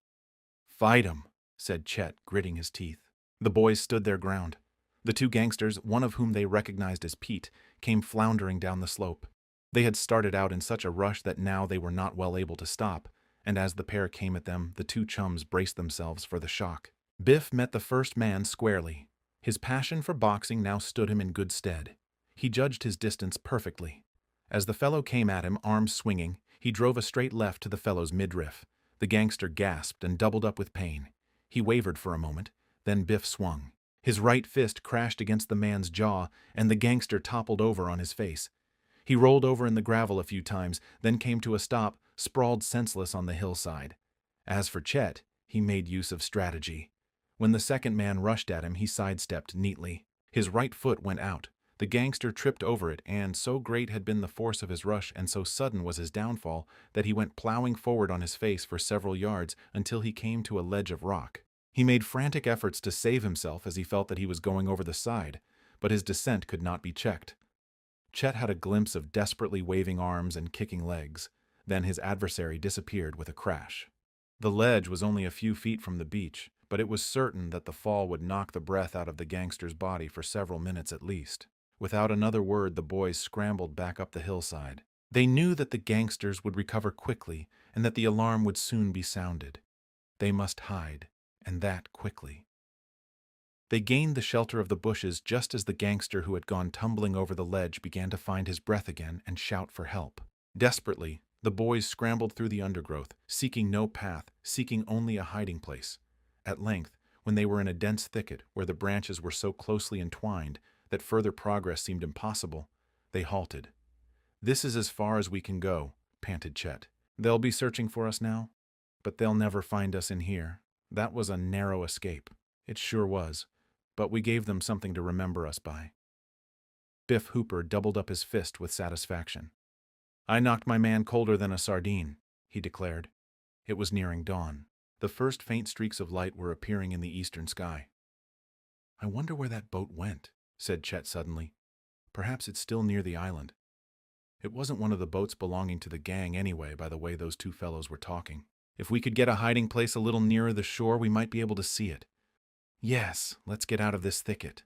"Fight 'em," said Chet, gritting his teeth. The boys stood their ground. The 2 gangsters, one of whom they recognized as Pete, came floundering down the slope. They had started out in such a rush that now they were not well able to stop, and as the pair came at them, the 2 chums braced themselves for the shock. Biff met the first man squarely. His passion for boxing now stood him in good stead. He judged his distance perfectly. As the fellow came at him, arms swinging, he drove a straight left to the fellow's midriff. The gangster gasped and doubled up with pain. He wavered for a moment, then Biff swung. His right fist crashed against the man's jaw, and the gangster toppled over on his face. He rolled over in the gravel a few times, then came to a stop, sprawled senseless on the hillside. As for Chet, he made use of strategy. When the second man rushed at him, he sidestepped neatly. His right foot went out. The gangster tripped over it, and so great had been the force of his rush and so sudden was his downfall that he went plowing forward on his face for several yards until he came to a ledge of rock. He made frantic efforts to save himself as he felt that he was going over the side, but his descent could not be checked. Chet had a glimpse of desperately waving arms and kicking legs. Then his adversary disappeared with a crash. The ledge was only a few feet from the beach, but it was certain that the fall would knock the breath out of the gangster's body for several minutes at least. Without another word, the boys scrambled back up the hillside. They knew that the gangsters would recover quickly and that the alarm would soon be sounded. They must hide, and that quickly. They gained the shelter of the bushes just as the gangster who had gone tumbling over the ledge began to find his breath again and shout for help. Desperately, the boys scrambled through the undergrowth, seeking no path, seeking only a hiding place. At length, when they were in a dense thicket where the branches were so closely entwined that further progress seemed impossible, they halted. "This is as far as we can go," panted Chet. "They'll be searching for us now, but they'll never find us in here. That was a narrow escape." "It sure was, but we gave them something to remember us by." Biff Hooper doubled up his fist with satisfaction. "I knocked my man colder than a sardine," he declared. It was nearing dawn. The first faint streaks of light were appearing in the eastern sky. "I wonder where that boat went," said Chet suddenly. "Perhaps it's still near the island. It wasn't one of the boats belonging to the gang anyway, by the way those 2 fellows were talking. If we could get a hiding place a little nearer the shore, we might be able to see it. Yes, let's get out of this thicket."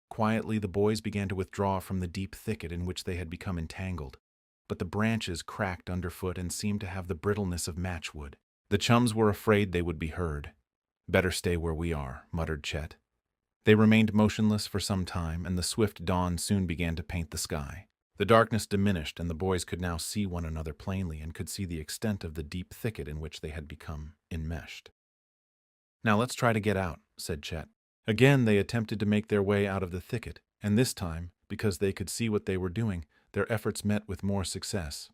Quietly, the boys began to withdraw from the deep thicket in which they had become entangled, but the branches cracked underfoot and seemed to have the brittleness of matchwood. The chums were afraid they would be heard. "Better stay where we are," muttered Chet. They remained motionless for some time, and the swift dawn soon began to paint the sky. The darkness diminished, and the boys could now see one another plainly and could see the extent of the deep thicket in which they had become enmeshed. "Now let's try to get out," said Chet. Again they attempted to make their way out of the thicket, and this time, because they could see what they were doing, their efforts met with more success.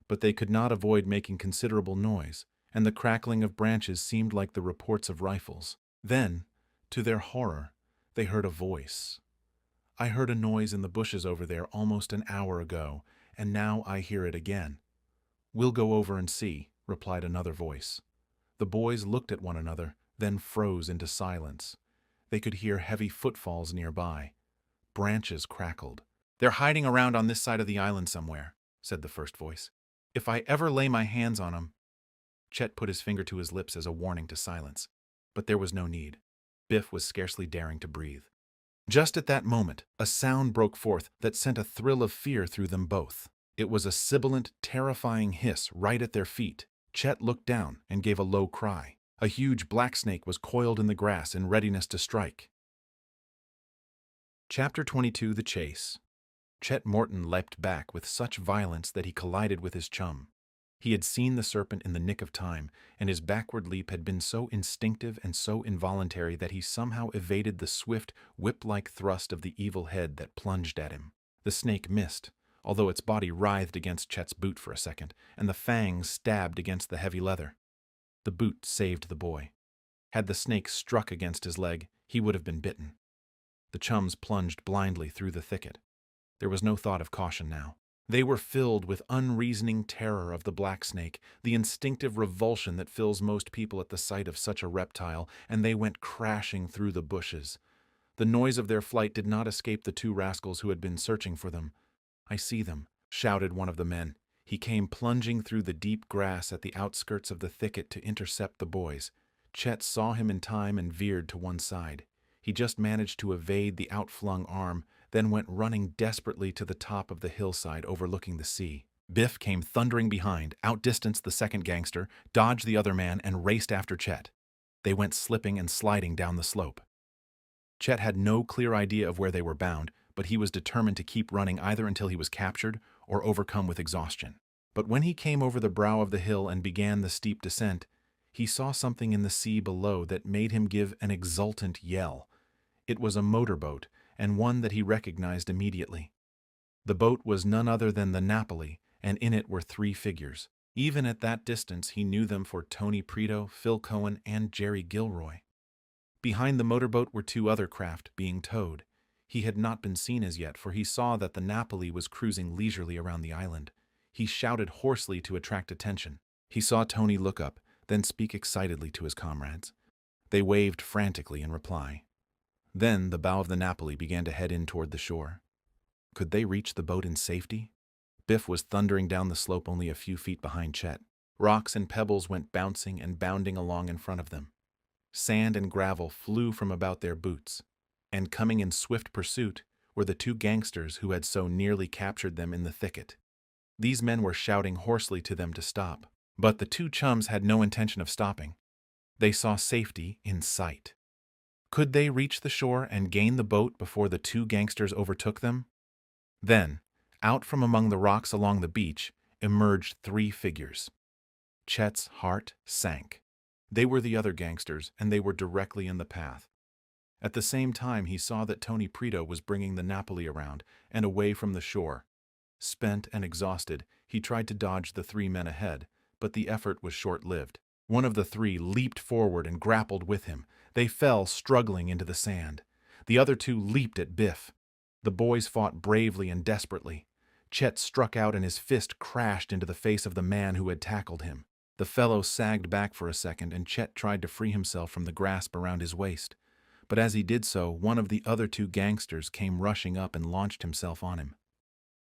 But they could not avoid making considerable noise, and the crackling of branches seemed like the reports of rifles. Then, to their horror, they heard a voice. "I heard a noise in the bushes over there almost an hour ago, and now I hear it again." "We'll go over and see," replied another voice. The boys looked at one another, then froze into silence. They could hear heavy footfalls nearby. Branches crackled. "They're hiding around on this side of the island somewhere," said the first voice. "If I ever lay my hands on 'em—" Chet put his finger to his lips as a warning to silence, but there was no need. Biff was scarcely daring to breathe. Just at that moment, a sound broke forth that sent a thrill of fear through them both. It was a sibilant, terrifying hiss right at their feet. Chet looked down and gave a low cry. A huge blacksnake was coiled in the grass in readiness to strike. Chapter 22: The Chase. Chet Morton leapt back with such violence that he collided with his chum. He had seen the serpent in the nick of time, and his backward leap had been so instinctive and so involuntary that he somehow evaded the swift, whip-like thrust of the evil head that plunged at him. The snake missed, although its body writhed against Chet's boot for a second, and the fangs stabbed against the heavy leather. The boot saved the boy. Had the snake struck against his leg, he would have been bitten. The chums plunged blindly through the thicket. There was no thought of caution now. They were filled with unreasoning terror of the Blacksnake, the instinctive revulsion that fills most people at the sight of such a reptile, and they went crashing through the bushes. The noise of their flight did not escape the two rascals who had been searching for them. "I see them," shouted one of the men. He came plunging through the deep grass at the outskirts of the thicket to intercept the boys. Chet saw him in time and veered to one side. He just managed to evade the outflung arm, then went running desperately to the top of the hillside overlooking the sea. Biff came thundering behind, outdistanced the second gangster, dodged the other man, and raced after Chet. They went slipping and sliding down the slope. Chet had no clear idea of where they were bound, but he was determined to keep running either until he was captured or overcome with exhaustion. But when he came over the brow of the hill and began the steep descent, he saw something in the sea below that made him give an exultant yell. It was a motorboat, and one that he recognized immediately. The boat was none other than the Napoli, and in it were three figures. Even at that distance, he knew them for Tony Preto, Phil Cohen, and Jerry Gilroy. Behind the motorboat were two other craft, being towed. He had not been seen as yet, for he saw that the Napoli was cruising leisurely around the island. He shouted hoarsely to attract attention. He saw Tony look up, then speak excitedly to his comrades. They waved frantically in reply. Then the bow of the Napoli began to head in toward the shore. Could they reach the boat in safety? Biff was thundering down the slope only a few feet behind Chet. Rocks and pebbles went bouncing and bounding along in front of them. Sand and gravel flew from about their boots. And coming in swift pursuit were the two gangsters who had so nearly captured them in the thicket. These men were shouting hoarsely to them to stop. But the two chums had no intention of stopping. They saw safety in sight. Could they reach the shore and gain the boat before the two gangsters overtook them? Then, out from among the rocks along the beach, emerged three figures. Chet's heart sank. They were the other gangsters, and they were directly in the path. At the same time, he saw that Tony Preto was bringing the Napoli around and away from the shore. Spent and exhausted, he tried to dodge the three men ahead, but the effort was short-lived. One of the three leaped forward and grappled with him. They fell, struggling, into the sand. The other two leaped at Biff. The boys fought bravely and desperately. Chet struck out and his fist crashed into the face of the man who had tackled him. The fellow sagged back for a second, and Chet tried to free himself from the grasp around his waist. But as he did so, one of the other two gangsters came rushing up and launched himself on him.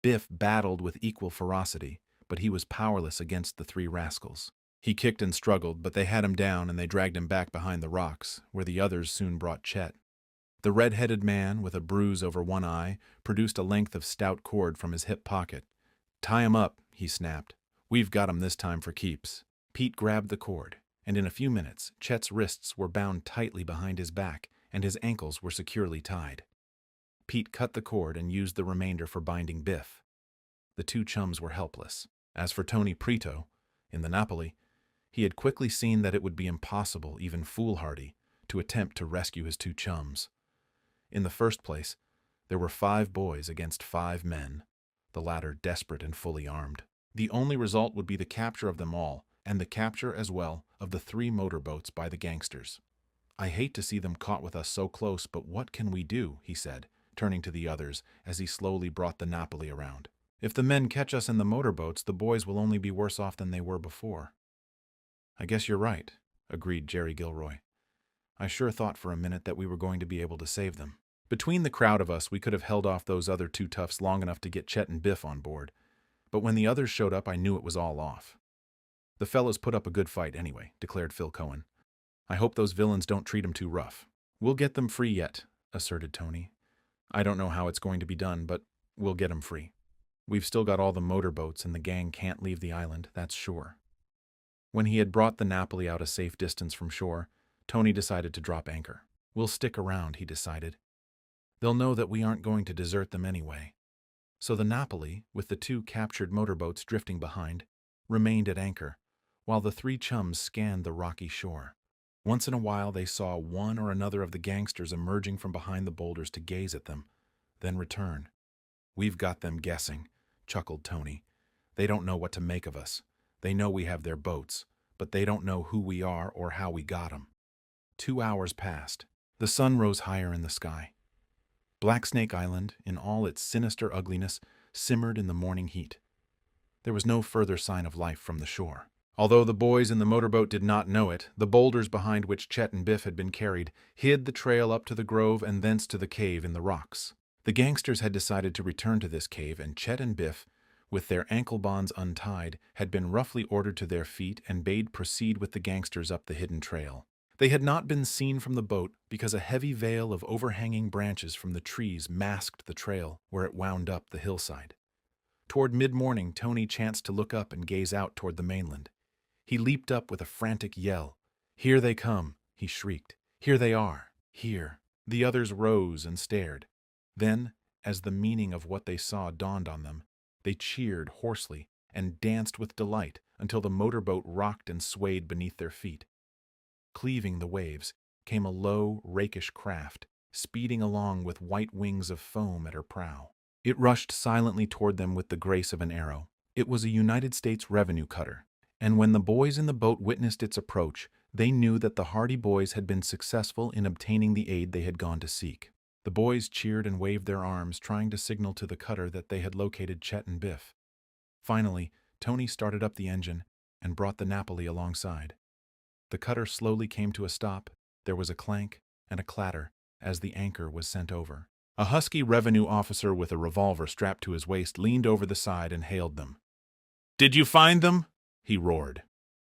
Biff battled with equal ferocity, but he was powerless against the three rascals. He kicked and struggled, but they had him down and they dragged him back behind the rocks, where the others soon brought Chet. The red-headed man, with a bruise over one eye, produced a length of stout cord from his hip pocket. "Tie him up," he snapped. "We've got him this time for keeps." Pete grabbed the cord, and in a few minutes, Chet's wrists were bound tightly behind his back, and his ankles were securely tied. Pete cut the cord and used the remainder for binding Biff. The two chums were helpless. As for Tony Preto, in the Napoli, he had quickly seen that it would be impossible, even foolhardy, to attempt to rescue his two chums. In the first place, there were 5 boys against 5 men, the latter desperate and fully armed. The only result would be the capture of them all, and the capture as well of the 3 motorboats by the gangsters. "I hate to see them caught with us so close, but what can we do?" he said, turning to the others as he slowly brought the Napoli around. "If the men catch us in the motorboats, the boys will only be worse off than they were before." "I guess you're right," agreed Jerry Gilroy. "I sure thought for a minute that we were going to be able to save them. Between the crowd of us, we could have held off those other 2 toughs long enough to get Chet and Biff on board. But when the others showed up, I knew it was all off." "The fellows put up a good fight anyway," declared Phil Cohen. "I hope those villains don't treat 'em too rough." "We'll get them free yet," asserted Tony. "I don't know how it's going to be done, but we'll get 'em free. We've still got all the motorboats, and the gang can't leave the island, that's sure." When he had brought the Napoli out a safe distance from shore, Tony decided to drop anchor. "We'll stick around," he decided. "They'll know that we aren't going to desert them anyway." So the Napoli, with the 2 captured motorboats drifting behind, remained at anchor, while the 3 chums scanned the rocky shore. Once in a while they saw one or another of the gangsters emerging from behind the boulders to gaze at them, then return. "We've got them guessing," chuckled Tony. "They don't know what to make of us. They know we have their boats, but they don't know who we are or how we got 'em." 2 hours passed. The sun rose higher in the sky. Blacksnake Island, in all its sinister ugliness, simmered in the morning heat. There was no further sign of life from the shore. Although the boys in the motorboat did not know it, the boulders behind which Chet and Biff had been carried hid the trail up to the grove and thence to the cave in the rocks. The gangsters had decided to return to this cave, and Chet and Biff, with their ankle bonds untied, had been roughly ordered to their feet and bade proceed with the gangsters up the hidden trail. They had not been seen from the boat because a heavy veil of overhanging branches from the trees masked the trail where it wound up the hillside. Toward mid-morning, Tony chanced to look up and gaze out toward the mainland. He leaped up with a frantic yell. "Here they come," he shrieked. "Here they are. Here." The others rose and stared. Then, as the meaning of what they saw dawned on them, they cheered hoarsely and danced with delight until the motorboat rocked and swayed beneath their feet. Cleaving the waves came a low, rakish craft, speeding along with white wings of foam at her prow. It rushed silently toward them with the grace of an arrow. It was a United States revenue cutter, and when the boys in the boat witnessed its approach, they knew that the Hardy boys had been successful in obtaining the aid they had gone to seek. The boys cheered and waved their arms, trying to signal to the cutter that they had located Chet and Biff. Finally, Tony started up the engine and brought the Napoli alongside. The cutter slowly came to a stop. There was a clank and a clatter as the anchor was sent over. A husky revenue officer with a revolver strapped to his waist leaned over the side and hailed them. "Did you find them?" he roared.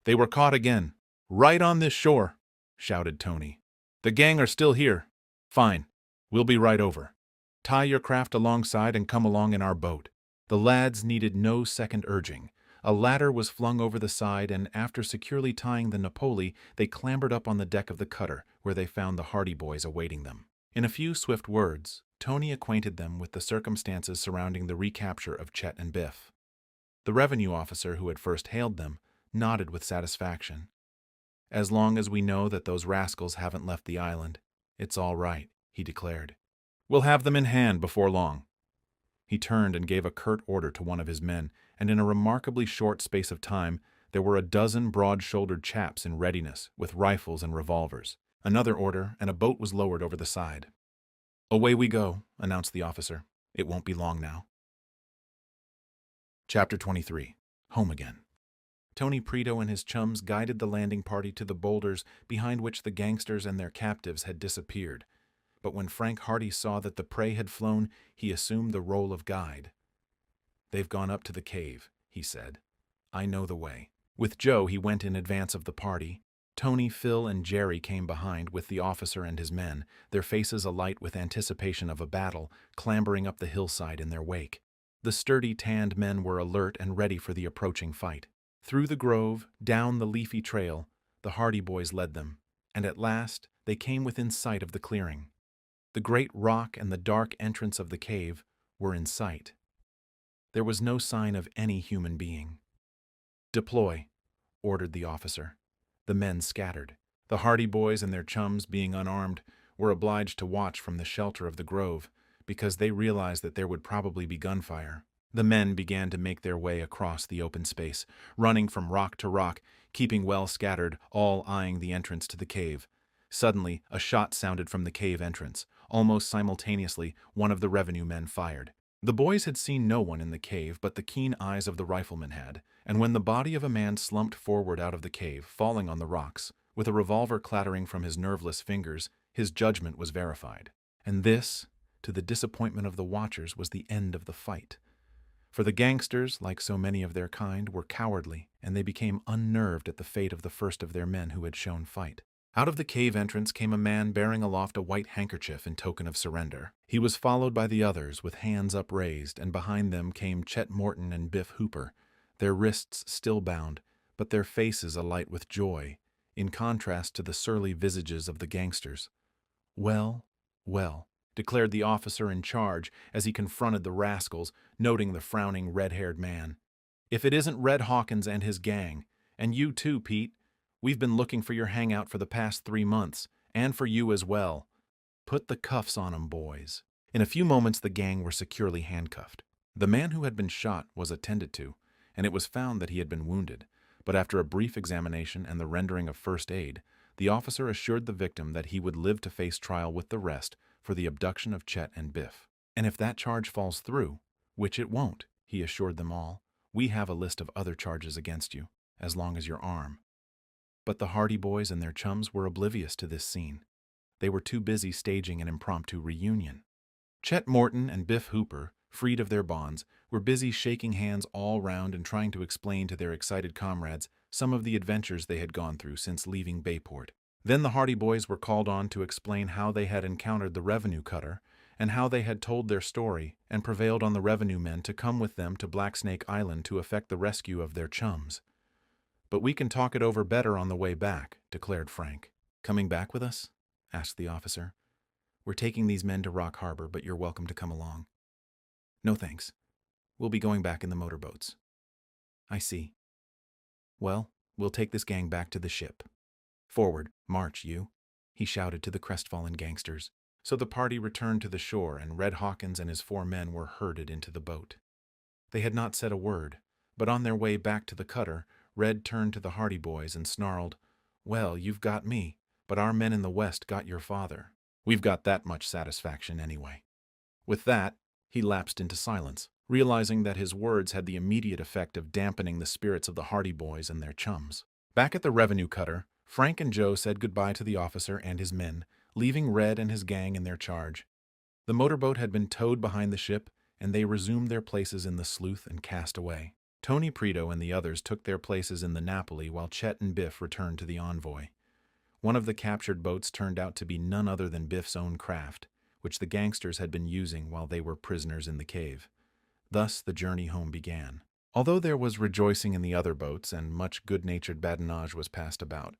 "They were caught again. Right on this shore," shouted Tony. "The gang are still here. Fine. We'll be right over. Tie your craft alongside and come along in our boat." The lads needed no second urging. A ladder was flung over the side, and after securely tying the Napoli, they clambered up on the deck of the cutter, where they found the Hardy boys awaiting them. In a few swift words, Tony acquainted them with the circumstances surrounding the recapture of Chet and Biff. The revenue officer who had first hailed them nodded with satisfaction. "As long as we know that those rascals haven't left the island, it's all right," he declared. "We'll have them in hand before long." He turned and gave a curt order to one of his men, and in a remarkably short space of time, there were a dozen broad-shouldered chaps in readiness, with rifles and revolvers. Another order, and a boat was lowered over the side. "Away we go," announced the officer. "It won't be long now." Chapter 23. Home Again. Tony Preto and his chums guided the landing party to the boulders behind which the gangsters and their captives had disappeared. But when Frank Hardy saw that the prey had flown, he assumed the role of guide. "They've gone up to the cave," he said. "I know the way." With Joe, he went in advance of the party. Tony, Phil, and Jerry came behind with the officer and his men, their faces alight with anticipation of a battle, clambering up the hillside in their wake. The sturdy, tanned men were alert and ready for the approaching fight. Through the grove, down the leafy trail, the Hardy boys led them, and at last they came within sight of the clearing. The great rock and the dark entrance of the cave were in sight. There was no sign of any human being. "Deploy," ordered the officer. The men scattered. The Hardy Boys and their chums, being unarmed, were obliged to watch from the shelter of the grove because they realized that there would probably be gunfire. The men began to make their way across the open space, running from rock to rock, keeping well scattered, all eyeing the entrance to the cave. Suddenly, a shot sounded from the cave entrance. Almost simultaneously, one of the revenue men fired. The boys had seen no one in the cave, but the keen eyes of the rifleman had, and when the body of a man slumped forward out of the cave, falling on the rocks, with a revolver clattering from his nerveless fingers, his judgment was verified. And this, to the disappointment of the watchers, was the end of the fight. For the gangsters, like so many of their kind, were cowardly, and they became unnerved at the fate of the first of their men who had shown fight. Out of the cave entrance came a man bearing aloft a white handkerchief in token of surrender. He was followed by the others with hands upraised, and behind them came Chet Morton and Biff Hooper, their wrists still bound, but their faces alight with joy, in contrast to the surly visages of the gangsters. "Well, well," declared the officer in charge as he confronted the rascals, noting the frowning red-haired man. "If it isn't Red Hawkins and his gang, and you too, Pete, we've been looking for your hangout for the past 3 months, and for you as well. Put the cuffs on 'em, boys." In a few moments the gang were securely handcuffed. The man who had been shot was attended to, and it was found that he had been wounded, but after a brief examination and the rendering of first aid, the officer assured the victim that he would live to face trial with the rest for the abduction of Chet and Biff. "And if that charge falls through, which it won't," he assured them all, "we have a list of other charges against you, as long as your arm." But the Hardy Boys and their chums were oblivious to this scene. They were too busy staging an impromptu reunion. Chet Morton and Biff Hooper, freed of their bonds, were busy shaking hands all round and trying to explain to their excited comrades some of the adventures they had gone through since leaving Bayport. Then the Hardy Boys were called on to explain how they had encountered the revenue cutter and how they had told their story and prevailed on the revenue men to come with them to Blacksnake Island to effect the rescue of their chums. "But we can talk it over better on the way back," declared Frank. "Coming back with us?" asked the officer. "We're taking these men to Rock Harbor, but you're welcome to come along." "No thanks. We'll be going back in the motorboats." "I see. Well, we'll take this gang back to the ship. Forward, march, you," he shouted to the crestfallen gangsters. So the party returned to the shore, and Red Hawkins and his 4 men were herded into the boat. They had not said a word, but on their way back to the cutter, Red turned to the Hardy Boys and snarled, "Well, you've got me, but our men in the West got your father. We've got that much satisfaction anyway." With that, he lapsed into silence, realizing that his words had the immediate effect of dampening the spirits of the Hardy Boys and their chums. Back at the revenue cutter, Frank and Joe said goodbye to the officer and his men, leaving Red and his gang in their charge. The motorboat had been towed behind the ship, and they resumed their places in the sleuth and cast away. Tony Preto and the others took their places in the Napoli while Chet and Biff returned to the Envoy. One of the captured boats turned out to be none other than Biff's own craft, which the gangsters had been using while they were prisoners in the cave. Thus the journey home began. Although there was rejoicing in the other boats and much good-natured badinage was passed about,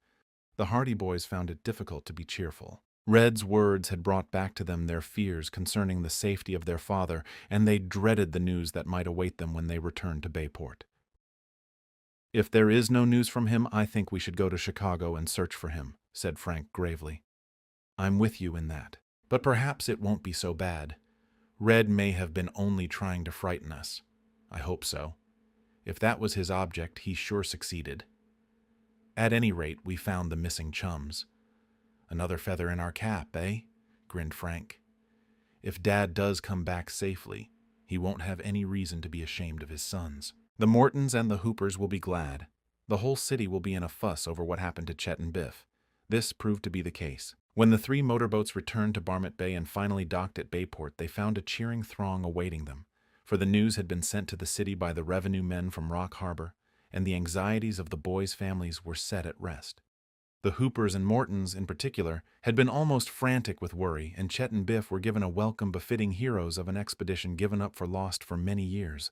the Hardy Boys found it difficult to be cheerful. Red's words had brought back to them their fears concerning the safety of their father, and they dreaded the news that might await them when they returned to Bayport. "If there is no news from him, I think we should go to Chicago and search for him," said Frank gravely. "I'm with you in that. But perhaps it won't be so bad. Red may have been only trying to frighten us. I hope so. If that was his object, he sure succeeded. At any rate, we found the missing chums. Another feather in our cap, eh?" grinned Frank. "If Dad does come back safely, he won't have any reason to be ashamed of his sons. The Mortons and the Hoopers will be glad. The whole city will be in a fuss over what happened to Chet and Biff." This proved to be the case. When the 3 motorboats returned to Barmouth Bay and finally docked at Bayport, they found a cheering throng awaiting them, for the news had been sent to the city by the revenue men from Rock Harbor, and the anxieties of the boys' families were set at rest. The Hoopers and Mortons, in particular, had been almost frantic with worry, and Chet and Biff were given a welcome befitting heroes of an expedition given up for lost for many years.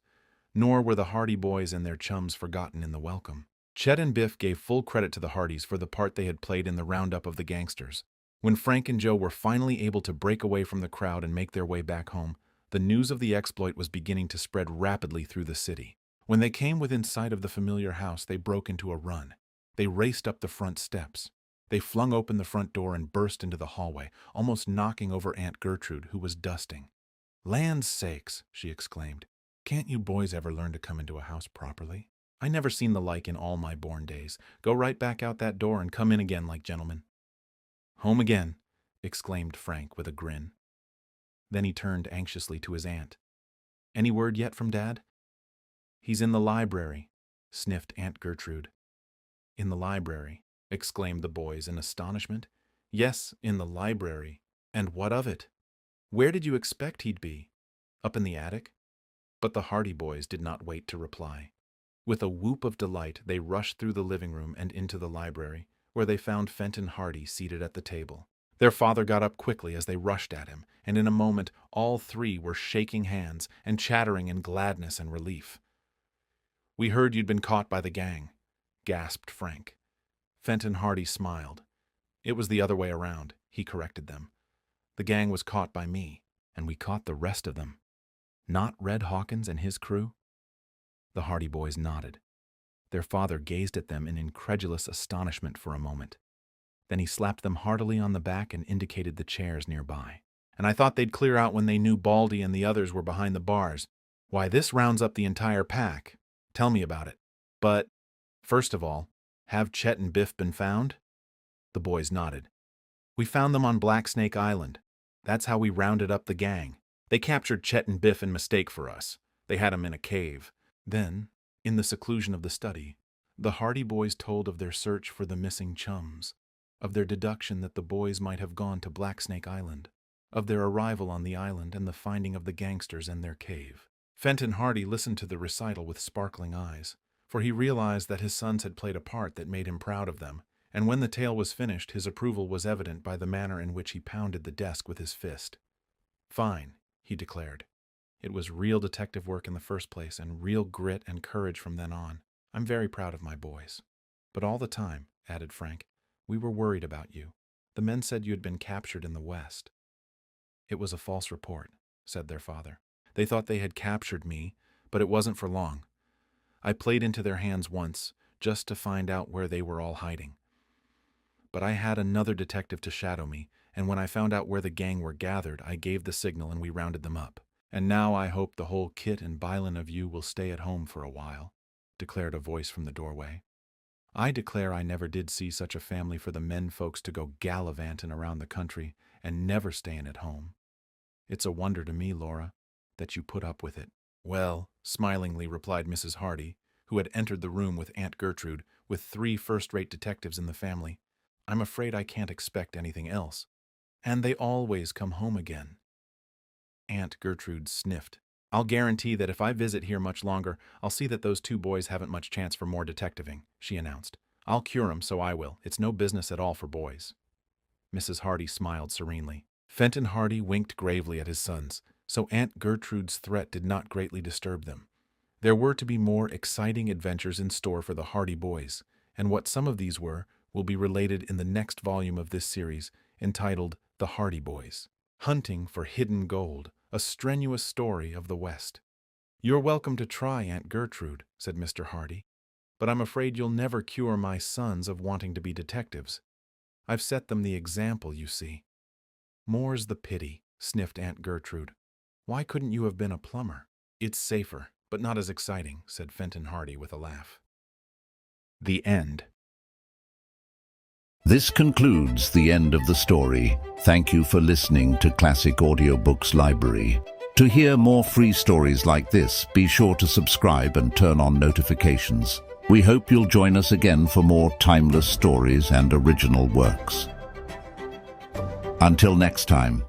Nor were the Hardy Boys and their chums forgotten in the welcome. Chet and Biff gave full credit to the Hardys for the part they had played in the roundup of the gangsters. When Frank and Joe were finally able to break away from the crowd and make their way back home, the news of the exploit was beginning to spread rapidly through the city. When they came within sight of the familiar house, they broke into a run. They raced up the front steps. They flung open the front door and burst into the hallway, almost knocking over Aunt Gertrude, who was dusting. "Land's sakes," she exclaimed. "Can't you boys ever learn to come into a house properly? I never seen the like in all my born days. Go right back out that door and come in again like gentlemen." "Home again," exclaimed Frank with a grin. Then he turned anxiously to his aunt. "Any word yet from Dad?" "He's in the library," sniffed Aunt Gertrude. "In the library," exclaimed the boys in astonishment. "Yes, in the library. And what of it? Where did you expect he'd be? Up in the attic?" But the Hardy boys did not wait to reply. With a whoop of delight, they rushed through the living room and into the library, where they found Fenton Hardy seated at the table. Their father got up quickly as they rushed at him, and in a moment all three were shaking hands and chattering in gladness and relief. "We heard you'd been caught by the gang," gasped Frank. Fenton Hardy smiled. "It was the other way around," he corrected them. "The gang was caught by me, and we caught the rest of them. Not Red Hawkins and his crew?" The Hardy boys nodded. Their father gazed at them in incredulous astonishment for a moment. Then he slapped them heartily on the back and indicated the chairs nearby. "And I thought they'd clear out when they knew Baldy and the others were behind the bars. Why, this rounds up the entire pack. Tell me about it. But, first of all, have Chet and Biff been found?" The boys nodded. "We found them on Blacksnake Island. That's how we rounded up the gang. They captured Chet and Biff in mistake for us. They had 'em in a cave." Then, in the seclusion of the study, the Hardy boys told of their search for the missing chums, of their deduction that the boys might have gone to Blacksnake Island, of their arrival on the island and the finding of the gangsters and their cave. Fenton Hardy listened to the recital with sparkling eyes, for he realized that his sons had played a part that made him proud of them, and when the tale was finished, his approval was evident by the manner in which he pounded the desk with his fist. "Fine," he declared. "It was real detective work in the first place, and real grit and courage from then on. I'm very proud of my boys. But all the time," added Frank, "we were worried about you. The men said you had been captured in the West." "It was a false report," said their father. "They thought they had captured me, but it wasn't for long. I played into their hands once, just to find out where they were all hiding. But I had another detective to shadow me, and when I found out where the gang were gathered, I gave the signal and we rounded them up. And now I hope the whole kit and bilin' of you will stay at home for a while," declared a voice from the doorway. "I declare I never did see such a family for the men folks to go gallivantin' around the country and never stayin' at home. It's a wonder to me, Laura, that you put up with it." "Well," smilingly replied Mrs. Hardy, who had entered the room with Aunt Gertrude, with 3 first-rate detectives in the family, "I'm afraid I can't expect anything else. And they always come home again." Aunt Gertrude sniffed. "I'll guarantee that if I visit here much longer, I'll see that those 2 boys haven't much chance for more detectiving," she announced. "I'll cure 'em, so I will. It's no business at all for boys." Mrs. Hardy smiled serenely. Fenton Hardy winked gravely at his sons, so Aunt Gertrude's threat did not greatly disturb them. There were to be more exciting adventures in store for the Hardy boys, and what some of these were will be related in the next volume of this series, entitled The Hardy Boys: Hunting for Hidden Gold, a strenuous story of the West. "You're welcome to try, Aunt Gertrude," said Mr. Hardy, "but I'm afraid you'll never cure my sons of wanting to be detectives. I've set them the example, you see." "More's the pity," sniffed Aunt Gertrude. "Why couldn't you have been a plumber?" "It's safer, but not as exciting," said Fenton Hardy with a laugh. The end. This concludes the end of the story. Thank you for listening to Classic Audiobooks Library. To hear more free stories like this, be sure to subscribe and turn on notifications. We hope you'll join us again for more timeless stories and original works. Until next time.